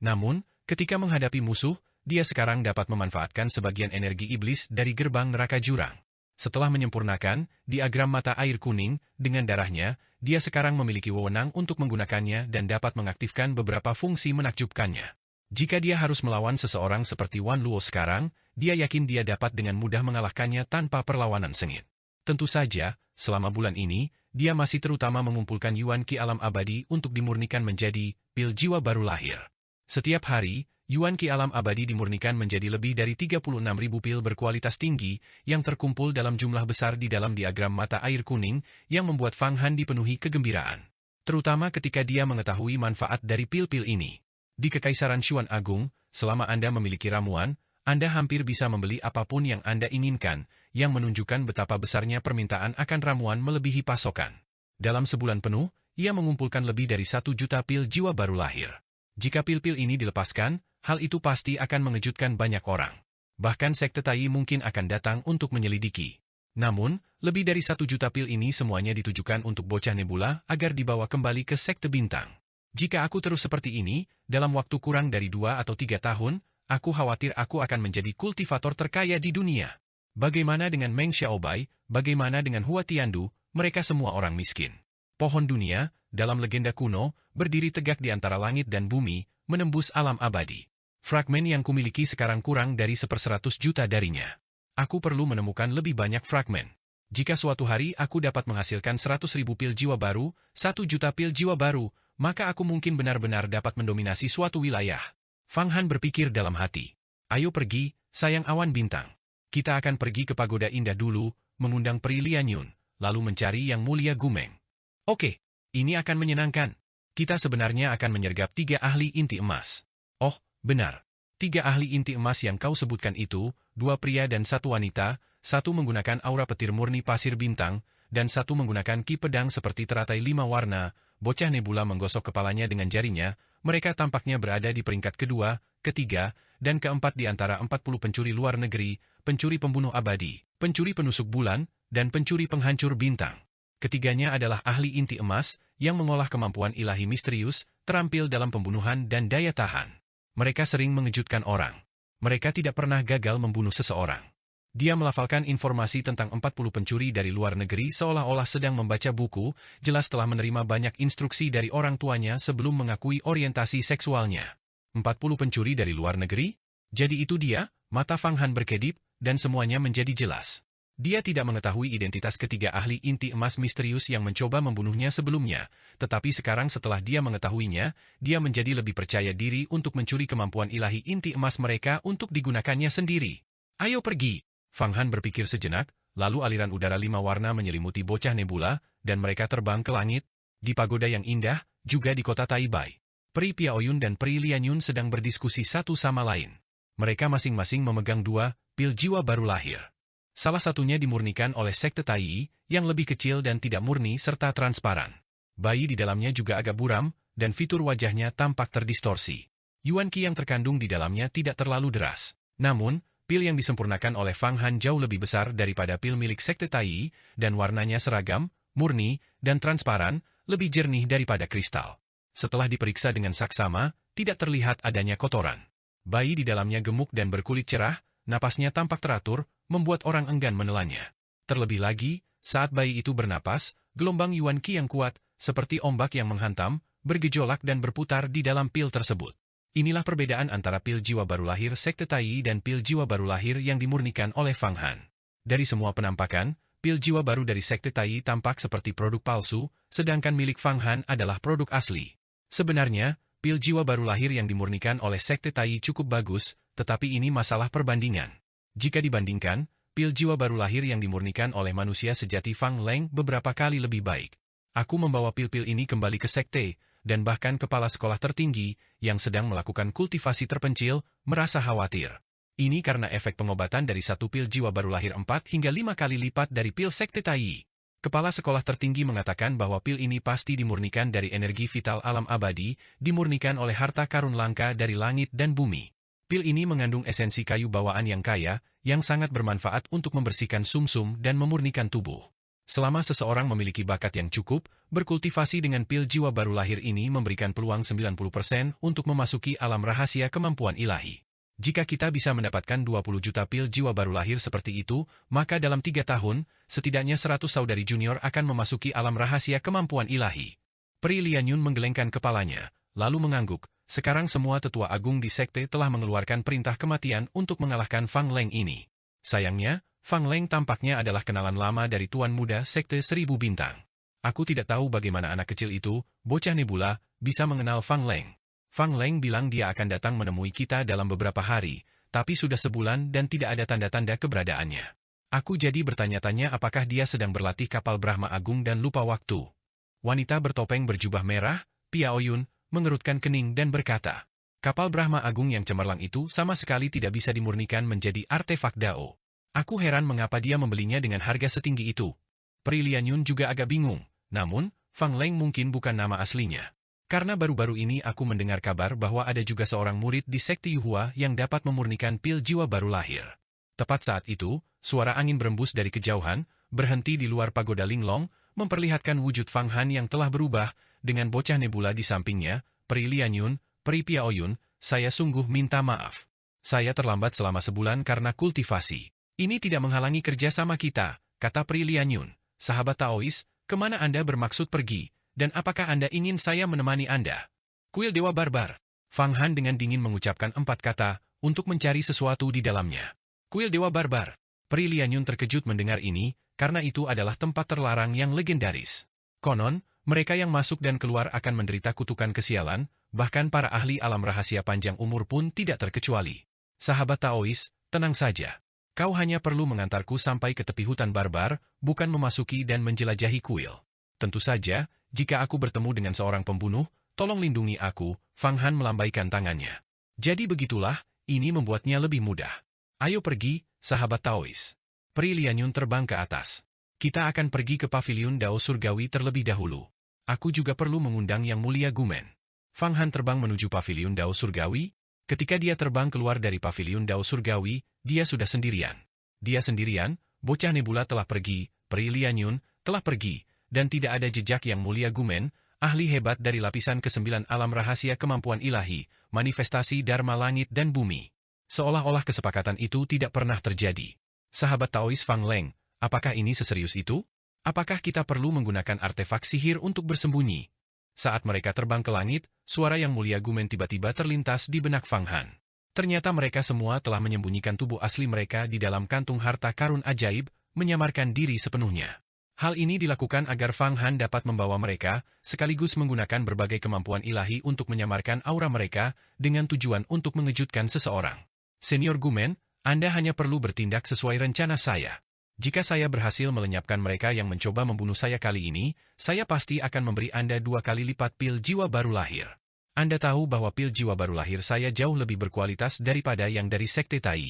Namun, ketika menghadapi musuh, dia sekarang dapat memanfaatkan sebagian energi iblis dari gerbang neraka jurang. Setelah menyempurnakan diagram mata air kuning dengan darahnya, dia sekarang memiliki wewenang untuk menggunakannya dan dapat mengaktifkan beberapa fungsi menakjubkannya. Jika dia harus melawan seseorang seperti Wan Luo sekarang, dia yakin dia dapat dengan mudah mengalahkannya tanpa perlawanan sengit. Tentu saja, selama bulan ini, dia masih terutama mengumpulkan Yuan Qi alam abadi untuk dimurnikan menjadi pil jiwa baru lahir. Setiap hari, Yuan Qi alam abadi dimurnikan menjadi lebih dari 36.000 pil berkualitas tinggi yang terkumpul dalam jumlah besar di dalam diagram mata air kuning yang membuat Fang Han dipenuhi kegembiraan. Terutama ketika dia mengetahui manfaat dari pil-pil ini. Di Kekaisaran Xuan Agung, selama Anda memiliki ramuan, Anda hampir bisa membeli apapun yang Anda inginkan, yang menunjukkan betapa besarnya permintaan akan ramuan melebihi pasokan. Dalam sebulan penuh, ia mengumpulkan lebih dari 1 juta pil jiwa baru lahir. Jika pil-pil ini dilepaskan, hal itu pasti akan mengejutkan banyak orang. Bahkan sekte Tai mungkin akan datang untuk menyelidiki. Namun, lebih dari 1 juta pil ini semuanya ditujukan untuk bocah Nebula agar dibawa kembali ke sekte bintang. Jika aku terus seperti ini, dalam waktu kurang dari 2 atau 3 tahun, aku khawatir aku akan menjadi kultivator terkaya di dunia. Bagaimana dengan Meng Xiaobai, bagaimana dengan Hua Tiandu, mereka semua orang miskin. Pohon dunia, dalam legenda kuno, berdiri tegak di antara langit dan bumi, menembus alam abadi. Fragmen yang kumiliki sekarang kurang dari 1/100 juta darinya. Aku perlu menemukan lebih banyak fragmen. Jika suatu hari aku dapat menghasilkan 100.000 pil jiwa baru, 1 juta pil jiwa baru, maka aku mungkin benar-benar dapat mendominasi suatu wilayah. Fang Han berpikir dalam hati. Ayo pergi, sayang awan bintang. Kita akan pergi ke pagoda indah dulu, mengundang Pri Lianyun, lalu mencari yang mulia Gumeng. Oke, ini akan menyenangkan. Kita sebenarnya akan menyergap 3 ahli inti emas. Oh, benar. 3 ahli inti emas yang kau sebutkan itu, 2 pria dan 1 wanita, 1 menggunakan aura petir murni pasir bintang, dan 1 menggunakan ki pedang seperti teratai 5 warna. Bocah Nebula menggosok kepalanya dengan jarinya, mereka tampaknya berada di peringkat kedua, ketiga, dan keempat di antara 40 pencuri luar negeri, pencuri pembunuh abadi, pencuri penusuk bulan, dan pencuri penghancur bintang. Ketiganya adalah ahli inti emas, yang mengolah kemampuan ilahi misterius, terampil dalam pembunuhan dan daya tahan. Mereka sering mengejutkan orang. Mereka tidak pernah gagal membunuh seseorang. Dia melafalkan informasi tentang 40 pencuri dari luar negeri seolah-olah sedang membaca buku, jelas telah menerima banyak instruksi dari orang tuanya sebelum mengakui orientasi seksualnya. 40 pencuri dari luar negeri? Jadi itu dia, mata Fang Han berkedip, dan semuanya menjadi jelas. Dia tidak mengetahui identitas ketiga ahli inti emas misterius yang mencoba membunuhnya sebelumnya, tetapi sekarang setelah dia mengetahuinya, dia menjadi lebih percaya diri untuk mencuri kemampuan ilahi inti emas mereka untuk digunakannya sendiri. Ayo pergi! Fang Han berpikir sejenak, lalu aliran udara 5 warna menyelimuti bocah Nebula, dan mereka terbang ke langit. Di pagoda yang indah, juga di kota Taibai. Pri Piaoyun dan Pri Lianyun sedang berdiskusi satu sama lain. Mereka masing-masing memegang 2 pil jiwa baru lahir. Salah satunya dimurnikan oleh sekte Tai, yang lebih kecil dan tidak murni serta transparan. Bayi di dalamnya juga agak buram, dan fitur wajahnya tampak terdistorsi. Yuan Qi yang terkandung di dalamnya tidak terlalu deras. Namun, pil yang disempurnakan oleh Fang Han jauh lebih besar daripada pil milik sekte Tai, dan warnanya seragam, murni, dan transparan, lebih jernih daripada kristal. Setelah diperiksa dengan saksama, tidak terlihat adanya kotoran. Bayi di dalamnya gemuk dan berkulit cerah, napasnya tampak teratur, membuat orang enggan menelannya. Terlebih lagi, saat bayi itu bernapas, gelombang Yuan Qi yang kuat, seperti ombak yang menghantam, bergejolak dan berputar di dalam pil tersebut. Inilah perbedaan antara pil jiwa baru lahir sekte Tai dan pil jiwa baru lahir yang dimurnikan oleh Fang Han. Dari semua penampakan, pil jiwa baru dari sekte Tai tampak seperti produk palsu, sedangkan milik Fang Han adalah produk asli. Sebenarnya, pil jiwa baru lahir yang dimurnikan oleh sekte Tai cukup bagus, tetapi ini masalah perbandingan. Jika dibandingkan, pil jiwa baru lahir yang dimurnikan oleh manusia sejati Fang Leng beberapa kali lebih baik. Aku membawa pil-pil ini kembali ke sekte, dan bahkan kepala sekolah tertinggi, yang sedang melakukan kultivasi terpencil, merasa khawatir. Ini karena efek pengobatan dari satu pil jiwa baru lahir 4 hingga 5 kali lipat dari pil sekte Tai. Kepala sekolah tertinggi mengatakan bahwa pil ini pasti dimurnikan dari energi vital alam abadi, dimurnikan oleh harta karun langka dari langit dan bumi. Pil ini mengandung esensi kayu bawaan yang kaya, yang sangat bermanfaat untuk membersihkan sumsum dan memurnikan tubuh. Selama seseorang memiliki bakat yang cukup, berkultivasi dengan pil jiwa baru lahir ini memberikan peluang 90% untuk memasuki alam rahasia kemampuan ilahi. Jika kita bisa mendapatkan 20 juta pil jiwa baru lahir seperti itu, maka dalam 3 tahun, setidaknya 100 saudari junior akan memasuki alam rahasia kemampuan ilahi. Pri Lianyun menggelengkan kepalanya, lalu mengangguk. Sekarang semua tetua agung di sekte telah mengeluarkan perintah kematian untuk mengalahkan Fang Leng ini. Sayangnya, Fang Leng tampaknya adalah kenalan lama dari Tuan Muda Sekte Seribu Bintang. Aku tidak tahu bagaimana anak kecil itu, bocah Nebula, bisa mengenal Fang Leng. Fang Leng bilang dia akan datang menemui kita dalam beberapa hari, tapi sudah sebulan dan tidak ada tanda-tanda keberadaannya. Aku jadi bertanya-tanya apakah dia sedang berlatih kapal Brahma Agung dan lupa waktu. Wanita bertopeng berjubah merah, Piaoyun, mengerutkan kening dan berkata, kapal Brahma Agung yang cemerlang itu sama sekali tidak bisa dimurnikan menjadi artefak Dao. Aku heran mengapa dia membelinya dengan harga setinggi itu. Pri Lianyun juga agak bingung, namun, Fang Leng mungkin bukan nama aslinya. Karena baru-baru ini aku mendengar kabar bahwa ada juga seorang murid di sekte Yuhua yang dapat memurnikan pil jiwa baru lahir. Tepat saat itu, suara angin berembus dari kejauhan, berhenti di luar pagoda Linglong, memperlihatkan wujud Fang Han yang telah berubah, dengan bocah Nebula di sampingnya, Pri Lianyun, Pri Piaoyun, saya sungguh minta maaf. Saya terlambat selama sebulan karena kultivasi. Ini tidak menghalangi kerja sama kita, kata Pri Lianyun. Sahabat Taois, kemana Anda bermaksud pergi, dan apakah Anda ingin saya menemani Anda? Kuil Dewa Barbar. Fang Han dengan dingin mengucapkan 4 kata, untuk mencari sesuatu di dalamnya. Kuil Dewa Barbar. Pri Lianyun terkejut mendengar ini, karena itu adalah tempat terlarang yang legendaris. Konon, mereka yang masuk dan keluar akan menderita kutukan kesialan, bahkan para ahli alam rahasia panjang umur pun tidak terkecuali. Sahabat Taois, tenang saja. Kau hanya perlu mengantarku sampai ke tepi hutan barbar, bukan memasuki dan menjelajahi kuil. Tentu saja, jika aku bertemu dengan seorang pembunuh, tolong lindungi aku, Fang Han melambaikan tangannya. Jadi begitulah, ini membuatnya lebih mudah. Ayo pergi, sahabat Taois. Pri Lianyun terbang ke atas. Kita akan pergi ke paviliun Dao Surgawi terlebih dahulu. Aku juga perlu mengundang Yang Mulia Gumen. Fang Han terbang menuju paviliun Dao Surgawi. Ketika dia terbang keluar dari paviliun Dao Surgawi, dia sudah sendirian. Dia sendirian, bocah Nebula telah pergi, Pri Lianyun telah pergi, dan tidak ada jejak Yang Mulia Gumen, ahli hebat dari lapisan ke-9 alam rahasia kemampuan ilahi, manifestasi Dharma langit dan bumi. Seolah-olah kesepakatan itu tidak pernah terjadi. Sahabat Taois Fang Leng, apakah ini seserius itu? Apakah kita perlu menggunakan artefak sihir untuk bersembunyi? Saat mereka terbang ke langit, suara Yang Mulia Gumen tiba-tiba terlintas di benak Fang Han. Ternyata mereka semua telah menyembunyikan tubuh asli mereka di dalam kantung harta karun ajaib, menyamarkan diri sepenuhnya. Hal ini dilakukan agar Fang Han dapat membawa mereka, sekaligus menggunakan berbagai kemampuan ilahi untuk menyamarkan aura mereka, dengan tujuan untuk mengejutkan seseorang. Senior Gumen, Anda hanya perlu bertindak sesuai rencana saya. Jika saya berhasil melenyapkan mereka yang mencoba membunuh saya kali ini, saya pasti akan memberi Anda 2 kali lipat pil jiwa baru lahir. Anda tahu bahwa pil jiwa baru lahir saya jauh lebih berkualitas daripada yang dari Sekte Tai.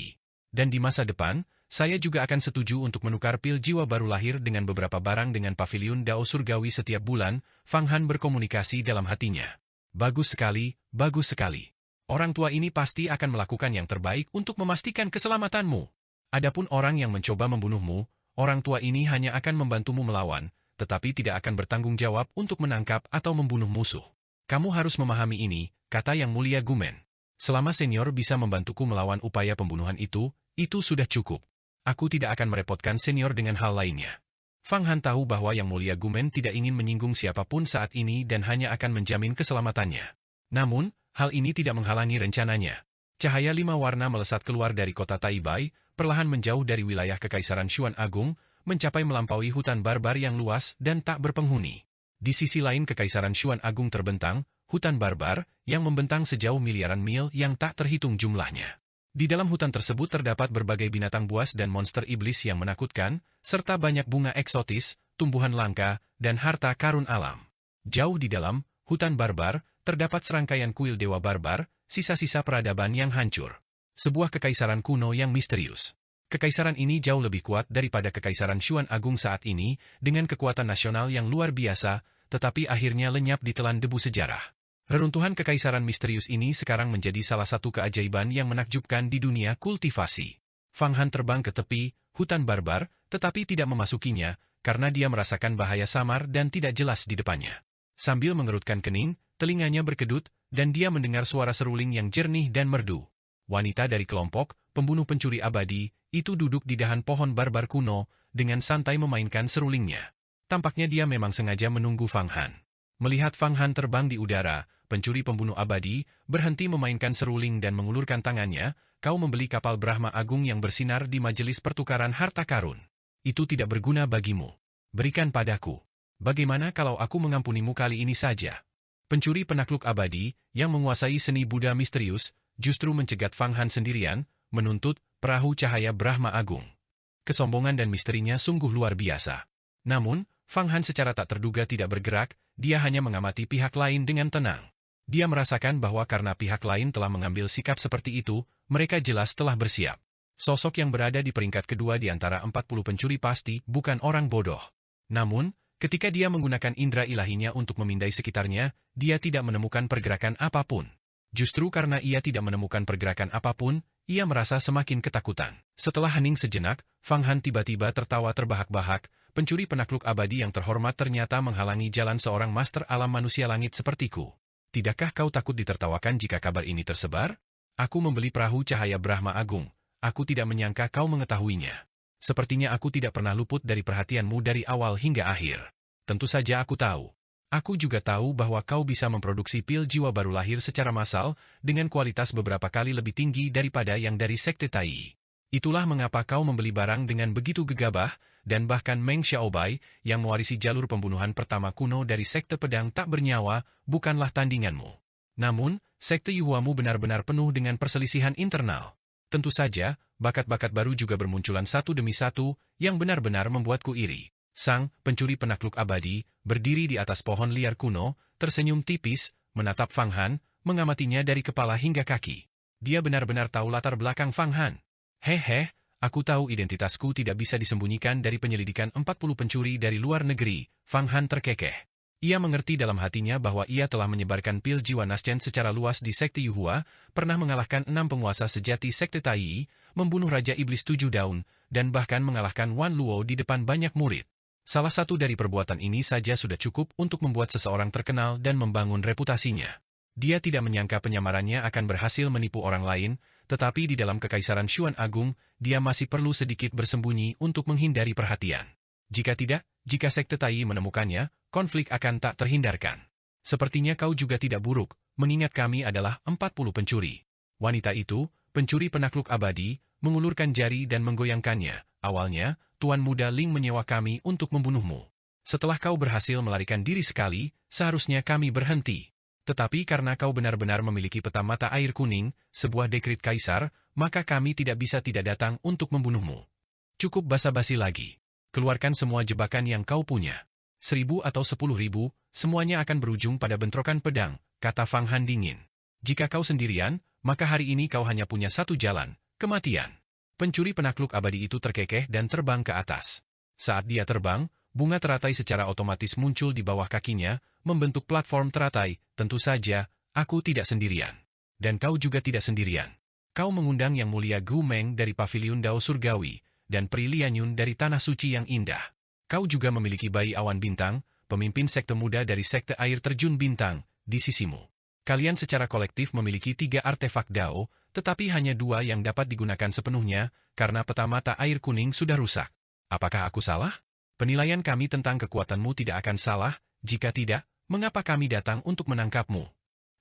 Dan di masa depan, saya juga akan setuju untuk menukar pil jiwa baru lahir dengan beberapa barang dengan paviliun Dao Surgawi setiap bulan. Fang Han berkomunikasi dalam hatinya. Bagus sekali, bagus sekali. Orang tua ini pasti akan melakukan yang terbaik untuk memastikan keselamatanmu. Adapun orang yang mencoba membunuhmu, orang tua ini hanya akan membantumu melawan, tetapi tidak akan bertanggung jawab untuk menangkap atau membunuh musuh. Kamu harus memahami ini, kata Yang Mulia Gumen. Selama senior bisa membantuku melawan upaya pembunuhan itu sudah cukup. Aku tidak akan merepotkan senior dengan hal lainnya. Fang Han tahu bahwa Yang Mulia Gumen tidak ingin menyinggung siapapun saat ini dan hanya akan menjamin keselamatannya. Namun, hal ini tidak menghalangi rencananya. Cahaya 5 warna melesat keluar dari kota Taibai, perlahan menjauh dari wilayah Kekaisaran Xuan Agung, mencapai melampaui hutan barbar yang luas dan tak berpenghuni. Di sisi lain Kekaisaran Xuan Agung terbentang, hutan barbar, yang membentang sejauh miliaran mil yang tak terhitung jumlahnya. Di dalam hutan tersebut terdapat berbagai binatang buas dan monster iblis yang menakutkan, serta banyak bunga eksotis, tumbuhan langka, dan harta karun alam. Jauh di dalam hutan barbar, terdapat serangkaian kuil dewa barbar, sisa-sisa peradaban yang hancur. Sebuah kekaisaran kuno yang misterius. Kekaisaran ini jauh lebih kuat daripada kekaisaran Xuan Agung saat ini, dengan kekuatan nasional yang luar biasa, tetapi akhirnya lenyap di telan debu sejarah. Reruntuhan kekaisaran misterius ini sekarang menjadi salah satu keajaiban yang menakjubkan di dunia kultivasi. Fang Han terbang ke tepi hutan barbar, tetapi tidak memasukinya, karena dia merasakan bahaya samar dan tidak jelas di depannya. Sambil mengerutkan kening, telinganya berkedut, dan dia mendengar suara seruling yang jernih dan merdu. Wanita dari kelompok pembunuh pencuri abadi itu duduk di dahan pohon barbar kuno, dengan santai memainkan serulingnya. Tampaknya dia memang sengaja menunggu Fang Han. Melihat Fang Han terbang di udara, pencuri pembunuh abadi berhenti memainkan seruling dan mengulurkan tangannya. Kau membeli kapal Brahma Agung yang bersinar di majelis pertukaran harta karun. Itu tidak berguna bagimu. Berikan padaku. Bagaimana kalau aku mengampunimu kali ini saja? Pencuri penakluk abadi yang menguasai seni Buddha misterius justru mencegat Fang Han sendirian, menuntut perahu cahaya Brahma Agung. Kesombongan dan misterinya sungguh luar biasa. Namun, Fang Han secara tak terduga tidak bergerak, dia hanya mengamati pihak lain dengan tenang. Dia merasakan bahwa karena pihak lain telah mengambil sikap seperti itu, mereka jelas telah bersiap. Sosok yang berada di peringkat kedua di antara 40 pencuri pasti bukan orang bodoh. Namun, ketika dia menggunakan indera ilahinya untuk memindai sekitarnya, dia tidak menemukan pergerakan apapun. Justru karena ia tidak menemukan pergerakan apapun, ia merasa semakin ketakutan. Setelah hening sejenak, Fang Han tiba-tiba tertawa terbahak-bahak. Pencuri penakluk abadi yang terhormat ternyata menghalangi jalan seorang master alam manusia langit sepertiku. Tidakkah kau takut ditertawakan jika kabar ini tersebar? Aku membeli perahu cahaya Brahma Agung. Aku tidak menyangka kau mengetahuinya. Sepertinya aku tidak pernah luput dari perhatianmu dari awal hingga akhir. Tentu saja aku tahu. Aku juga tahu bahwa kau bisa memproduksi pil jiwa baru lahir secara massal dengan kualitas beberapa kali lebih tinggi daripada yang dari Sekte Tai. Itulah mengapa kau membeli barang dengan begitu gegabah, dan bahkan Meng Xiaobai, yang mewarisi jalur pembunuhan pertama kuno dari Sekte Pedang Tak Bernyawa, bukanlah tandinganmu. Namun, Sekte Yuhuamu benar-benar penuh dengan perselisihan internal. Tentu saja, bakat-bakat baru juga bermunculan satu demi satu, yang benar-benar membuatku iri. Sang pencuri penakluk abadi, berdiri di atas pohon liar kuno, tersenyum tipis, menatap Fang Han, mengamatinya dari kepala hingga kaki. Dia benar-benar tahu latar belakang Fang Han. Hehe, aku tahu identitasku tidak bisa disembunyikan dari penyelidikan 40 pencuri dari luar negeri, Fang Han terkekeh. Ia mengerti dalam hatinya bahwa ia telah menyebarkan pil jiwa Naschen secara luas di Sekte Yuhua, pernah mengalahkan 6 penguasa sejati Sekte Tai, membunuh Raja Iblis 7 Daun, dan bahkan mengalahkan Wan Luo di depan banyak murid. Salah satu dari perbuatan ini saja sudah cukup untuk membuat seseorang terkenal dan membangun reputasinya. Dia tidak menyangka penyamarannya akan berhasil menipu orang lain, tetapi di dalam kekaisaran Xuan Agung, dia masih perlu sedikit bersembunyi untuk menghindari perhatian. Jika tidak, jika Sekte Tai menemukannya, konflik akan tak terhindarkan. Sepertinya kau juga tidak buruk, mengingat kami adalah 40 pencuri. Wanita itu, pencuri penakluk abadi, mengulurkan jari dan menggoyangkannya. Awalnya, Tuan Muda Ling menyewa kami untuk membunuhmu. Setelah kau berhasil melarikan diri sekali, seharusnya kami berhenti. Tetapi karena kau benar-benar memiliki peta mata air kuning, sebuah dekrit kaisar, maka kami tidak bisa tidak datang untuk membunuhmu. Cukup basa-basi lagi. Keluarkan semua jebakan yang kau punya. 1.000 atau 10.000, semuanya akan berujung pada bentrokan pedang, kata Fang Han dingin. Jika kau sendirian, maka hari ini kau hanya punya satu jalan, kematian. Pencuri penakluk abadi itu terkekeh dan terbang ke atas. Saat dia terbang, bunga teratai secara otomatis muncul di bawah kakinya, membentuk platform teratai. Tentu saja, aku tidak sendirian. Dan kau juga tidak sendirian. Kau mengundang Yang Mulia Gu Meng dari Paviliun Dao Surgawi, dan Pri Lianyun dari Tanah Suci yang indah. Kau juga memiliki Bayi Awan Bintang, pemimpin sekte muda dari Sekte Air Terjun Bintang, di sisimu. Kalian secara kolektif memiliki 3 artefak Dao, tetapi hanya 2 yang dapat digunakan sepenuhnya, karena peta mata air kuning sudah rusak. Apakah aku salah? Penilaian kami tentang kekuatanmu tidak akan salah, jika tidak, mengapa kami datang untuk menangkapmu?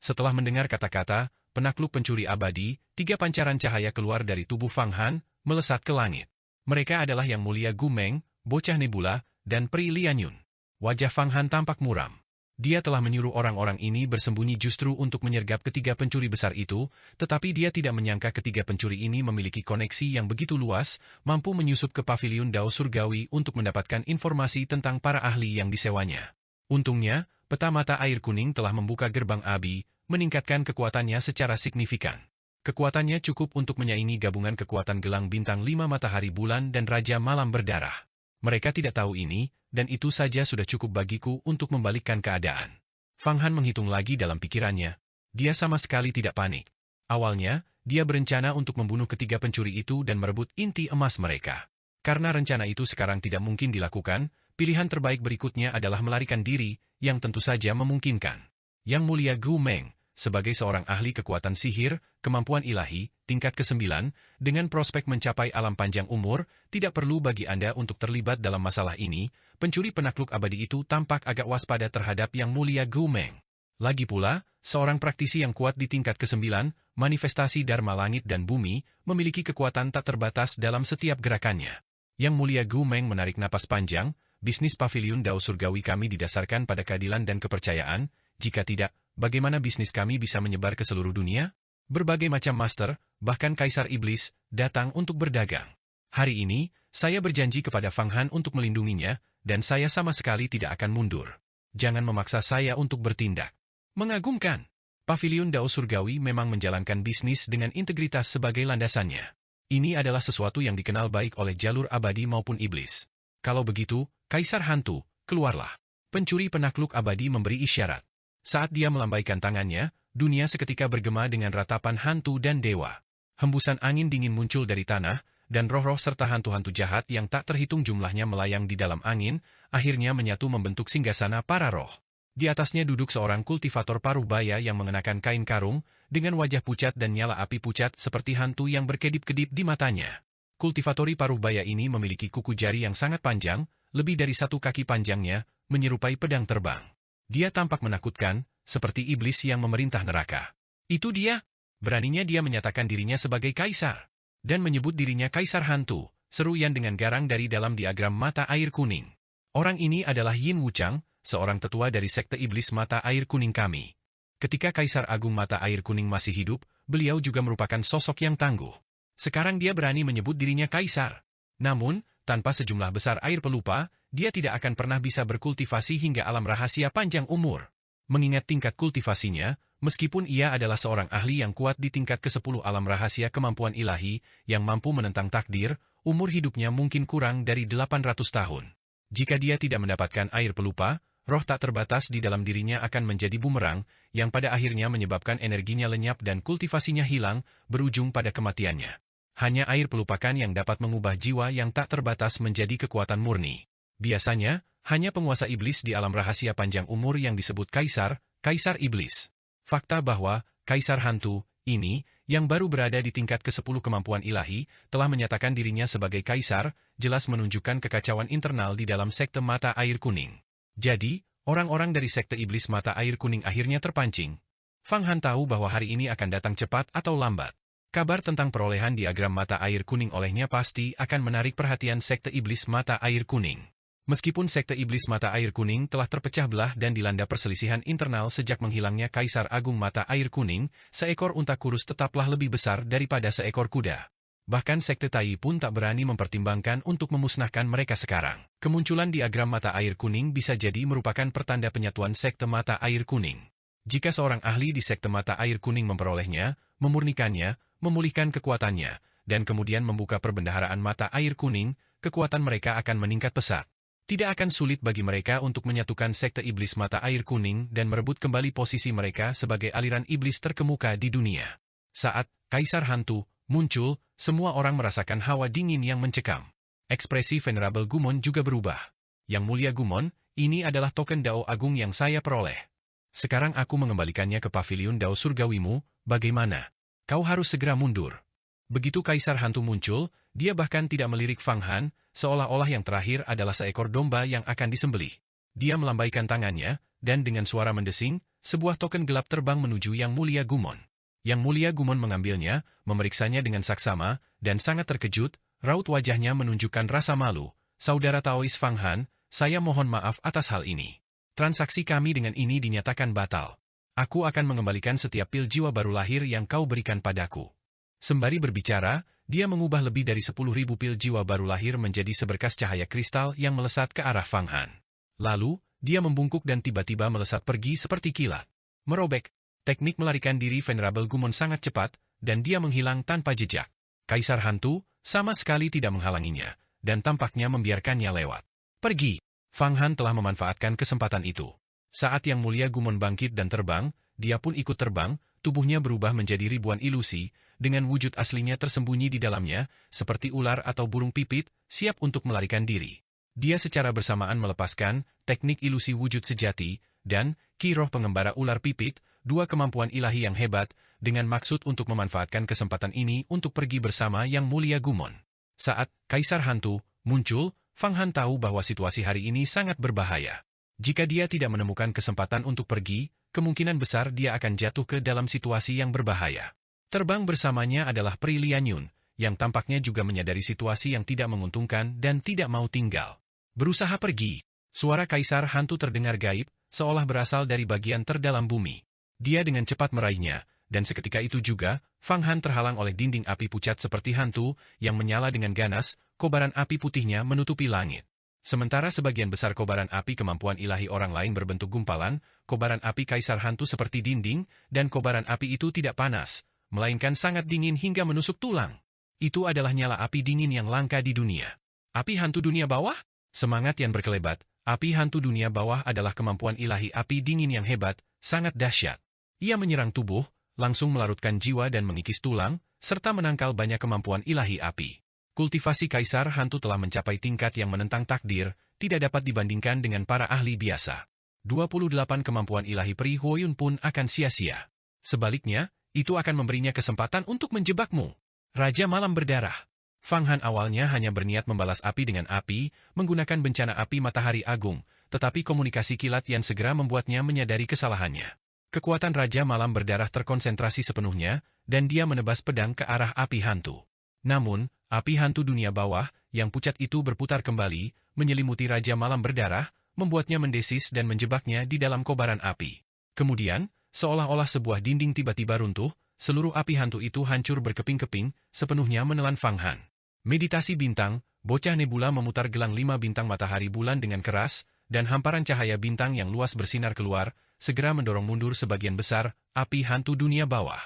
Setelah mendengar kata-kata, penakluk pencuri abadi, 3 pancaran cahaya keluar dari tubuh Fang Han, melesat ke langit. Mereka adalah Yang Mulia Gu Meng, Bocah Nebula, dan Pri Lianyun. Wajah Fang Han tampak muram. Dia telah menyuruh orang-orang ini bersembunyi justru untuk menyergap ketiga pencuri besar itu, tetapi dia tidak menyangka ketiga pencuri ini memiliki koneksi yang begitu luas, mampu menyusup ke paviliun Dao Surgawi untuk mendapatkan informasi tentang para ahli yang disewanya. Untungnya, peta mata air kuning telah membuka gerbang Abi, meningkatkan kekuatannya secara signifikan. Kekuatannya cukup untuk menyaingi gabungan kekuatan gelang bintang 5 matahari bulan dan Raja Malam Berdarah. Mereka tidak tahu ini, dan itu saja sudah cukup bagiku untuk membalikkan keadaan. Fang Han menghitung lagi dalam pikirannya. Dia sama sekali tidak panik. Awalnya, dia berencana untuk membunuh ketiga pencuri itu dan merebut inti emas mereka. Karena rencana itu sekarang tidak mungkin dilakukan, pilihan terbaik berikutnya adalah melarikan diri, yang tentu saja memungkinkan. Yang Mulia Gu Meng, sebagai seorang ahli kekuatan sihir, kemampuan ilahi, tingkat ke-9, dengan prospek mencapai alam panjang umur, tidak perlu bagi Anda untuk terlibat dalam masalah ini, pencuri penakluk abadi itu tampak agak waspada terhadap Yang Mulia Gu Meng. Lagi pula, seorang praktisi yang kuat di tingkat ke-9, manifestasi Dharma Langit dan Bumi, memiliki kekuatan tak terbatas dalam setiap gerakannya. Yang Mulia Gu Meng menarik napas panjang, bisnis paviliun Dao Surgawi kami didasarkan pada keadilan dan kepercayaan, jika tidak, bagaimana bisnis kami bisa menyebar ke seluruh dunia? Berbagai macam master, bahkan Kaisar Iblis, datang untuk berdagang. Hari ini, saya berjanji kepada Fang Han untuk melindunginya, dan saya sama sekali tidak akan mundur. Jangan memaksa saya untuk bertindak. Mengagumkan. Paviliun Dao Surgawi memang menjalankan bisnis dengan integritas sebagai landasannya. Ini adalah sesuatu yang dikenal baik oleh jalur abadi maupun iblis. Kalau begitu, Kaisar Hantu, keluarlah. Pencuri penakluk abadi memberi isyarat. Saat dia melambaikan tangannya, dunia seketika bergema dengan ratapan hantu dan dewa. Hembusan angin dingin muncul dari tanah, dan roh-roh serta hantu-hantu jahat yang tak terhitung jumlahnya melayang di dalam angin, akhirnya menyatu membentuk singgasana para roh. Di atasnya duduk seorang kultivator paruh baya yang mengenakan kain karung, dengan wajah pucat dan nyala api pucat seperti hantu yang berkedip-kedip di matanya. Kultivatori paruh baya ini memiliki kuku jari yang sangat panjang, lebih dari 1 kaki panjangnya, menyerupai pedang terbang. Dia tampak menakutkan, seperti iblis yang memerintah neraka. Itu dia! Beraninya dia menyatakan dirinya sebagai kaisar. Dan menyebut dirinya kaisar hantu, seru Yan dengan garang dari dalam diagram mata air kuning. Orang ini adalah Yin Wuchang, seorang tetua dari sekte iblis mata air kuning kami. Ketika Kaisar Agung Mata Air Kuning masih hidup, beliau juga merupakan sosok yang tangguh. Sekarang dia berani menyebut dirinya kaisar. Namun, tanpa sejumlah besar air pelupa, dia tidak akan pernah bisa berkultivasi hingga alam rahasia panjang umur. Mengingat tingkat kultivasinya, meskipun ia adalah seorang ahli yang kuat di tingkat ke-10 alam rahasia kemampuan ilahi, yang mampu menentang takdir, umur hidupnya mungkin kurang dari 800 tahun. Jika dia tidak mendapatkan air pelupa, roh tak terbatas di dalam dirinya akan menjadi bumerang, yang pada akhirnya menyebabkan energinya lenyap dan kultivasinya hilang, berujung pada kematiannya. Hanya air pelupakan yang dapat mengubah jiwa yang tak terbatas menjadi kekuatan murni. Biasanya, hanya penguasa iblis di alam rahasia panjang umur yang disebut kaisar, kaisar iblis. Fakta bahwa kaisar hantu ini, yang baru berada di tingkat ke-10 kemampuan ilahi, telah menyatakan dirinya sebagai kaisar, jelas menunjukkan kekacauan internal di dalam sekte mata air kuning. Jadi, orang-orang dari sekte iblis mata air kuning akhirnya terpancing. Fang Han tahu bahwa hari ini akan datang cepat atau lambat. Kabar tentang perolehan diagram mata air kuning olehnya pasti akan menarik perhatian sekte iblis mata air kuning. Meskipun sekte iblis mata air kuning telah terpecah belah dan dilanda perselisihan internal sejak menghilangnya Kaisar Agung Mata Air Kuning, seekor unta kurus tetaplah lebih besar daripada seekor kuda. Bahkan sekte Tai pun tak berani mempertimbangkan untuk memusnahkan mereka sekarang. Kemunculan diagram mata air kuning bisa jadi merupakan pertanda penyatuan sekte mata air kuning. Jika seorang ahli di sekte mata air kuning memperolehnya, memurnikannya, memulihkan kekuatannya, dan kemudian membuka perbendaharaan mata air kuning, kekuatan mereka akan meningkat pesat. Tidak akan sulit bagi mereka untuk menyatukan sekte iblis mata air kuning dan merebut kembali posisi mereka sebagai aliran iblis terkemuka di dunia. Saat Kaisar Hantu muncul, semua orang merasakan hawa dingin yang mencekam. Ekspresi Venerable Gumon juga berubah. Yang Mulia Gumon, ini adalah token Dao Agung yang saya peroleh. Sekarang aku mengembalikannya ke paviliun Dao Surgawimu, bagaimana? Kau harus segera mundur. Begitu Kaisar Hantu muncul, dia bahkan tidak melirik Fang Han, seolah-olah yang terakhir adalah seekor domba yang akan disembelih. Dia melambaikan tangannya, dan dengan suara mendesing, sebuah token gelap terbang menuju Yang Mulia Gumon. Yang Mulia Gumon mengambilnya, memeriksanya dengan saksama, dan sangat terkejut, raut wajahnya menunjukkan rasa malu. Saudara Taois Fang Han, saya mohon maaf atas hal ini. Transaksi kami dengan ini dinyatakan batal. Aku akan mengembalikan setiap pil jiwa baru lahir yang kau berikan padaku. Sembari berbicara, dia mengubah lebih dari 10.000 pil jiwa baru lahir menjadi seberkas cahaya kristal yang melesat ke arah Fang Han. Lalu, dia membungkuk dan tiba-tiba melesat pergi seperti kilat. Merobek, teknik melarikan diri Venerable Gumon sangat cepat, dan dia menghilang tanpa jejak. Kaisar Hantu sama sekali tidak menghalanginya, dan tampaknya membiarkannya lewat. Pergi! Fang Han telah memanfaatkan kesempatan itu. Saat Yang Mulia Gumon bangkit dan terbang, dia pun ikut terbang, tubuhnya berubah menjadi ribuan ilusi, dengan wujud aslinya tersembunyi di dalamnya, seperti ular atau burung pipit, siap untuk melarikan diri. Dia secara bersamaan melepaskan teknik ilusi wujud sejati, dan ki roh pengembara ular pipit, dua kemampuan ilahi yang hebat, dengan maksud untuk memanfaatkan kesempatan ini untuk pergi bersama Yang Mulia Gumon. Saat Kaisar Hantu muncul, Fang Han tahu bahwa situasi hari ini sangat berbahaya. Jika dia tidak menemukan kesempatan untuk pergi, kemungkinan besar dia akan jatuh ke dalam situasi yang berbahaya. Terbang bersamanya adalah Pri Lian Yun, yang tampaknya juga menyadari situasi yang tidak menguntungkan dan tidak mau tinggal. Berusaha pergi. Suara Kaisar Hantu terdengar gaib, seolah berasal dari bagian terdalam bumi. Dia dengan cepat meraihnya, dan seketika itu juga, Fang Han terhalang oleh dinding api pucat seperti hantu, yang menyala dengan ganas, kobaran api putihnya menutupi langit. Sementara sebagian besar kobaran api kemampuan ilahi orang lain berbentuk gumpalan, kobaran api Kaisar Hantu seperti dinding, dan kobaran api itu tidak panas, melainkan sangat dingin hingga menusuk tulang. Itu adalah nyala api dingin yang langka di dunia. Api hantu dunia bawah? Semangat yang berkelebat, api hantu dunia bawah adalah kemampuan ilahi api dingin yang hebat, sangat dahsyat. Ia menyerang tubuh, langsung melarutkan jiwa dan mengikis tulang, serta menangkal banyak kemampuan ilahi api. Kultivasi Kaisar Hantu telah mencapai tingkat yang menentang takdir, tidak dapat dibandingkan dengan para ahli biasa. 28 kemampuan ilahi Pri Huoyun pun akan sia-sia. Sebaliknya, itu akan memberinya kesempatan untuk menjebakmu. Raja Malam Berdarah. Fang Han awalnya hanya berniat membalas api dengan api, menggunakan bencana api matahari agung, tetapi komunikasi kilat yang segera membuatnya menyadari kesalahannya. Kekuatan Raja Malam Berdarah terkonsentrasi sepenuhnya, dan dia menebas pedang ke arah api hantu. Namun, api hantu dunia bawah, yang pucat itu berputar kembali, menyelimuti Raja Malam Berdarah, membuatnya mendesis dan menjebaknya di dalam kobaran api. Kemudian, seolah-olah sebuah dinding tiba-tiba runtuh, seluruh api hantu itu hancur berkeping-keping, sepenuhnya menelan Fang Han. Meditasi bintang, bocah nebula memutar gelang 5 bintang matahari bulan dengan keras, dan hamparan cahaya bintang yang luas bersinar keluar, segera mendorong mundur sebagian besar api hantu dunia bawah.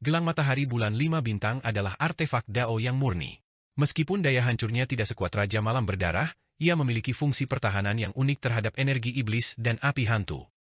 Gelang matahari bulan 5 bintang adalah artefak Dao yang murni. Meskipun daya hancurnya tidak sekuat Raja Malam Berdarah, ia memiliki fungsi pertahanan yang unik terhadap energi iblis dan api hantu.